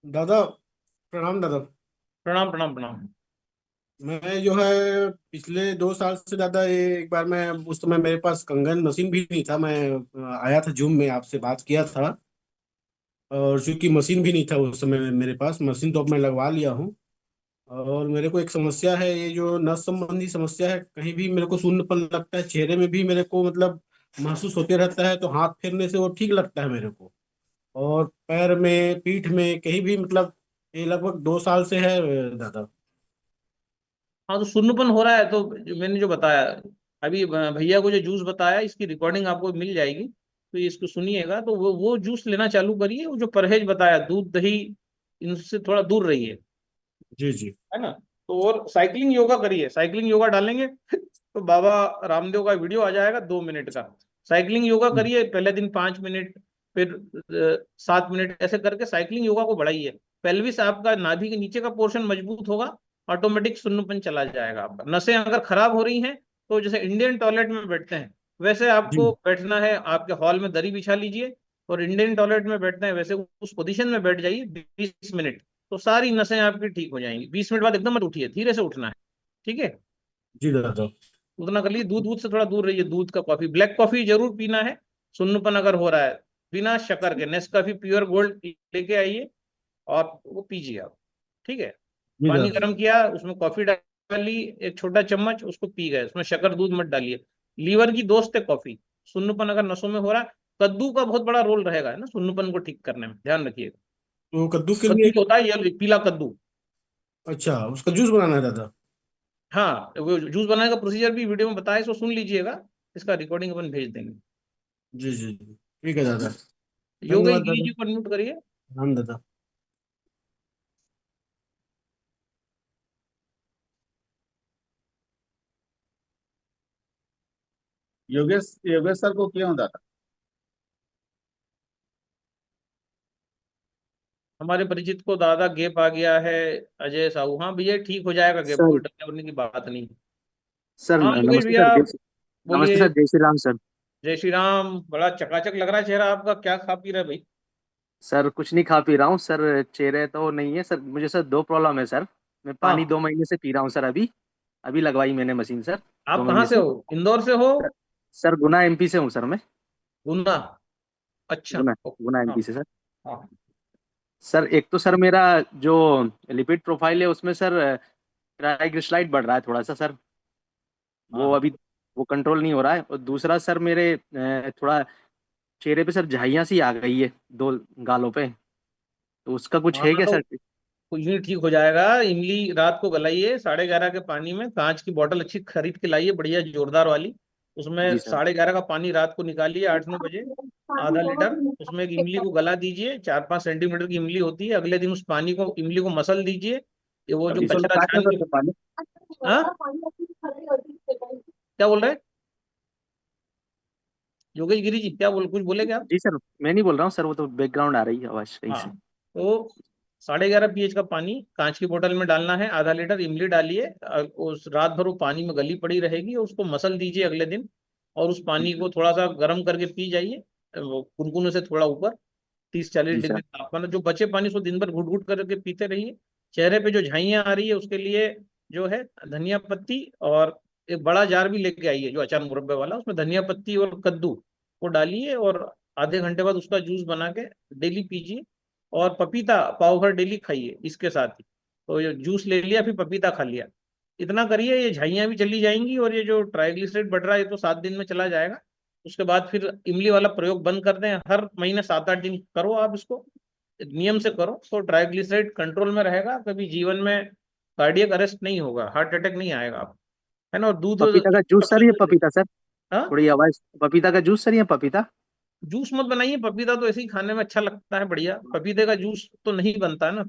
दादा प्रणाम दादा। प्रणाम प्रणाम प्रणाम। मैं जो है पिछले 2 साल से दादा, ये एक बार मैं उस समय मेरे पास कंगन मशीन भी नहीं था, मैं आया था जूम में आपसे बात किया था, और चूंकि मशीन भी नहीं था उस समय मेरे पास, मशीन तो अब मैं लगवा लिया हूँ। और मेरे को एक समस्या है, ये जो नस संबंधी समस्या है, कहीं भी मेरे को शून्यपन लगता है, चेहरे में भी मेरे को मतलब महसूस होते रहता है, तो हाथ फेरने से वो ठीक लगता है मेरे को। और पैर में, पीठ में, कहीं भी, मतलब ये लगभग 2 साल से है दादा। हाँ, तो सुन्नपन हो रहा है तो मैंने जो बताया अभी, भैया को जो जूस बताया, इसकी रिकॉर्डिंग आपको मिल जाएगी, तो ये इसको सुनिएगा। तो वो जूस लेना चालू करिए। वो जो परहेज बताया, दूध दही, इनसे थोड़ा दूर रहिए, जी जी। है ना। तो और साइकिलिंग योगा करिए, साइकिलिंग योगा डालेंगे तो बाबा रामदेव का वीडियो आ जाएगा 2 मिनट का। साइकिलिंग योगा करिए, पहले दिन 5 मिनट, फिर 7 मिनट, ऐसे करके साइकिलिंग योगा को बढ़ाइए। पेल्विस आपका, नाभि के नीचे का पोर्शन मजबूत होगा, ऑटोमेटिक सुन्नपन चला जाएगा आपका। नसें अगर खराब हो रही हैं, तो जैसे इंडियन टॉयलेट में बैठते हैं वैसे जी आपको बैठना है। आपके हॉल में दरी बिछा लीजिए, और इंडियन टॉयलेट में बैठते हैं वैसे उस पोजीशन में बैठ जाइए 20 मिनट, तो सारी नसें आपकी ठीक हो जाएंगी। 20 मिनट बाद एकदम मत उठिए, धीरे से उठना है। ठीक है, जी दादा। उतना कर लीजिए। दूध से थोड़ा दूर रहिए, दूध का कॉफी, ब्लैक कॉफी जरूर पीना है सुन्नपन अगर हो रहा है। बिना शक्कर के नेस्कॉफी प्योर गोल्ड लेके आइए और वो पीजिए आप। ठीक है, जी पानी दादा। गर्म किया, उसमें कॉफी डाली, एक छोटा चम्मच, उसको पी गए, उसमें शक्कर दूध मत डालिए। लीवर की दोस्त है कॉफी। सुन्नपन अगर नसों में हो रहा है, कद्दू का बहुत बड़ा रोल रहेगा, है ना, सुन्नपन को ठीक करने में, ध्यान रखिएगा। तो कद्दू के कद्दू लिए? जो होता है ये पीला कद्दू, अच्छा, उसका जूस बनाना है दादा? हाँ, वो जूस बनाने का प्रोसीजर भी वीडियो में बताया, इसको सुन लीजिएगा, इसका रिकॉर्डिंग अपन भेज देंगे। जी जी जी, ठीक है दादा। योगेश धन्यवाद गिरी दादा। जी को अनम्यूट करिए। हाँ दादा। योगेश योगेश सर को क्यों दादा? हमारे परिचित को दादा गैप आ गया है, अजय साहू। हाँ भैया, ठीक हो जाएगा गैप, सर। कोई डरने वरने की बात नहीं। सर हाँ योगेश नमस्ते सर, भैया, नमस्ते बोलिए। सर, जय श्री राम सर। जय श्री राम। बड़ा चकाचक लग रहा है चेहरा आपका, क्या खा पी रहे भाई? सर कुछ नहीं खा पी रहा हूँ सर, चेहरे तो नहीं है सर, मुझे सर 2 प्रॉब्लम है सर। मैं पानी हाँ, 2 महीने से पी रहा हूँ सर, अभी अभी लगवाई मैंने मशीन सर, दो आप कहाँ महीने से से। हो? इंदौर से हो? सर गुना एमपी से हूँ सर मैं। गुना? अच्छा, गुना, ओके। गुना हाँ एमपी से सर। हाँ सर एक तो सर मेरा जो लिपिड प्रोफाइल है उसमें सर ट्राइग्लिसराइड बढ़ रहा है थोड़ा सा सर, वो हाँ अभी वो कंट्रोल नहीं हो रहा है। और दूसरा सर मेरे थोड़ा चेहरे पे सर झाइयाँ सी आ गई है, दो गालों पे, तो उसका कुछ हाँ। है क्या तो सर? कुछ नहीं, ठीक हो जाएगा। इमली रात को गलाइए 11:30 के पानी में, कांच की बोतल अच्छी खरीद के लाइए, बढ़िया जोरदार वाली। उसमें जी सर। 11:30 का पानी रात को निकालिए 8-9 बजे, आधा लीटर। उसमें एक इमली को गला दीजिए, 4-5 सेंटीमीटर की इमली होती है। अगले दिन उस पानी को, इमली को मसल दीजिए, ये वो जो जी सर। कचरा छान के। हाँ, क्या बोल रहे हैं? योगेश गिरी जी, क्या कुछ बोलेगे आप? जी सर, मैं नहीं बोल रहा हूँ सर, वो तो बैकग्राउंड आ रही है आवाज कहीं से। हाँ, तो 11.5 pH का पानी कांच की बोतल में डालना है, आधा लीटर इमली डालिए, उस रात भर वो पानी में गली पड़ी रहेगी, उसको मसल दीजिए अगले दिन, और उस पानी को थोड़ा सा गर्म करके पी जाइए, वो गुनगुने से थोड़ा ऊपर, 30-40 जी सर। डिग्री तापमान। जो बचे पानी उसको दिन भर घुट घुट करके पीते रहिए। चेहरे पे जो झाइयाँ आ रही है उसके लिए जो है धनिया पत्ती, और एक बड़ा जार भी लेके आइए जो अचार मुरब्बे वाला, उसमें धनिया पत्ती और कद्दू को डालिए, और आधे घंटे बाद उसका जूस बना के डेली पीजिए। और पपीता पाव भर डेली खाइए इसके साथ ही। तो ये जूस ले लिया, फिर पपीता खा लिया, इतना करिए, ये झाइयाँ भी चली जाएंगी, और ये जो ट्राइग्लिसराइड बढ़ रहा है ये तो 7 दिन में चला जाएगा। उसके बाद फिर इमली वाला प्रयोग बंद कर दें, हर महीने 7-8 दिन करो आप इसको, नियम से करो, तो ट्राइग्लिसराइड कंट्रोल में रहेगा, कभी जीवन में कार्डियक अरेस्ट नहीं होगा, हार्ट अटैक नहीं आएगा आप, है ना। और दूध पपीता का जूस सर या पपीता सर? हाँ, थोड़ी आवाज, पपीता का जूस सर या पपीता? जूस मत बनाइए, पपीता तो ऐसे ही खाने में अच्छा लगता है बढ़िया, पपीते का जूस तो नहीं बनता है ना,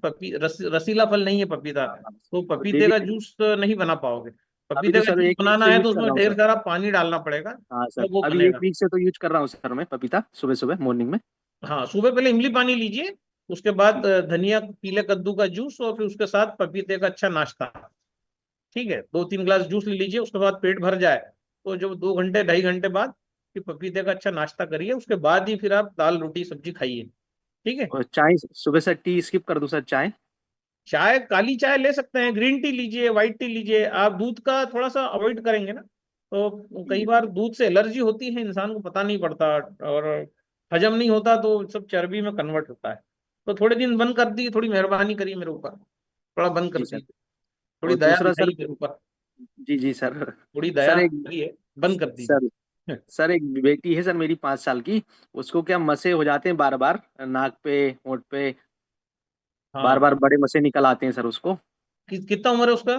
रसीला फल नहीं है पपीता, तो पपीते डेली, का जूस नहीं बना पाओगे। अभी पपीते तो का सर जूस एक वीक बनाना से है यूज तो कर उसमें रहा हूँ ढेर सर। सारा पानी डालना पड़ेगा, हाँ सर, तब वो अभी एक बनेगा। वीक से तो यूज कर रहा हूँ सर मैं पपीता, सुबह सुबह मॉर्निंग में। हाँ, सुबह पहले इमली पानी लीजिए, उसके बाद धनिया पीले कद्दू का जूस, और फिर उसके साथ पपीते का अच्छा नाश्ता। ठीक है, 2-3 ग्लास जूस ले लीजिए, उसके बाद पेट भर जाए तो जो 2 घंटे 2.5 घंटे बाद फिर पपीते का अच्छा नाश्ता करिए, उसके बाद ही फिर आप दाल रोटी सब्जी खाइए। ठीक है। और चाय सुबह से टी स्किप कर दूं सर, चाय? चाय, काली चाय ले सकते हैं, ग्रीन टी लीजिए, व्हाइट टी लीजिए, आप दूध का थोड़ा सा अवॉइड करेंगे ना, तो कई बार दूध से एलर्जी होती है, इंसान को पता नहीं पड़ता, और हजम नहीं होता तो सब चर्बी में कन्वर्ट होता है। तो थोड़े दिन बंद कर दी, थोड़ी मेहरबानी करिए मेरे ऊपर, थोड़ा बंद कर जी सर। दी, थोड़ी और दया दूसरा सर, दिखाइए मेरे ऊपर, जी जी सर। थोड़ी दया सर एक, करिए, बंद कर सर दीजिए। सर एक बेटी है सर मेरी 5 साल की, उसको क्या मसे हो जाते हैं बार बार, नाक पे, होंठ पे, बार हाँ, बार बड़े मसे निकल आते हैं सर उसको। कितना उम्र है उसका?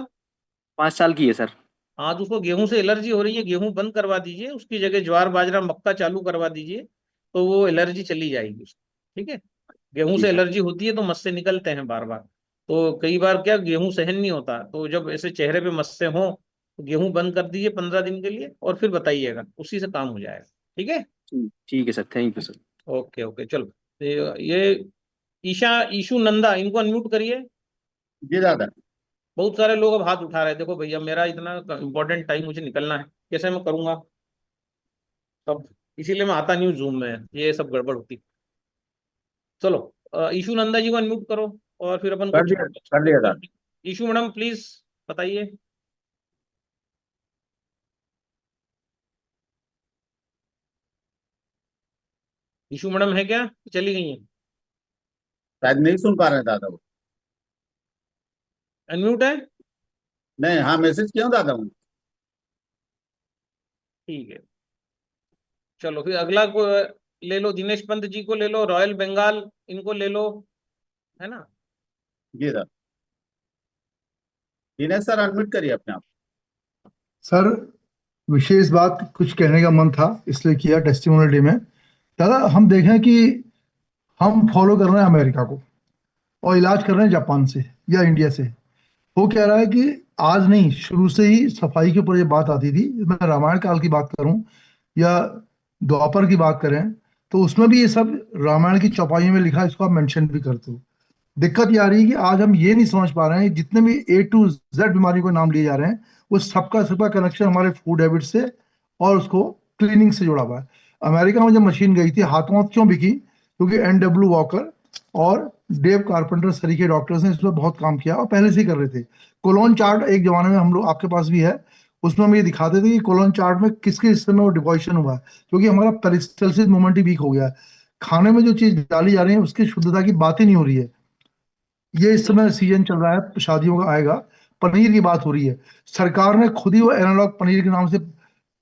5 साल की है सर। हाँ, तो उसको गेहूं से एलर्जी हो रही है, गेहूं बंद करवा दीजिए, उसकी जगह ज्वार बाजरा मक्का चालू करवा दीजिए, तो वो एलर्जी चली जाएगी उसकी। ठीक है। गेहूं जी से सर। एलर्जी होती है तो मस्से निकलते हैं बार बार, तो कई बार क्या गेहूं सहन नहीं होता, तो जब ऐसे चेहरे पे मस्से हों तो गेहूं बंद कर दीजिए 15 दिन के लिए, और फिर बताइएगा, उसी से काम हो जाएगा। ठीक है। ठीक है sir, thank you sir. Okay okay, चलो। ये ईशा, ईशु नंदा, इनको अनम्यूट करिए। जी दादा। बहुत सारे लोग अब हाथ उठा रहे हैं, देखो भैया मेरा इतना इंपॉर्टेंट टाइम मुझे निकलना है, कैसे मैं करूंगा तब, इसीलिए मैं आता नहीं हूँ जूम में, ये सब गड़बड़ होती। चलो, ईशु नंदा जी को अनम्यूट करो, और फिर अपन कुछ कर दिया दादा। ईशु मैडम प्लीज बताइए। ईशु मैडम है क्या, चली गई है? शायद नहीं सुन पा रहे हैं दादा वो। अनम्यूट है? नहीं, हाँ मैसेज किया हूँ दादा उनको। ठीक है, चलो फिर अगला को ले लो, दिनेश पंत जी को ले लो, रॉयल बंगाल, इनको ले लो, है ना। जी दादा। दिनेश सर अनम्यूट करिए अपने आप। सर विशेष बात कुछ कहने का मन था इसलिए किया टेस्टिमोनियल डे में। दादा हम देखें कि हम फॉलो कर रहे हैं अमेरिका को और इलाज कर रहे हैं जापान से या इंडिया से। वो कह रहा है कि आज नहीं, शुरू से ही सफाई के ऊपर ये बात आती थी। मैं रामायण काल की बात करूं या द्वापर की बात करें तो उसमें भी ये सब रामायण की चौपाई में लिखा है, इसको आप मेंशन भी करते हो। दिक्कत ये आ रही है कि आज हम ये नहीं समझ पा रहे हैं जितने भी A to Z बीमारी को नाम लिए जा रहे हैं वो सबका सबका कनेक्शन हमारे फूड हैबिट से और उसको क्लीनिंग से जुड़ा हुआ है। अमेरिका में जब मशीन गई थी हाथों हाथ क्यों बिकी? क्योंकि NW वॉकर और डेव कारपेंटर सरी के डॉक्टर्स ने इस पर बहुत काम किया और पहले से ही कर रहे थे। कोलोन चार्ट एक जमाने में हम लोग, आपके पास भी है, उसमें हम ये दिखाते थे कि कोलोन चार्ट में किसके हिस्से में वो डिपॉजिशन हुआ है, क्योंकि हमारा पेरिस्टल्सिस मूवमेंट ही वीक हो गया है। खाने में जो चीज डाली जा रही है उसकी शुद्धता की बात ही नहीं हो रही है। ये इस समय सीजन चल रहा है, शादियों का आएगा, पनीर की बात हो रही है। सरकार ने खुद ही वो एनालॉग पनीर के नाम से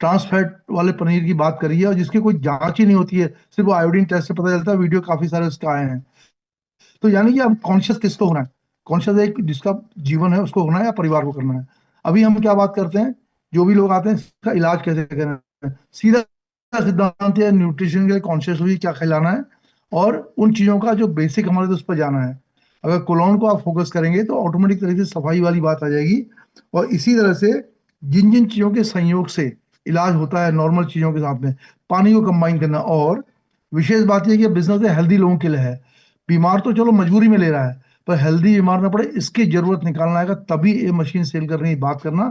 ट्रांसफैट वाले पनीर की बात करी है और जिसकी कोई जांच ही नहीं होती है, सिर्फ वो आयोडीन टेस्ट से पता चलता है। वीडियो काफी सारे उसके आए हैं। तो यानी कि अब कॉन्शियस किसको होना है? कॉन्शियस एक जिसका जीवन है उसको होना है या परिवार को करना है? अभी हम क्या बात करते हैं, जो भी लोग आते हैं इसका इलाज कैसे करना है, सीधा सिद्धांत है न्यूट्रिशन के लिए कॉन्शियस हुई क्या खिलाना है और उन चीजों का जो बेसिक हमारे तो उस पर जाना है। अगर कोलोन को आप फोकस करेंगे तो ऑटोमेटिक तरीके से सफाई वाली बात आ जाएगी। और इसी तरह से जिन जिन चीजों के संयोग से इलाज होता है नॉर्मल चीजों के साथ में, पानी को कंबाइन करना। और विशेष बात यह कि बिजनेस है हेल्दी लोगों के लिए है। बीमार तो चलो मजबूरी में ले रहा है, पर हेल्दी बीमार ना पड़े इसकी जरूरत निकालना आएगा तभी ये मशीन सेल करने की बात करना।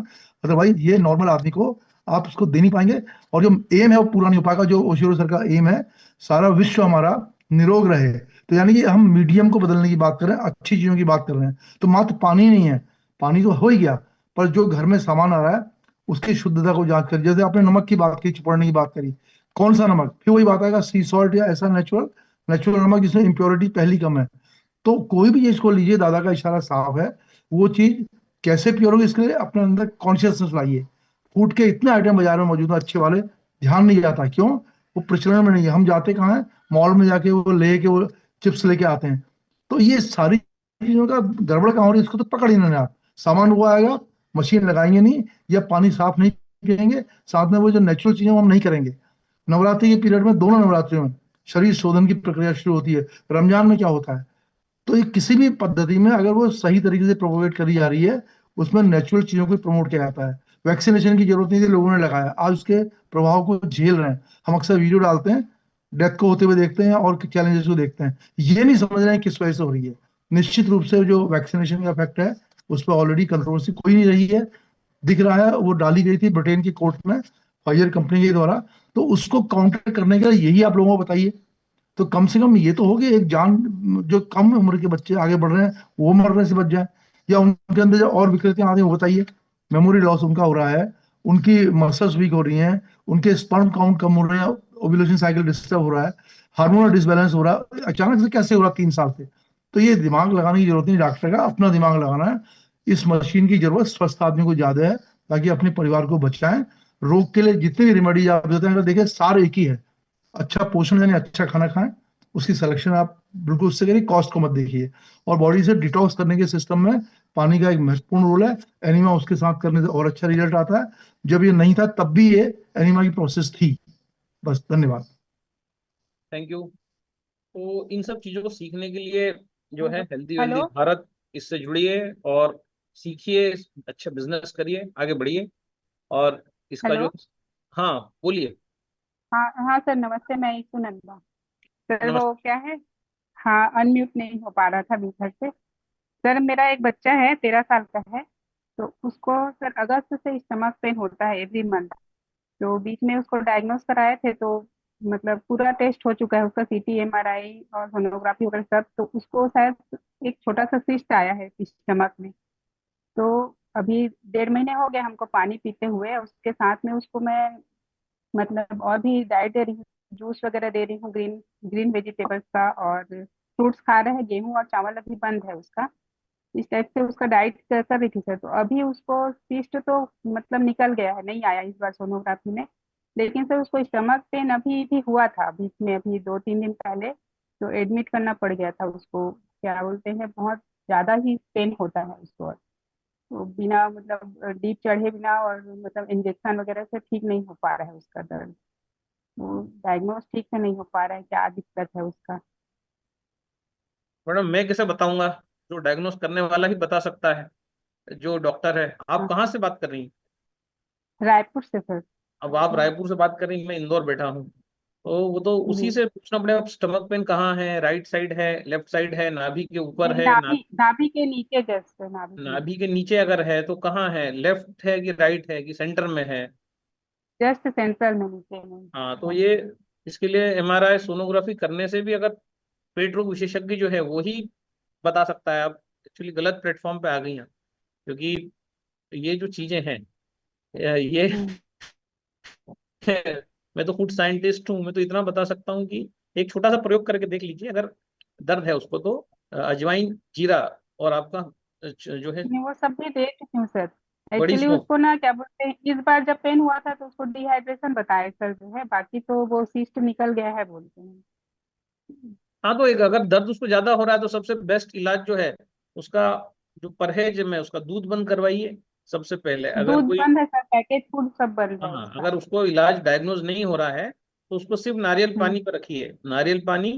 अदरवाइज ये नॉर्मल आदमी को आप उसको दे नहीं पाएंगे, और जो एम है वो पूरा नहीं हो पाएगा। जो ओशिरो सर का एम है सारा विश्व हमारा निरोग रहे, तो यानी कि हम मीडियम को बदलने की बात कर रहे हैं, अच्छी चीजों की बात कर रहे हैं। तो मात्र पानी नहीं है, पानी तो हो ही गया, पर जो घर में सामान आ रहा है उसकी शुद्धता को जांच कर। जैसे आपने नमक की बात की, चिपड़ने की बात करी, कौन सा नमक, फिर वही बात आएगा सी सॉल्ट या ऐसा नेचुरल नेचुरल नमक जिसमें इम्प्योरिटी पहली कम है। तो कोई भी चीज को लीजिए, दादा का इशारा साफ है, वो चीज कैसे प्योर होगी इसके लिए अपने अंदर कॉन्शियसनेस लाइए। फूड के इतने आइटम बाजार में मौजूद हैं अच्छे वाले, ध्यान नहीं जाता क्यों, वो प्रचलन में नहीं है। हम जाते कहाँ हैं, मॉल में जाके वो लेके वो चिप्स लेके आते हैं। तो ये सारी चीजों का गड़बड़ कहाँ हो रही है, इसको तो पकड़ ही नहीं आप। सामान वो आएगा, मशीन लगाएंगे नहीं, या पानी साफ नहीं पियेंगे, साथ में वो जो नेचुरल चीजें वो हम नहीं करेंगे। नवरात्रि के पीरियड में, दोनों नवरात्रियों में शरीर शोधन की प्रक्रिया शुरू होती है। रमजान में क्या होता है, तो ये किसी भी पद्धति में अगर वो सही तरीके से प्रोमोट करी जा रही है, उसमें नेचुरल चीजों को प्रमोट किया जाता है। वैक्सीनेशन की जरूरत नहीं थी, लोगों ने लगाया, आज उसके प्रभाव को झेल रहे हैं। हम अक्सर वीडियो डालते हैं, डेथ को होते हुए देखते हैं और चैलेंजेस को देखते हैं, ये नहीं समझ रहे हैं किस वजह से हो रही है। निश्चित रूप से जो वैक्सीनेशन का इफेक्ट है उस पर ऑलरेडी कंट्रोवर्सी कोई नहीं रही है, दिख रहा है। वो डाली गई थी ब्रिटेन की कोर्ट में फाइजर कंपनी के द्वारा, तो उसको काउंटर करने के लिए यही आप लोगों को बताइए। तो कम से कम ये तो हो गया, एक जान, जो कम उम्र के बच्चे आगे बढ़ रहे हैं वो मरने से बच जाए, या उनके अंदर जो और विकृतियां आ रही हैं वो बताइए। मेमोरी लॉस उनका हो रहा है, उनकी मसल्स वीक हो रही हैं, उनके स्पर्म काउंट कम हो रहे हैं, ओव्यूलेशन साइकिल डिस्टर्ब हो रहा है, हार्मोनल डिसबैलेंस हो रहा है। अचानक से कैसे हो रहा 3 साल से? तो ये दिमाग लगाने की जरूरत नहीं, डॉक्टर का अपना दिमाग लगाना है। इस मशीन की जरूरत स्वस्थ आदमी को ज्यादा है, ताकि अपने परिवार को बचाएं। रोग के लिए जितने भी रेमेडीज आप देते हैं, अगर देखें सारे एक ही है, अच्छा पोषण यानी अच्छा खाना खाएं, उसकी सिलेक्शन आप बिल्कुल उससे करिए, कॉस्ट को मत देखिए। और बॉडी से डिटॉक्स करने के सिस्टम में पानी का एक महत्वपूर्ण रोल है। एनिमा उसके साथ करने से और अच्छा रिजल्ट आता है। जब ये नहीं था तब भी ये एनिमा की प्रोसेस थी। बस, धन्यवाद। Thank you. तो इन सब चीजों को सीखने के लिए जो है हेल्दी वेल्दी हेलो। भारत, इससे जुड़िए और सीखिए, अच्छा बिजनेस करिए, आगे बढ़िए। और इसका हेलो। जो, हाँ बोलिए। हाँ हाँ सर, नमस्ते, मैं ईशु नंदा। सर वो नमस्ते। क्या है, हाँ अनम्यूट नहीं हो पा रहा था भीतर से। सर मेरा एक बच्चा है, 13 साल का है। तो उसको सर अगस्त से स्टमक पेन होता है एवरी मंथ। तो बीच में उसको डायग्नोस कराए थे, तो मतलब पूरा टेस्ट हो चुका है उसका, सीटी एमआरआई और सोनोग्राफी वगैरह सब। तो उसको शायद एक छोटा सा सिस्ट आया है स्टमक में। तो अभी 1.5 महीने हो गए हमको पानी पीते हुए, उसके साथ में उसको मैं मतलब और भी डाइट दे रही हूँ, जूस वगैरह दे रही हूँ, ग्रीन ग्रीन वेजिटेबल्स का, और फ्रूट्स खा रहे हैं, गेहूं और चावल अभी बंद है उसका। इस टाइप से उसका डाइट कर रही थी सर। तो अभी उसको सीस्ट तो मतलब निकल गया है, नहीं आया इस बार सोनोग्राफी में। लेकिन सर उसको स्टमक पेन अभी भी हुआ था बीच में, अभी 2-3 दिन पहले। तो एडमिट करना पड़ गया था उसको, क्या बोलते हैं, बहुत ज्यादा ही पेन होता है उसको। तो बिना मतलब डीप चढ़े बिना और मतलब इंजेक्शन वगैरह से ठीक नहीं हो पा रहा है उसका दर्द। वो डायग्नोस ठीक से नहीं हो पा रहा है, क्या दिक्कत है उसका। मैडम मैं कैसे बताऊंगा, जो डायग्नोस करने वाला ही बता सकता है, जो डॉक्टर है। आप हाँ, कहाँ से बात कर रही हैं? रायपुर से सर। अब आप रायपुर से बात कर रही हैं, मैं इंदौर बैठा हूँ। तो वो तो उसी जी। से पूछना पड़ेगा, स्टमक पेन कहाँ है, राइट साइड है, लेफ्ट साइड है, नाभि के ऊपर नहीं, है, नाभि नाभि के नीचे, जस्ट नाभि के नाभि नीचे। के नीचे अगर है तो कहाँ है, लेफ्ट है कि राइट है कि सेंटर में है? जस्ट सेंट्रल में, नीचे में। हाँ तो हाँ। ये, इसके लिए एमआरआई सोनोग्राफी करने से भी, अगर पेट रोग विशेषज्ञ जो है वो ही बता सकता है। आप एक्चुअली गलत प्लेटफॉर्म पे आ गई हैं, क्योंकि ये जो चीजें हैं, ये हम्म। मैं तो फूड साइंटिस्ट हूँ, मैं तो इतना बता सकता हूँ कि एक छोटा सा प्रयोग करके देख लीजिए। अगर दर्द है उसको तो अजवाइन, जीरा और आपका जो है नहीं, वो सब भी दे चुकी हूँ सर। बड़ी एक्चुअली सौंफ। उसको ना क्या बोलते हैं, इस बार जब पेन हुआ था तो उसको डिहाइड्रेशन बताया सर जो है, बाकी तो वो सिस्ट निकल गया है बोलते हैं। हाँ तो एक, अगर दर्द उसको ज्यादा हो रहा है तो सबसे बेस्ट इलाज जो है उसका, जो परहेज में उसका दूध बंद करवाइए सबसे पहले। अगर दूध कोई, बंद है सर, पैकेज फूड सब बंद है हाँ उसका। अगर उसको इलाज डायग्नोज नहीं हो रहा है तो उसको सिर्फ नारियल हम्म। पानी पर रखिए। नारियल पानी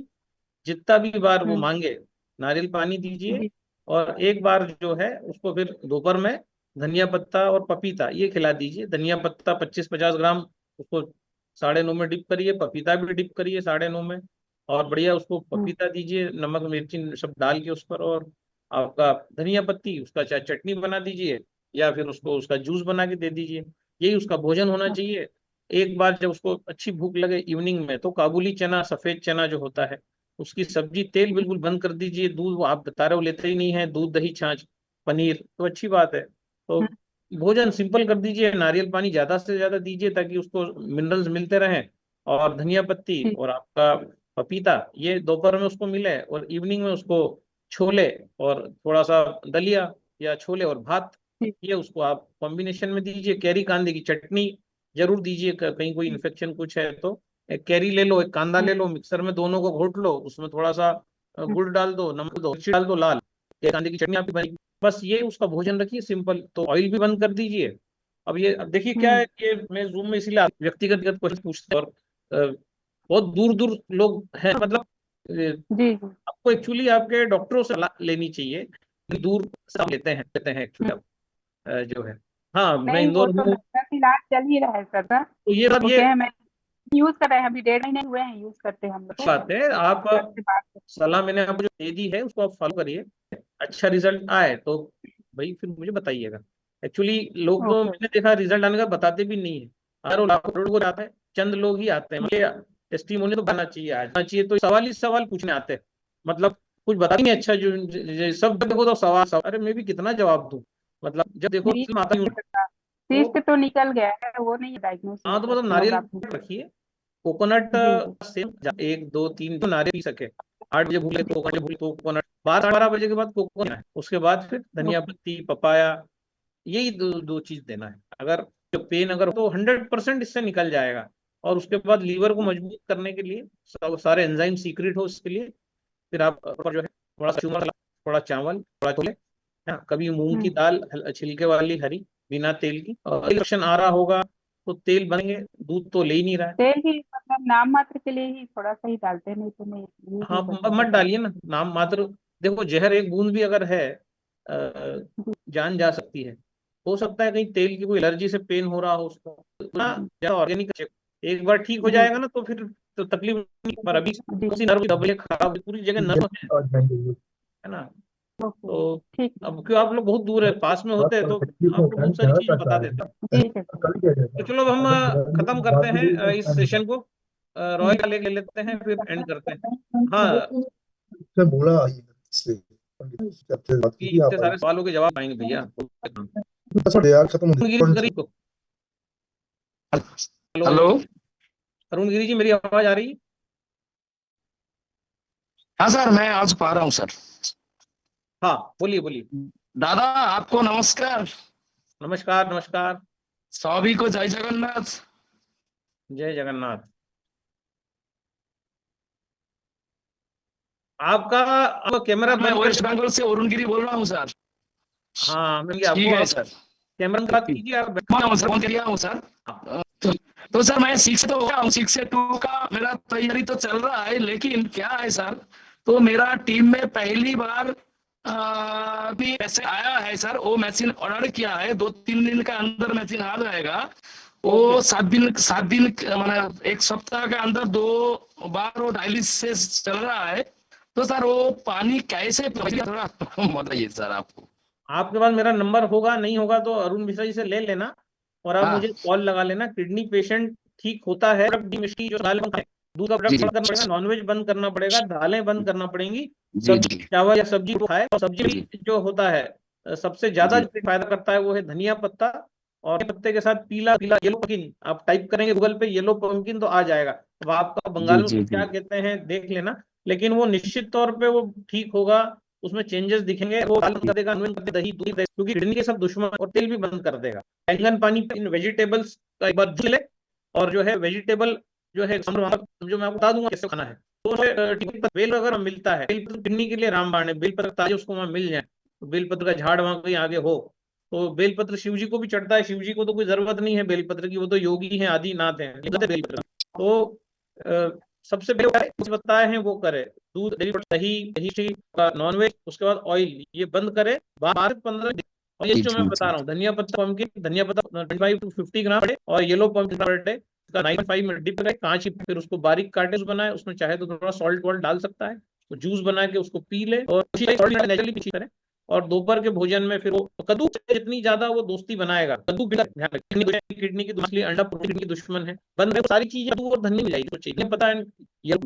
जितना भी बार वो हम्म। मांगे नारियल पानी दीजिए। जी। और एक बार जो है उसको फिर दोपहर में धनिया पत्ता और पपीता ये खिला दीजिए। धनिया पत्ता 25-50 ग्राम, उसको 9.5 में डिप करिए, पपीता भी डिप करिए 9.5 में, और बढ़िया उसको पपीता दीजिए नमक मिर्ची सब डाल के उस पर, और आपका धनिया पत्ती उसका चाहे चटनी बना दीजिए या फिर उसको उसका जूस बना के दे दीजिए। यही उसका भोजन होना चाहिए। एक बार जब उसको अच्छी भूख लगे इवनिंग में, तो काबुली चना, सफेद चना जो होता है, उसकी सब्जी, तेल बिल्कुल बंद कर दीजिए। दूध वो आप बता रहे हो लेते ही नहीं है, दूध दही छाछ पनीर तो अच्छी बात है। तो भोजन सिंपल कर दीजिए, नारियल पानी ज्यादा से ज्यादा दीजिए ताकि उसको मिनरल्स मिलते रहें, और धनिया पत्ती और आपका पपीता ये दोपहर में उसको मिले, और इवनिंग में उसको छोले और थोड़ा सा दलिया या छोले और भात, ये उसको आप कॉम्बिनेशन में दीजिए। कैरी कांदे की चटनी जरूर दीजिए, कहीं कोई इन्फेक्शन कुछ है तो। एक कैरी ले लो, एक कांदा ले लो, मिक्सर में दोनों को घोट लो, उसमें थोड़ा सा गुड़ डाल दो, नमक दो, मिर्ची डाल दो लाल, कांदे की चटनी आपकी बनेगी। बस ये उसका भोजन रखिए सिंपल। तो ऑयल भी बंद कर दीजिए। अब देखिए क्या है, ये मैं जूम में इसीलिए व्यक्तिगत क्वेश्चन पूछते हैं, और बहुत दूर दूर लोग हैं, मतलब आपको एक्चुअली आपके डॉक्टरों से सलाह लेनी चाहिए, दूर सब लेते हैं एक्चुअली आप जो है। हाँ, मैं नहीं, वो इंदौर तो हूँ। लगभग इलाज चल ही रहा है सर का। तो ये सब वो ये क्या है, मैं यूज कर रहे हैं, अभी 1.5 महीने हुए हैं यूज करते हम लोग। बात है, आप से बात सलाह मैंने आपको जो दे दी है उसको आप फॉलो करिए, अच्छा रिजल्ट आए तो भाई फिर मुझे बताइएगा। एक्चुअली लोग तो मैंने देखा रिजल्ट आने का बताते भी नहीं है, अगर वो लाखों करोड़ को आता है, चंद लोग ही आते हैं। मुझे टेस्टिमोनी तो बनना चाहिए, आज आना चाहिए, तो सवाल ही सवाल पूछने आते हैं, मतलब कुछ बता ही नहीं। अच्छा जो सब देखो तो सवाल सवाल, अरे मैं भी कितना जवाब दूं, मतलब जब देखो फिल्म आता ही हूँ। सीस्ट तो निकल गया है, वो नहीं डायग्नोसिस हाँ, तो मतलब नारियल रखिए, कोकोनट सेम 1 2 3 जो नारियल पी सके। 8 बजे भूले तो कोकोनट, 12 बजे के बाद कोकोनट है, उसके बाद फिर धनिया पत्ती पपाया, यही दो चीज देना है। अगर जो पेन अगर तो 100% इससे निकल जाएगा। और उसके बाद लीवर को मजबूत करने के लिए सारे एंजाइम सीक्रेट हो इसके लिए, फिर आप जो है थोड़ा सा चूरमा, थोड़ा चावल, थोड़ा छोले, हाँ, कभी मूंग की दाल छिलके वाली हरी बिना तेल की। और इलेक्शन आ रहा होगा तो तेल बनेंगे, दूध तो ले ही नहीं रहा है। तेल भी मतलब नाम मात्र के लिए ही थोड़ा सा ही डालते हैं, नहीं तो नहीं use हाँ, नहीं करते मत डालिए ना, नाम मात्र। देखो जहर एक बूंद भी अगर है, जान जा सकती है। हो सकता है कहीं तेल की कोई एलर्जी से पेन हो रहा हो उसको, ना ज्यादा ऑर्गेनिक। एक बार ठीक हो जाएगा ना तो फिर तो तकलीफ नहीं, पर अभी उसी नर्व दबे खराब, पूरी जगह नर्व है ना। तो अब क्यों आप लोग बहुत दूर है, पास में होते हैं तो आपको बहुत सारी चीज बता देते। तो चलो अब हम खत्म करते हैं इस सेशन को, रॉयल का ले लेते हैं, फिर एंड करते हैं। हाँ, बोला कि इतने सारे सवालों के जवाब आएंगे भैया। यार खत्म हो हेलो, हेलो, अरुण गिरी जी, मेरी आवाज आ रही है? हाँ सर, मैं आज पा रहा हूँ सर। हाँ, बोलिए बोलिए। दादा आपको नमस्कार। नमस्कार नमस्कार। सभी को जय जगन्नाथ। जय जगन्नाथ। आपका कैमरा मैं वेस्ट बंगाल से अरुण गिरी बोल रहा हूँ सर। हाँ, मैं ठीक है सर। कैमरा बात कीजिए आप। हूँ सर। तो सर मैं 6 तो हो गया हूँ, 6 से 2 का मेरा तैयारी तो चल रहा है, लेकिन क्या है सर, तो मेरा टीम में पहली बार भी ऐसे आया है सर, वो मशीन ऑर्डर किया है, 2-3 दिन का अंदर मशीन आ जाएगा। वो 7 दिन मतलब 1 सप्ताह के अंदर 2 बार वो डायलिसिस चल रहा है। तो सर वो पानी कैसे थोड़ा बताइए सर। आपके पास मेरा नंबर होगा, नहीं होगा तो अरुण मिश्रा जी से ले लेना, और आप मुझे कॉल लगा लेना। किडनी पेशेंट ठीक होता है, मिष्टी जो दाल दूध का प्रोडक्ट बंद करना पड़ेगा, नॉनवेज बंद करना पड़ेगा, दालें बंद करना पड़ेंगी, चावल या सब्जी को खाए। और सब्जी जो होता है सबसे ज्यादा जो फायदा करता है वो है धनिया पत्ता, और पत्ते के साथ पीला पीला येलो पम्पकिन। आप टाइप करेंगे गूगल पे येलो पम्पकिन तो आ जाएगा। अब आपका बंगाल में क्या कहते हैं देख लेना, लेकिन वो निश्चित तौर पे वो ठीक होगा, उसमें चेंजेस दिखेंगे। वो बंद कर देगा दही दूध, क्योंकि किडनी के सब दुश्मन, और तेल भी बंद कर देगा। बैंगन पानी पे इन वेजिटेबल्स का एक बार ले, और जो है वेजिटेबल जो है जो मैं आपको बता दूंगा कैसे खाना है। तो बेल अगर मिलता है, बेल पत्र किडनी के लिए रामबाण है, बेल पत्र ताजे उसको वहां मिल जाए, तो बेल पत्र का झाड़ वहां कहीं आगे हो तो बेल पत्र शिव जी को भी चढ़ता है। शिव जी को तो कोई जरूरत नहीं है बेल पत्र की, वो तो योगी हैं, आदिनाथ हैं, बेल पत्र। तो सबसे पहले बताए हैं वो करे, दूध दही दही नॉनवेज, उसके बाद ऑयल, ये बंद करे 12 से 15 और ये जी जो जी मैं बता जी रहा हूँ, धनिया पत्ता पम्पकिन, धनिया पत्ता 25 to 50 ग्राम पड़े, और येलो पम्पकिन पर डे उसका 9.5 में डिप करें कांच की, फिर उसको बारीक काटे बनाए, उसमें चाहे तो थोड़ा सॉल्ट वॉल्ट डाल सकता है, तो जूस बना के उसको पी ले और नेचुरली पी करें। और दोपहर के भोजन में फिर वो कद्दू से जितनी ज्यादा वो दोस्ती बनाएगा, कद्दू ध्यान रखें, किडनी की दूसरी अंडा प्रोटीन की दुश्मन है, बंद सारी चीजें कद्दू और धनिया मिल जाएगी, तो चाहिए पता है ये,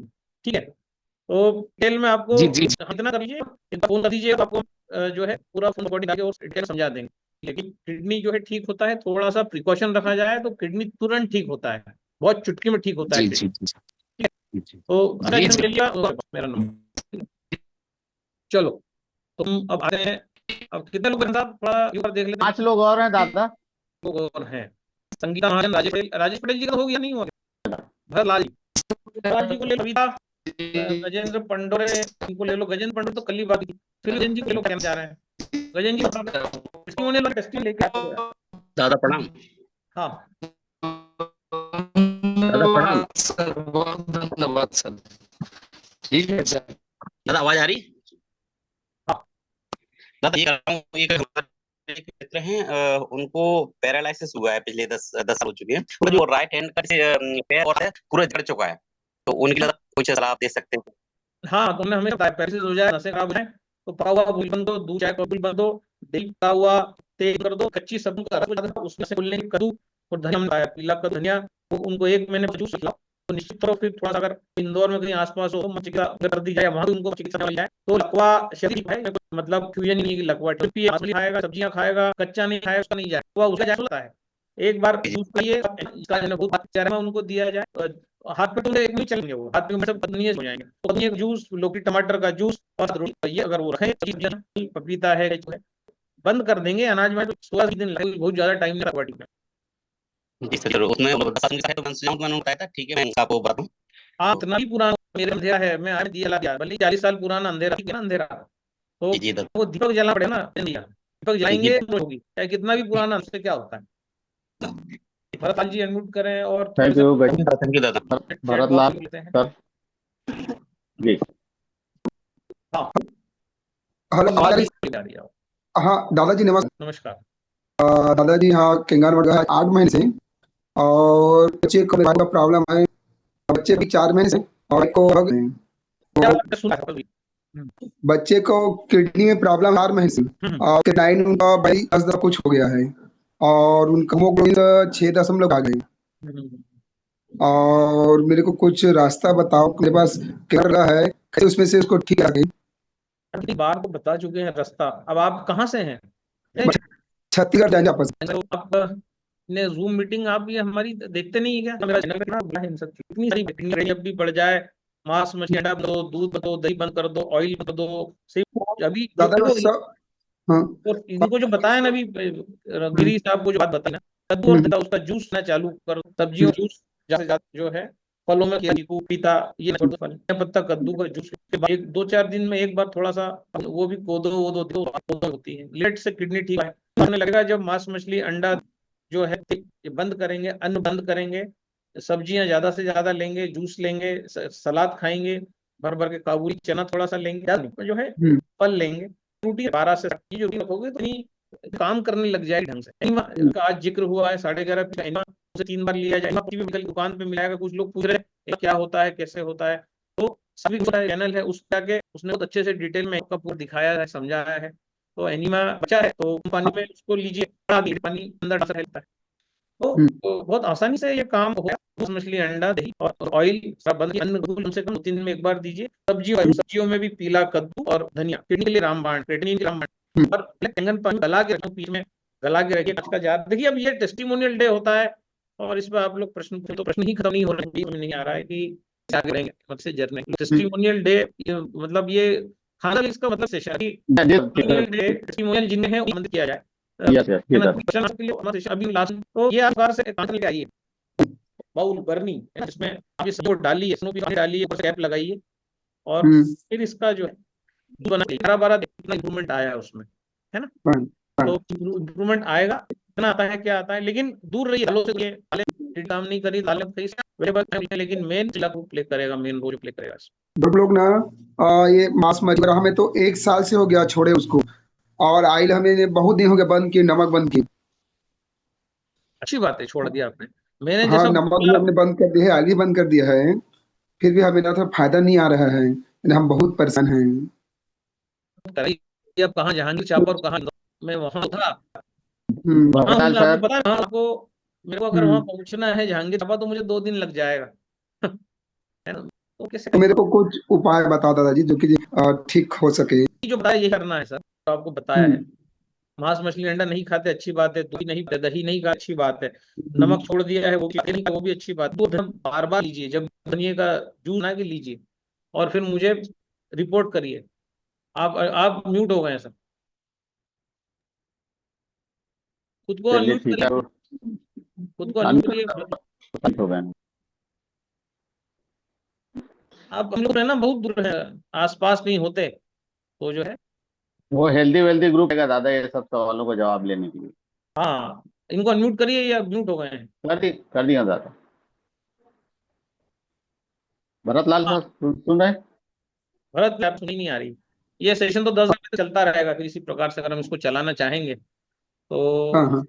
ठीक है। तो डिटेल में आपको जी जी इतना कर लीजिए, फोन कर दीजिए, आपको जो है पूरा फोन बॉडी डाल के और डिटेल समझा देंगे। लेकिन किडनी जो है ठीक होता है, थोड़ा सा प्रिकॉशन रखा जाए तो किडनी तुरंत ठीक होता है, बहुत चुटकी में ठीक होता है जी किडनी। जी जी जी तो जी ले जी लिया मेरा नंबर। चलो तुम अब आते हैं, अब कितने लोग हैं साहब, थोड़ा एक बार देख लेते हैं। 5 लोग और हैं दादा। लोग और हैं, संगीता महाजन, राजेश पटेल जी का हो गया नहीं हुआ, भरत लाल जी, भरत जी को ले लो, कविता, गजेंद्र पंडोरे इनको ले लो, गजेंद्र पंडोरे तो कल ही बात की, फिर गजेंद्र जी को ले लो, क्या जा रहे हैं गजेंद्र जी, टेस्टिंग लेके आते हैं। दादा प्रणाम। हाँ दादा प्रणाम। सर बहुत धन्यवाद सर। ठीक है सर। दादा आवाज आ रही? दादा ये कर रहा हूँ, एक एक मित्र हैं, उनको पैरालिसिस हुआ है, पिछले 10 साल हो चुके हैं, उनका जो राइट हैंड का पैर और है पूरा जड़ चुका है, तो उनके लिए कुछ सलाह आप दे सकते हैं? हाँ, तुमने हमें पैरालिसिस हो जाए, नसें खराब हो जाए, तो पका हुआ भूल बंद दो, दूध चाय कॉफी बंद दो, दिल पका हुआ तेल कर दो, कच्ची सब्जी का रस, उसमें से खुलने की कद्दू और धनिया में पीला का धनिया, वो उनको 1 महीने जूस खिलाओ, तो निश्चित तौर फिर थोड़ा सा अगर इंदौर में कहीं आसपास हो तो चिकित्सा कर दी जाए, वहां भी उनको चिकित्सा मिल जाए, तो लकवा शरीर है, मतलब फ्यूजन नहीं है कि लकवा मछली खाएगा, सब्जियां खाएगा, कच्चा नहीं खाएगा, उसका नहीं जाए, तो उसका जाए होता है। एक बार जूस पिए, इसका चेहरे में उनको दिया जाए, हाथ पे तो एक नहीं चलेंगे, वो हाथ में सब पत्नी हो जाएंगे, तो पत्नी जूस, लौकी टमाटर का जूस और ये अगर वो रखें, पपीता है, बंद कर देंगे अनाज में, तो 16 दिन लगेगा, बहुत ज्यादा टाइम लगा बॉडी में। जी सर, उसमें बताया था, ठीक है, मैं आपको बताऊं। हाँ, इतना ही पुराना मेरे अंधेरा है, मैं आज दिया ला गया, भले 40 साल पुराना अंधेरा, ठीक है ना अंधेरा, तो जी जी वो दीपक जलाना पड़ेगा ना, दीपक जलाएंगे होगी, चाहे कितना भी पुराना, उससे क्या होता है। भरत लाल जी अनम्यूट करें और थैंक यू थैंक यू दादा। भरत लाल सर जी। हाँ हेलो आवाज दादाजी। हाँ दादाजी नमस्कार। नमस्कार दादाजी, हाँ किंगार वर्ग है 8 महीने से, और बच्चे को का प्रॉब्लम है, बच्चे भी 4 महीने से, और एक को बच्चे को किडनी में प्रॉब्लम 4 महीने से, और किडनी उनका भाई 10 कुछ हो गया है, और उनका हीमोग्लोबिन 6 आ गए, और मेरे को कुछ रास्ता बताओ, मेरे पास क्या है, उसमें से उसको ठीक आ गई। बार को बता चुके हैं रास्ता। अब आप कहाँ से हैं? छत्तीसगढ़ जाएंगे आपस। आप ने जूम मीटिंग आप भी हमारी देखते नहीं है क्या? मेरा चैनल कितना बड़ा है, इन सब कितनी सारी मीटिंग अब भी बढ़ जाए, मांस मछली अंडा बंद दो, दूध बंद दो, दही बंद कर दो, ऑयल बंद दो, सिर्फ अभी इनको जो बताया ना अभी गिरी साहब को जो बात बताई ना, कद्दू और उसका जूस ना चालू करो, सब्जियों जूस ज्यादा से ज्यादा जो है, फलों में चीकू पपीता, ये पत्ता कद्दू का जूस के बाद 2-4 दिन में एक बार थोड़ा सा वो भी कोदो होती है, लेट से किडनी ठीक है, होने लगेगा जब मांस मछली अंडा जो है बंद करेंगे, अन्न बंद करेंगे, सब्जियां ज्यादा से ज्यादा लेंगे, जूस लेंगे, सलाद खाएंगे, भर भर के काबुली चना थोड़ा सा लेंगे, जो है फल लेंगे, रोटी 12 से जो रखोगे तो काम करने लग जाएगी ढंग से। आज जिक्र हुआ है 11:30 से 3 बार लिया जाए, दुकान पे मिलाएगा, कुछ लोग पूछ रहे हैं क्या होता है, कैसे होता है, तो सभी चैनल है उस जाके उसने बहुत अच्छे से डिटेल में आपका पूरा दिखाया है, समझाया है। तो एनीमा बचा है तो पानी में उसको लीजिए, पानी अंदर डाल सकता है, तो बहुत आसानी से ये काम हो गया। मछली अंडा दही और ऑयल सब बंद, अन्न कम से कम 2 दिन में एक बार दीजिए। सब्जियों में भी पीला कद्दू और धनिया, किडनी के लिए रामबाण, क्रेटिनिन के रामबाण, और बैंगन पानी गला के रखें, बीच में गला के रखिए, आज का जार देखिए। अब ये टेस्टिमोनियल डे होता है और इस पर आप लोग प्रश्न पूछे तो प्रश्न ही खत्म नहीं हो रहे, समझ नहीं आ रहा है कि क्या करेंगे मुझसे जरने। टेस्टिमोनियल डे मतलब ये खाना इसका मतलब से टेस्टिमोनियल जिन्हें है बंद किया जाए। अभी लास्ट तो ये आप से लेके आइए बाउल बर्नी, जिसमें आप ये सब डालिए, डालिए, कैप लगाइए, और फिर इसका जो है बना 11-12 इम्प्रूवमेंट आया है उसमें, है ना, तो इम्प्रूवमेंट आएगा, इतना आता है क्या आता है, लेकिन दूर रहिए दालों से, काम नहीं करी दालें सही से, लेकिन मेन प्ले करेगा, मेन रोल प्ले करेगा। लोग ना ये मांस मछली में तो 1 साल से हो गया छोड़े उसको, और ऑयल हमें बहुत दिन हो गया बंद किए, नमक बंद किए। अच्छी बात है, छोड़ दिया आपने। मैंने हाँ, जैसा नमक भी बोला, हमने बंद कर दिया है, ऑयल भी बंद कर दिया है, फिर भी हमें ना थोड़ा फायदा नहीं आ रहा है, यानी हम बहुत परेशान हैं। कराइए। अब कहाँ जहांगीर चापा और कहाँ मैं वहां था, वहां भरतलाल आपको सर। पता है, वहां आपको, मेरे को अगर वहां हम्म। पहुंचना है जहांगीर चापा तो मुझे 2 दिन लग जाएगा। है ना, तो कैसे तो करें? मेरे को कुछ उपाय बताओ दादाजी जो कि ठीक हो सके। जो बताया ये करना है सर, तो आपको बताया है। हम्म। मांस मछली अंडा नहीं खाते, अच्छी बात है। दूध नहीं, दही नहीं खा, अच्छी बात है। हम्म। नमक छोड़ दिया है, वो भी नहीं खा, वो भी अच्छी बात है। दूध हम बार बार लीजिए, जब धनिए का जूस बना के लीजिए, और फिर मुझे रिपोर्ट करिए। आप म्यूट हो गए हैं सर, खुद को चलिए अनम्यूट ठीक है। करिए, खुद को अनम्यूट करिए। हो गए। आप, हम लोग है ना बहुत दूर है, आसपास नहीं होते, तो जो है। वो हेल्दी वेल्दी ग्रुप है दादा, ये सब सवालों को जवाब लेने के लिए। हाँ, इनको अनम्यूट करिए, या म्यूट हो गए हैं। कर दिया दादा। भरतलाल हाँ, सर सुन रहे हैं? भरत आप सुनी नहीं आ रही। ये सेशन तो 10 घंटे चलता रहेगा, फिर इसी प्रकार से अगर हम इसको चलाना चाहेंगे हाँ तो। हाँ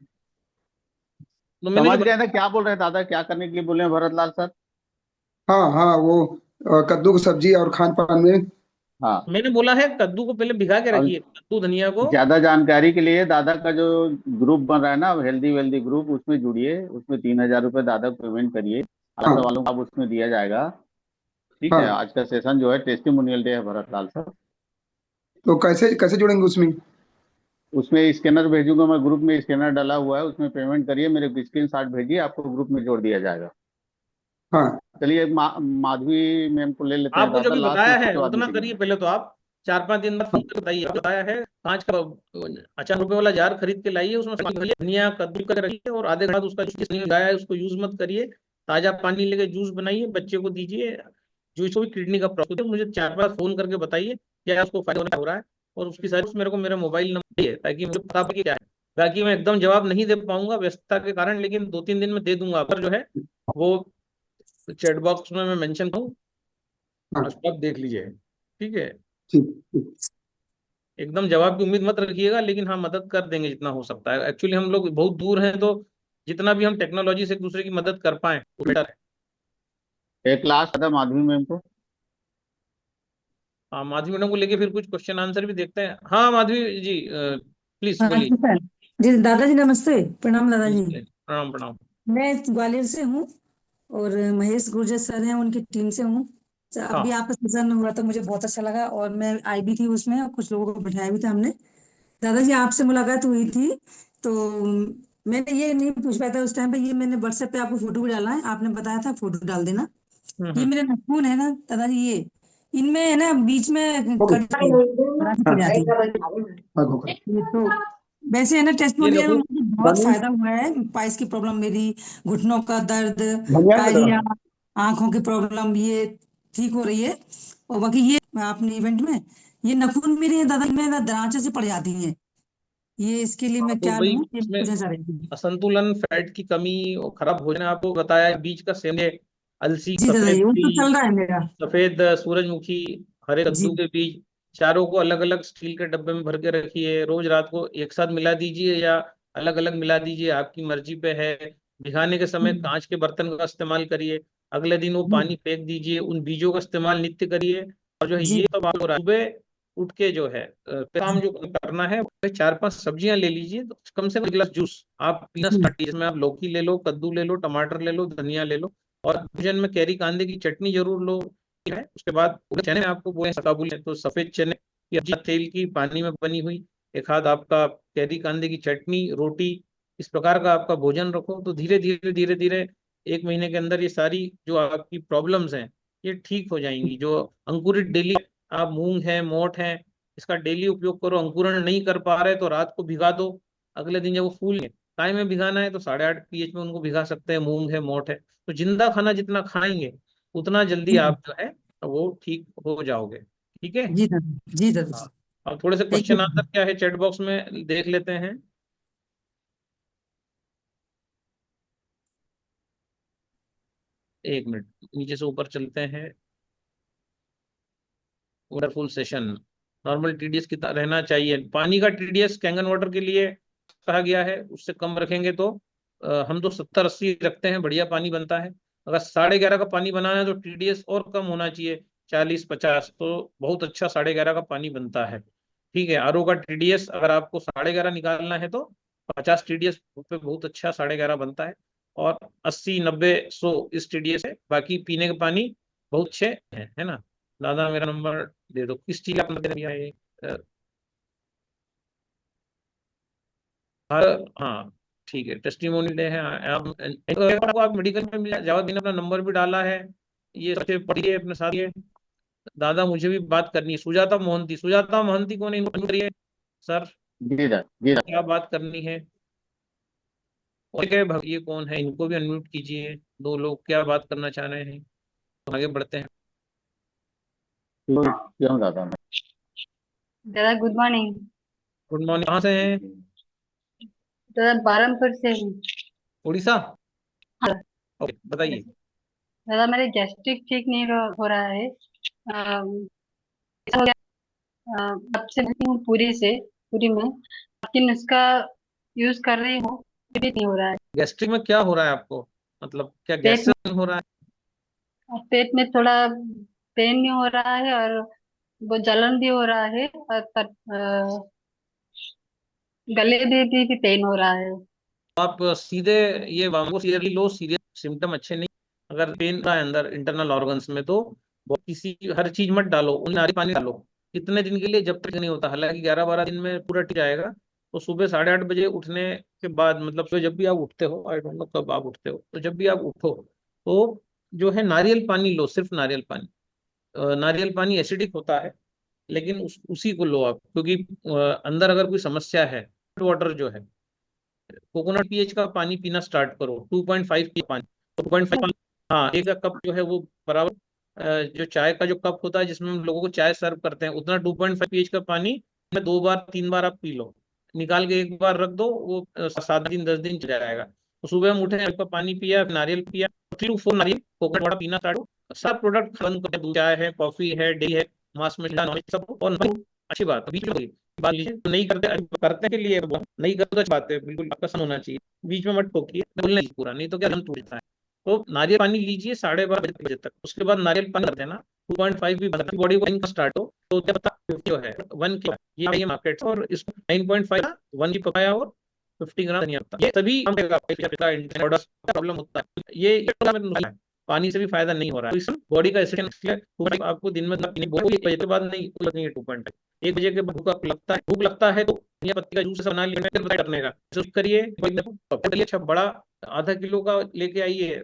तो मैंने जो समझ गए ना क्या बोल रहे हैं दादा, क्या करने के लिए बोले हैं भरतलाल सर? हाँ हाँ, वो कद्दू की सब्जी और खान पान में। हाँ। मैंने बोला है कद्दू को पहले भिगा के अब रखिए, कद्दू धनिया को। ज्यादा जानकारी के लिए दादा का जो ग्रुप बन रहा है ना हेल्दी वेल्दी ग्रुप, उसमें जुड़िए, उसमें 3,000 रुपये दादा को पेमेंट करिए। अगला हाँ सवालों का अब उसमें दिया जाएगा। ठीक है, हाँ। आज का सेशन जो है टेस्टिमोनियल डे है भरतलाल सर। तो कैसे कैसे जुड़ेंगे उसमें? उसमें स्कैनर भेजूंगा मैं, ग्रुप में स्कैनर डाला हुआ है, उसमें पेमेंट करिए, मेरे स्क्रीन शॉट भेजिए, आपको ग्रुप में जोड़ दिया जाएगा। हाँ चलिए माधवी मैम को ले लेते हैं आपको जो दादा, भी लास्ट बताया में है उसके बाद उतना मीटिंग करिए में। पहले तो आप। 4-5 दिन बाद फोन करके बताइए। आपको बताया है, कांच का 50 रुपए वाला जार खरीद के लाइए, उसमें पानी भरिए, धनिया कद्दू कर रखिए, और आधे घंटा उसका जूस नहीं गाया है उसको यूज मत करिए। ताजा पानी लेके जूस बनाइए, बच्चे को दीजिए। जो इसको भी किडनी का प्रॉब्लम है, मुझे 4 बार फोन करके बताइए क्या उसको फायदा हो रहा है। और उसकी सारी मेरे को मेरा मोबाइल नंबर है, ताकि मुझे पता पड़े कि क्या है। बाकी मैं एकदम जवाब नहीं दे पाऊंगा व्यस्तता के कारण, लेकिन 2-3 दिन में दे दूंगा। पर जो है वो चैट बॉक्स में मैं मेंशन करूँ, हाँ। उसको आप देख लीजिए। ठीक है, ठीक ठीक। एकदम जवाब की उम्मीद मत रखिएगा, लेकिन हाँ मदद कर देंगे जितना हो सकता है। एक्चुअली हम लोग बहुत दूर हैं, तो जितना भी हम टेक्नोलॉजी से एक दूसरे की मदद कर पाए वो बेटर है। एक लास्ट था माधवी मैम को। हाँ, माधवी मैडम को लेके फिर कुछ क्वेश्चन आंसर भी देखते हैं। हाँ माधवी जी, प्लीज हाँ बोलिए। जी सर। जी दादाजी नमस्ते, प्रणाम दादाजी। नमस्ते, प्रणाम प्रणाम। मैं ग्वालियर से हूँ और महेश गुर्जर सर हैं, उनकी टीम से हूँ। सर, अभी हाँ आपका सेशन हुआ था, मुझे बहुत अच्छा लगा और मैं आई भी थी उसमें और कुछ लोगों को बिठाया भी था हमने। दादाजी आपसे मुलाकात हुई थी तो मैंने ये नहीं पूछ पाया था उस टाइम पे, ये मैंने व्हाट्सएप पे आपको फोटो भी डाला है, आपने बताया था फोटो डाल देना। ये हम्म। मेरे नाखून है ना दादाजी, ये इनमें है ना बीच में हो कट गई। पड़ हाँ जाती है। हाँ, हो गई। ये तो वैसे है ना, ये टेस्टमोनियल में नखून, मुझे बहुत फायदा हुआ है। पाइल्स की प्रॉब्लम मेरी, घुटनों का दर्द, धनिया का डायरिया, दवा। आंखों की प्रॉब्लम, ये ठीक हो रही है। और बाकी ये अपने इवेंट में ये नखून मेरे दादा में ना दरांचे से पड़ जाती हैं, ये इसके लिए हाँ, मैं तो क्या भाई लूँ, ये इसमें पूछना चाह रही थी। असंतुलन, फैट की कमी और खराब भोजन आपको बताया है। बीज का सेवन है, अलसी, जी सफेद दादाजी, वो तो तिल, चल रहा है मेरा। सफेद सूरजमुखी, हरे जी कद्दू के बीज, चारों को अलग अलग स्टील के डब्बे में भर के रखिए। रोज रात को एक साथ मिला दीजिए या अलग अलग मिला दीजिए, आपकी मर्जी पे है। भिगाने के समय हम्म, कांच के बर्तन का इस्तेमाल करिए। अगले दिन वो जी पानी फेंक दीजिए, उन बीजों का इस्तेमाल नित्य करिए। और जो है जी ये सब आपको सुबह उठ के जो है काम जो करना है, वो 4-5 सब्जियां ले लीजिए, तो कम से कम 1 गिलास जूस आप पीना जी स्टार्ट कीजिए। इसमें आप लौकी ले लो, कद्दू ले लो, टमाटर ले लो, धनिया ले लो। और भोजन में कैरी कांदे की चटनी जरूर लो है। उसके बाद पूरे चने आपको बोले सकाबुल है, तो सफेद चने या अच्छा तेल की पानी में बनी हुई एक आध आपका कैरी कांदे की चटनी, रोटी, इस प्रकार का आपका भोजन रखो। तो धीरे धीरे धीरे धीरे 1 महीने के अंदर ये सारी जो आपकी प्रॉब्लम्स हैं ये ठीक हो जाएंगी। जो अंकुरित डेली आप मूंग है, मोठ है, इसका डेली उपयोग करो। अंकुरण नहीं कर पा रहे तो रात को भिगा दो, अगले दिन जब वो फूल काय में भिगाना है तो 8.5 pH में उनको भिगा सकते हैं। मूंग है, मोठ है, तो जिंदा खाना जितना खाएंगे उतना जल्दी जी आप जो है वो ठीक हो जाओगे। ठीक है। जी दादा, जी दादा। हाँ, अब थोड़े से थैंक क्वेश्चन आंसर यू। क्या है चैट बॉक्स में देख लेते हैं। एक मिनट, नीचे से ऊपर चलते हैं। Wonderful session. नॉर्मल टीडीएस कितना रहना चाहिए। पानी का टीडीएस कैंगन वाटर के लिए कहा गया है, उससे कम रखेंगे तो हम तो 70-80 रखते हैं, बढ़िया पानी बनता है। अगर 11.5 का पानी बनाना है तो टीडीएस और कम होना चाहिए, 40-50, तो बहुत अच्छा 11.5 का पानी बनता है। ठीक है, आरओ का टीडीएस अगर आपको 11.5 निकालना है तो 50 टीडीएस पे बहुत अच्छा 11.5 बनता है, और 80-90-100 इस टीडीएस है। बाकी पीने का पानी बहुत अच्छे है ना। दादा मेरा नंबर दे दो, किस चीज का नंबर दे दिया है? हाँ ठीक है, टेस्टिमोनी डे है। आप मेडिकल में मिल जाओ, मैंने अपना नंबर भी डाला है, ये सबसे पढ़िए अपने साथ। ये दादा मुझे भी बात करनी है, सुजाता मोहंती। सुजाता मोहंती कौन है, इनको करिए सर, क्या बात करनी है? ये कौन है, इनको भी अनम्यूट कीजिए। दो लोग क्या बात करना चाह रहे हैं, तो आगे बढ़ते हैं। दादा गुड मॉर्निंग। गुड मॉर्निंग, कहाँ से हैं? दादा बरहमपुर से हूँ। उड़ीसा? हाँ। ओके, बताइए। दादा मेरे गैस्ट्रिक ठीक नहीं हो रहा है। ऐसा हो गया, अब से बैठी हूँ पूरी में, लेकिन उसका यूज कर रही हूँ, फिर भी नहीं हो रहा है। गैस्ट्रिक में क्या हो रहा है आपको, मतलब क्या पेट गैस से हो रहा है? पेट में थोड़ा पेन भी हो रहा है, और वो जलन भी हो रहा है, और गले भी पेन हो रहा है। आप सीधे ये वांगो सीरियसली लो, सीरियस सिम्टम अच्छे नहीं। अगर पेन का है अंदर इंटरनल ऑर्गन्स में, तो किसी हर चीज मत डालो, उन नारियल पानी डालो कितने दिन के लिए, जब तक नहीं होता। हालांकि 11-12 दिन में पूरा ठीक जाएगा। तो सुबह 8:30 बजे उठने के बाद, मतलब सुबह जब भी आप उठते हो, आई डोंट नो कब आप उठते हो, तो जब भी आप उठो तो जो है नारियल पानी लो, सिर्फ नारियल पानी। नारियल पानी एसिडिक होता है, लेकिन उसी को लो आप, क्योंकि अंदर अगर कोई समस्या है, वाटर जो है, कोकोनट पीएच का पानी पीना स्टार्ट करो, 2.5 की पानी, 2.5। हाँ, एक कप जो है वो बराबर जो चाय का जो कप होता है जिसमें हम लोगों को चाय सर्व करते हैं, उतना 2.5 पीएच का पानी में 2 बार 3 बार आप पी लो। निकाल के एक बार रख दो, वो 7 दिन 10 दिन चला जाएगा। तो सुबह हम उठे, आपका पानी पिया, नारियल पिया, 3 to 4 नारियल कोकोनट वाटर पीना स्टार्ट हो। सब प्रोडक्ट बंद कर, दूध, चाय है, कॉफी है, डी है, मांस मछली नॉन वेज सब, और अच्छी बात बीच में बात लीजिए। तो नहीं करते, करते के लिए नहीं करते तो अच्छी बात है, बिल्कुल आपका सन होना चाहिए। बीच में मत टोकिए, बोलना पूरा, नहीं तो क्या दम टूटता है। तो नारियल पानी लीजिए 12:30 बजे तक, उसके बाद नारियल पानी कर देना। 2.5 भी बनता है, बॉडी को स्टार्ट हो तो क्या पता 50 है 1 किलो, ये मार्केट, और इसको 9.5 1 की पपाया और 50 ग्राम धनिया पत्ता, ये सभी प्रॉब्लम होता है। ये नुस्खा है, पानी से भी फायदा नहीं हो रहा है। तो बॉडी का एसिड आपको दिन में 1 बजे के बाद नहीं, 2.5 1 बजे के भूख भूख लगता है तो धनिया पत्ती का जूस बना लेना, फिर करने का करिए। अच्छा बड़ा आधा किलो का लेके आइए,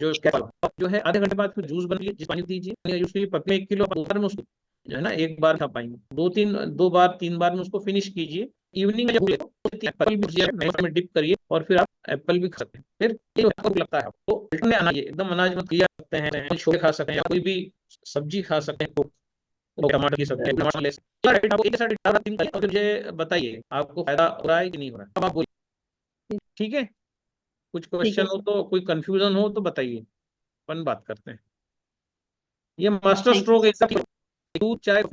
जो है आधे घंटे बाद फिर जूस बन लीजिए, पानी दीजिए, उसके लिए पत्ते 1 किलो में उसको जो है ना एक बार खा पाएंगे, 2 बार 3 बार में उसको फिनिश कीजिए। इवनिंग में एप्पल भी डिप करिए, और फिर आप एप्पल भी खा सकते हैं। फिर लगता है आपको अनाज, एकदम अनाज में खा सकते हैं, छोले खा सकते हैं, या कोई भी सब्जी खा सकते हैं, टमाटर की सब्जी, टमाटर ले सकते हैं। मुझे बताइए आपको फायदा हो रहा है कि नहीं हो रहा है, अब आप बोलिए। ठीक है, कुछ क्वेश्चन हो तो, कोई कंफ्यूजन हो तो बताइए, अपन बात करते हैं। ये मास्टर स्ट्रोक दूध, चाय,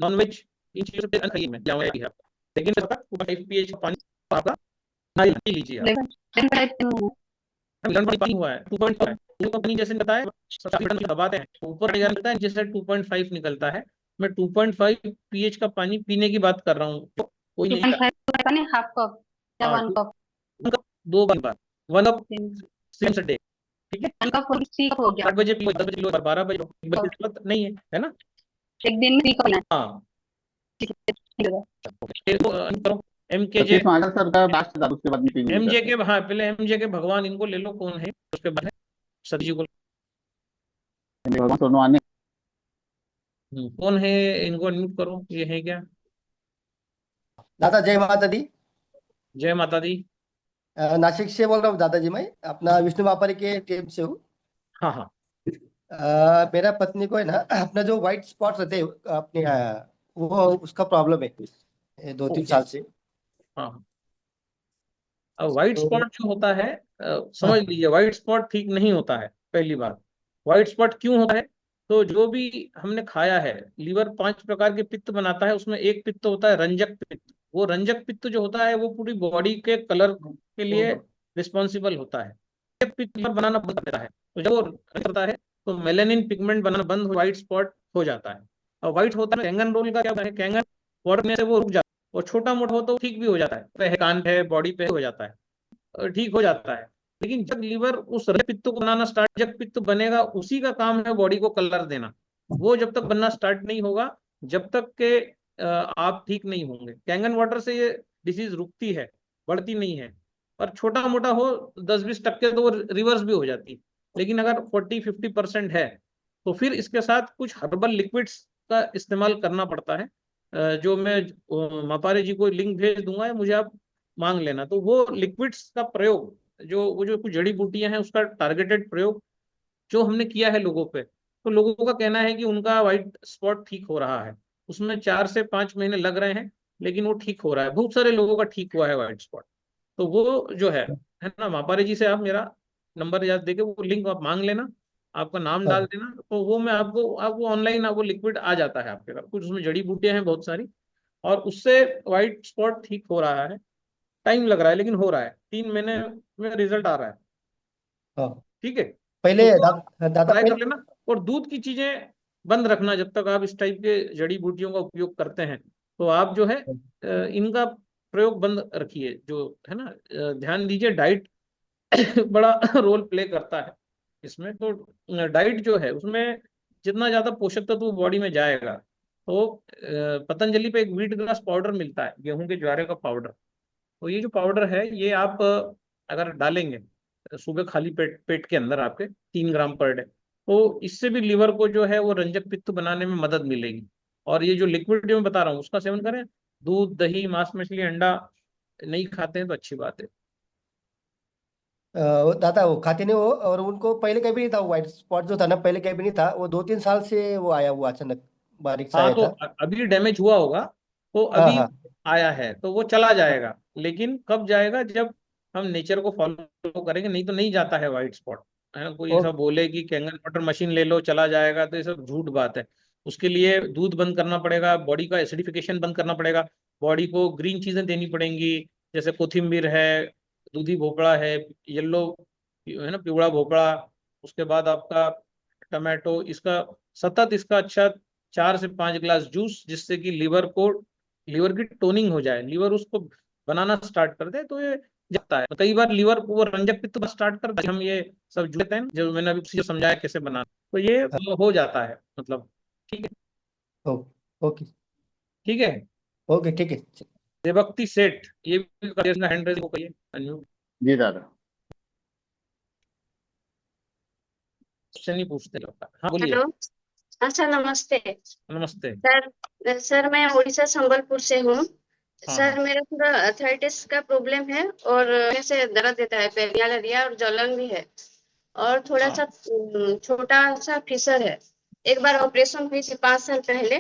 नॉन वेज, इन चीजों पे खाइए में जाऊंगा, लेकिन 5 pH का पानी आपका नारियल लीजिए आप। पानी हुआ है 2.5 पानी, जैसे बताया दबाते हैं ऊपर निकलता है, जैसे 2.5 निकलता है। मैं 2.5 pH का पानी पीने की बात कर रहा हूँ, तो कोई नहीं, हाफ कप या 1 कप, 2 बार 1 कप सिम्स डे, ठीक है। 1 कप हो गया, 8 बजे पियो, 10 बजे लो, 12 बजे लो, 1 बजे नहीं है ना, एक दिन में 3 कप। हाँ करो। एमके हाँ, पहले एमजे के भगवान इनको ले लो, कौन है, उसके बाद सती को कौन है, इनको अनम्यूट करो। ये है क्या? दादा जय माता दी। जय माता दी। नासिक से बोल रहा हूँ दादाजी, मैं अपना विष्णु व्यापारी के टीम से हूँ। हाँ हाँ। मेरा पत्नी को है ना, अपना जो व्हाइट स्पॉट रहते हैं अपने, वो उसका प्रॉब्लम है 2-3 साल से। हाँ, अब व्हाइट स्पॉट जो होता है, समझ लीजिए व्हाइट स्पॉट ठीक नहीं होता है। पहली बात, व्हाइट स्पॉट क्यों होता है? तो जो भी हमने खाया है, लीवर 5 प्रकार के पित्त बनाता है, उसमें एक पित्त होता है रंजक पित्त। वो रंजक पित्त जो होता है वो पूरी बॉडी के कलर के लिए रिस्पॉन्सिबल होता है। रंजक पित्त लीवर बनाना बंद कर देता है, तो जब वो रंजक करता है तो मेलेनिन पिगमेंट बनाना बंद हो, व्हाइट स्पॉट हो जाता है। और व्हाइट होता है, कैंगन रोल का क्या होता है, कैंगन वाटर से वो रुक जाता है, और छोटा मोटा हो तो ठीक भी हो जाता है, कान पे बॉडी पे हो जाता है, ठीक हो जाता है। लेकिन जब लीवर उस रक्त पित्त को बनाना स्टार्ट, जब पित्त बनेगा उसी का काम है बॉडी को कलर देना। वो जब तक बनना स्टार्ट नहीं होगा, जब तक के आप ठीक नहीं होंगे। कैंगन वाटर से ये डिसीज रुकती है, बढ़ती नहीं है। और छोटा मोटा हो 10-20% तो वो रिवर्स भी हो जाती है। लेकिन अगर 40-50% है तो फिर इसके साथ कुछ हर्बल लिक्विड्स का इस्तेमाल करना पड़ता है, जो मैं मापारे जी को लिंक भेज दूंगा, या मुझे आप मांग लेना। तो वो लिक्विड्स का प्रयोग, जो कुछ जड़ी बूटियां हैं उसका टारगेटेड प्रयोग जो हमने किया है लोगों पे, तो लोगों का कहना है कि उनका व्हाइट स्पॉट ठीक हो रहा है। उसमें 4 से 5 महीने लग रहे हैं, लेकिन वो ठीक हो रहा है। बहुत सारे लोगों का ठीक हुआ है व्हाइट स्पॉट। तो वो जो है ना, मापारे जी से आप मेरा नंबर याद देके वो लिंक आप मांग लेना, आपका नाम डाल देना, तो वो मैं आपको ऑनलाइन आपको लिक्विड आ जाता है आपके घर। कुछ उसमें जड़ी बूटियां हैं बहुत सारी, और उससे व्हाइट स्पॉट ठीक हो रहा है। टाइम लग रहा है लेकिन हो रहा है, 3 महीने में रिजल्ट आ रहा है। हाँ। ठीक है, पहले तो दादा ट्राई कर पहले लेना। और दूध की चीजें बंद रखना, जब तक आप इस टाइप के जड़ी बूटियों का उपयोग करते हैं, तो आप जो है इनका प्रयोग बंद रखिए, जो है ना। ध्यान दीजिए, डाइट बड़ा रोल प्ले करता है इसमें। तो डाइट जो है उसमें जितना ज्यादा पोषक तत्व बॉडी में जाएगा, तो पतंजलि पे एक व्हीट ग्रास पाउडर मिलता है, गेहूं के ज्वारे का पाउडर। तो ये जो पाउडर है ये आप अगर डालेंगे सुबह खाली पेट पेट के अंदर आपके 3 ग्राम पर डे, तो इससे भी लीवर को जो है वो रंजक पित्त बनाने में मदद मिलेगी। और ये जो लिक्विड जो मैं बता रहा हूँ उसका सेवन करें। दूध, दही, मांस, मछली, अंडा नहीं खाते हैं तो अच्छी बात है। वो दादा वो खाते नहीं वो, और उनको पहले कभी नहीं था वो व्हाइट स्पॉट जो था ना, पहले कभी नहीं था वो, 2-3 साल से वो आया हुआ अचानक बारीक सा हाँ, आया तो था। अभी डैमेज हुआ होगा, तो हाँ अभी हाँ। आया है तो वो चला जाएगा। लेकिन कब जाएगा, जब हम नेचर को फॉलो करेंगे, नहीं तो नहीं जाता है व्हाइट स्पॉट। है ना, कोई ओ, ऐसा बोले कि कैंगन वाटर मशीन ले लो चला जाएगा, तो ये सब झूठ बात है। उसके लिए दूध बंद करना पड़ेगा, बॉडी का एसिडिफिकेशन बंद करना पड़ेगा, बॉडी को ग्रीन चीजें देनी पड़ेंगी, जैसे कोथिम्बीर है, दूधी भोपड़ा है, येलो है ना, पिवड़ा भोपड़ा। उसके बाद आपका टमाटो, इसका सतत इसका अच्छा 4 से 5 गिलास जूस, जिससे कि लीवर की टोनिंग हो जाए, लीवर उसको बनाना स्टार्ट कर दे, तो ये जाता है। तो कई बार लीवर वो रंजक पित्त स्टार्ट कर दे, हम ये सब जुड़ते हैं जो मैंने अभी उसी समझाया कैसे बनाना, तो ये हो जाता है मतलब। ठीक है, ओ, ओके ठीक है। ओके ठीक है। देवभक्ति सेठ, ये भी हैंड रेज को कहिए अनम्यूट। जी दादा। क्वेश्चन नहीं पूछते लोग। हाँ बोलिए। हेलो। हाँ सर, नमस्ते। नमस्ते। सर मैं उड़ीसा संबलपुर से हूँ। हाँ सर हाँ। मेरा थोड़ा अर्थराइटिस का प्रॉब्लम है, और ऐसे दर्द देता है, पेरियाल एरिया, और जलन भी है, और थोड़ा सा छोटा सा फिशर है। एक बार ऑपरेशन हुई थी 5 साल पहले।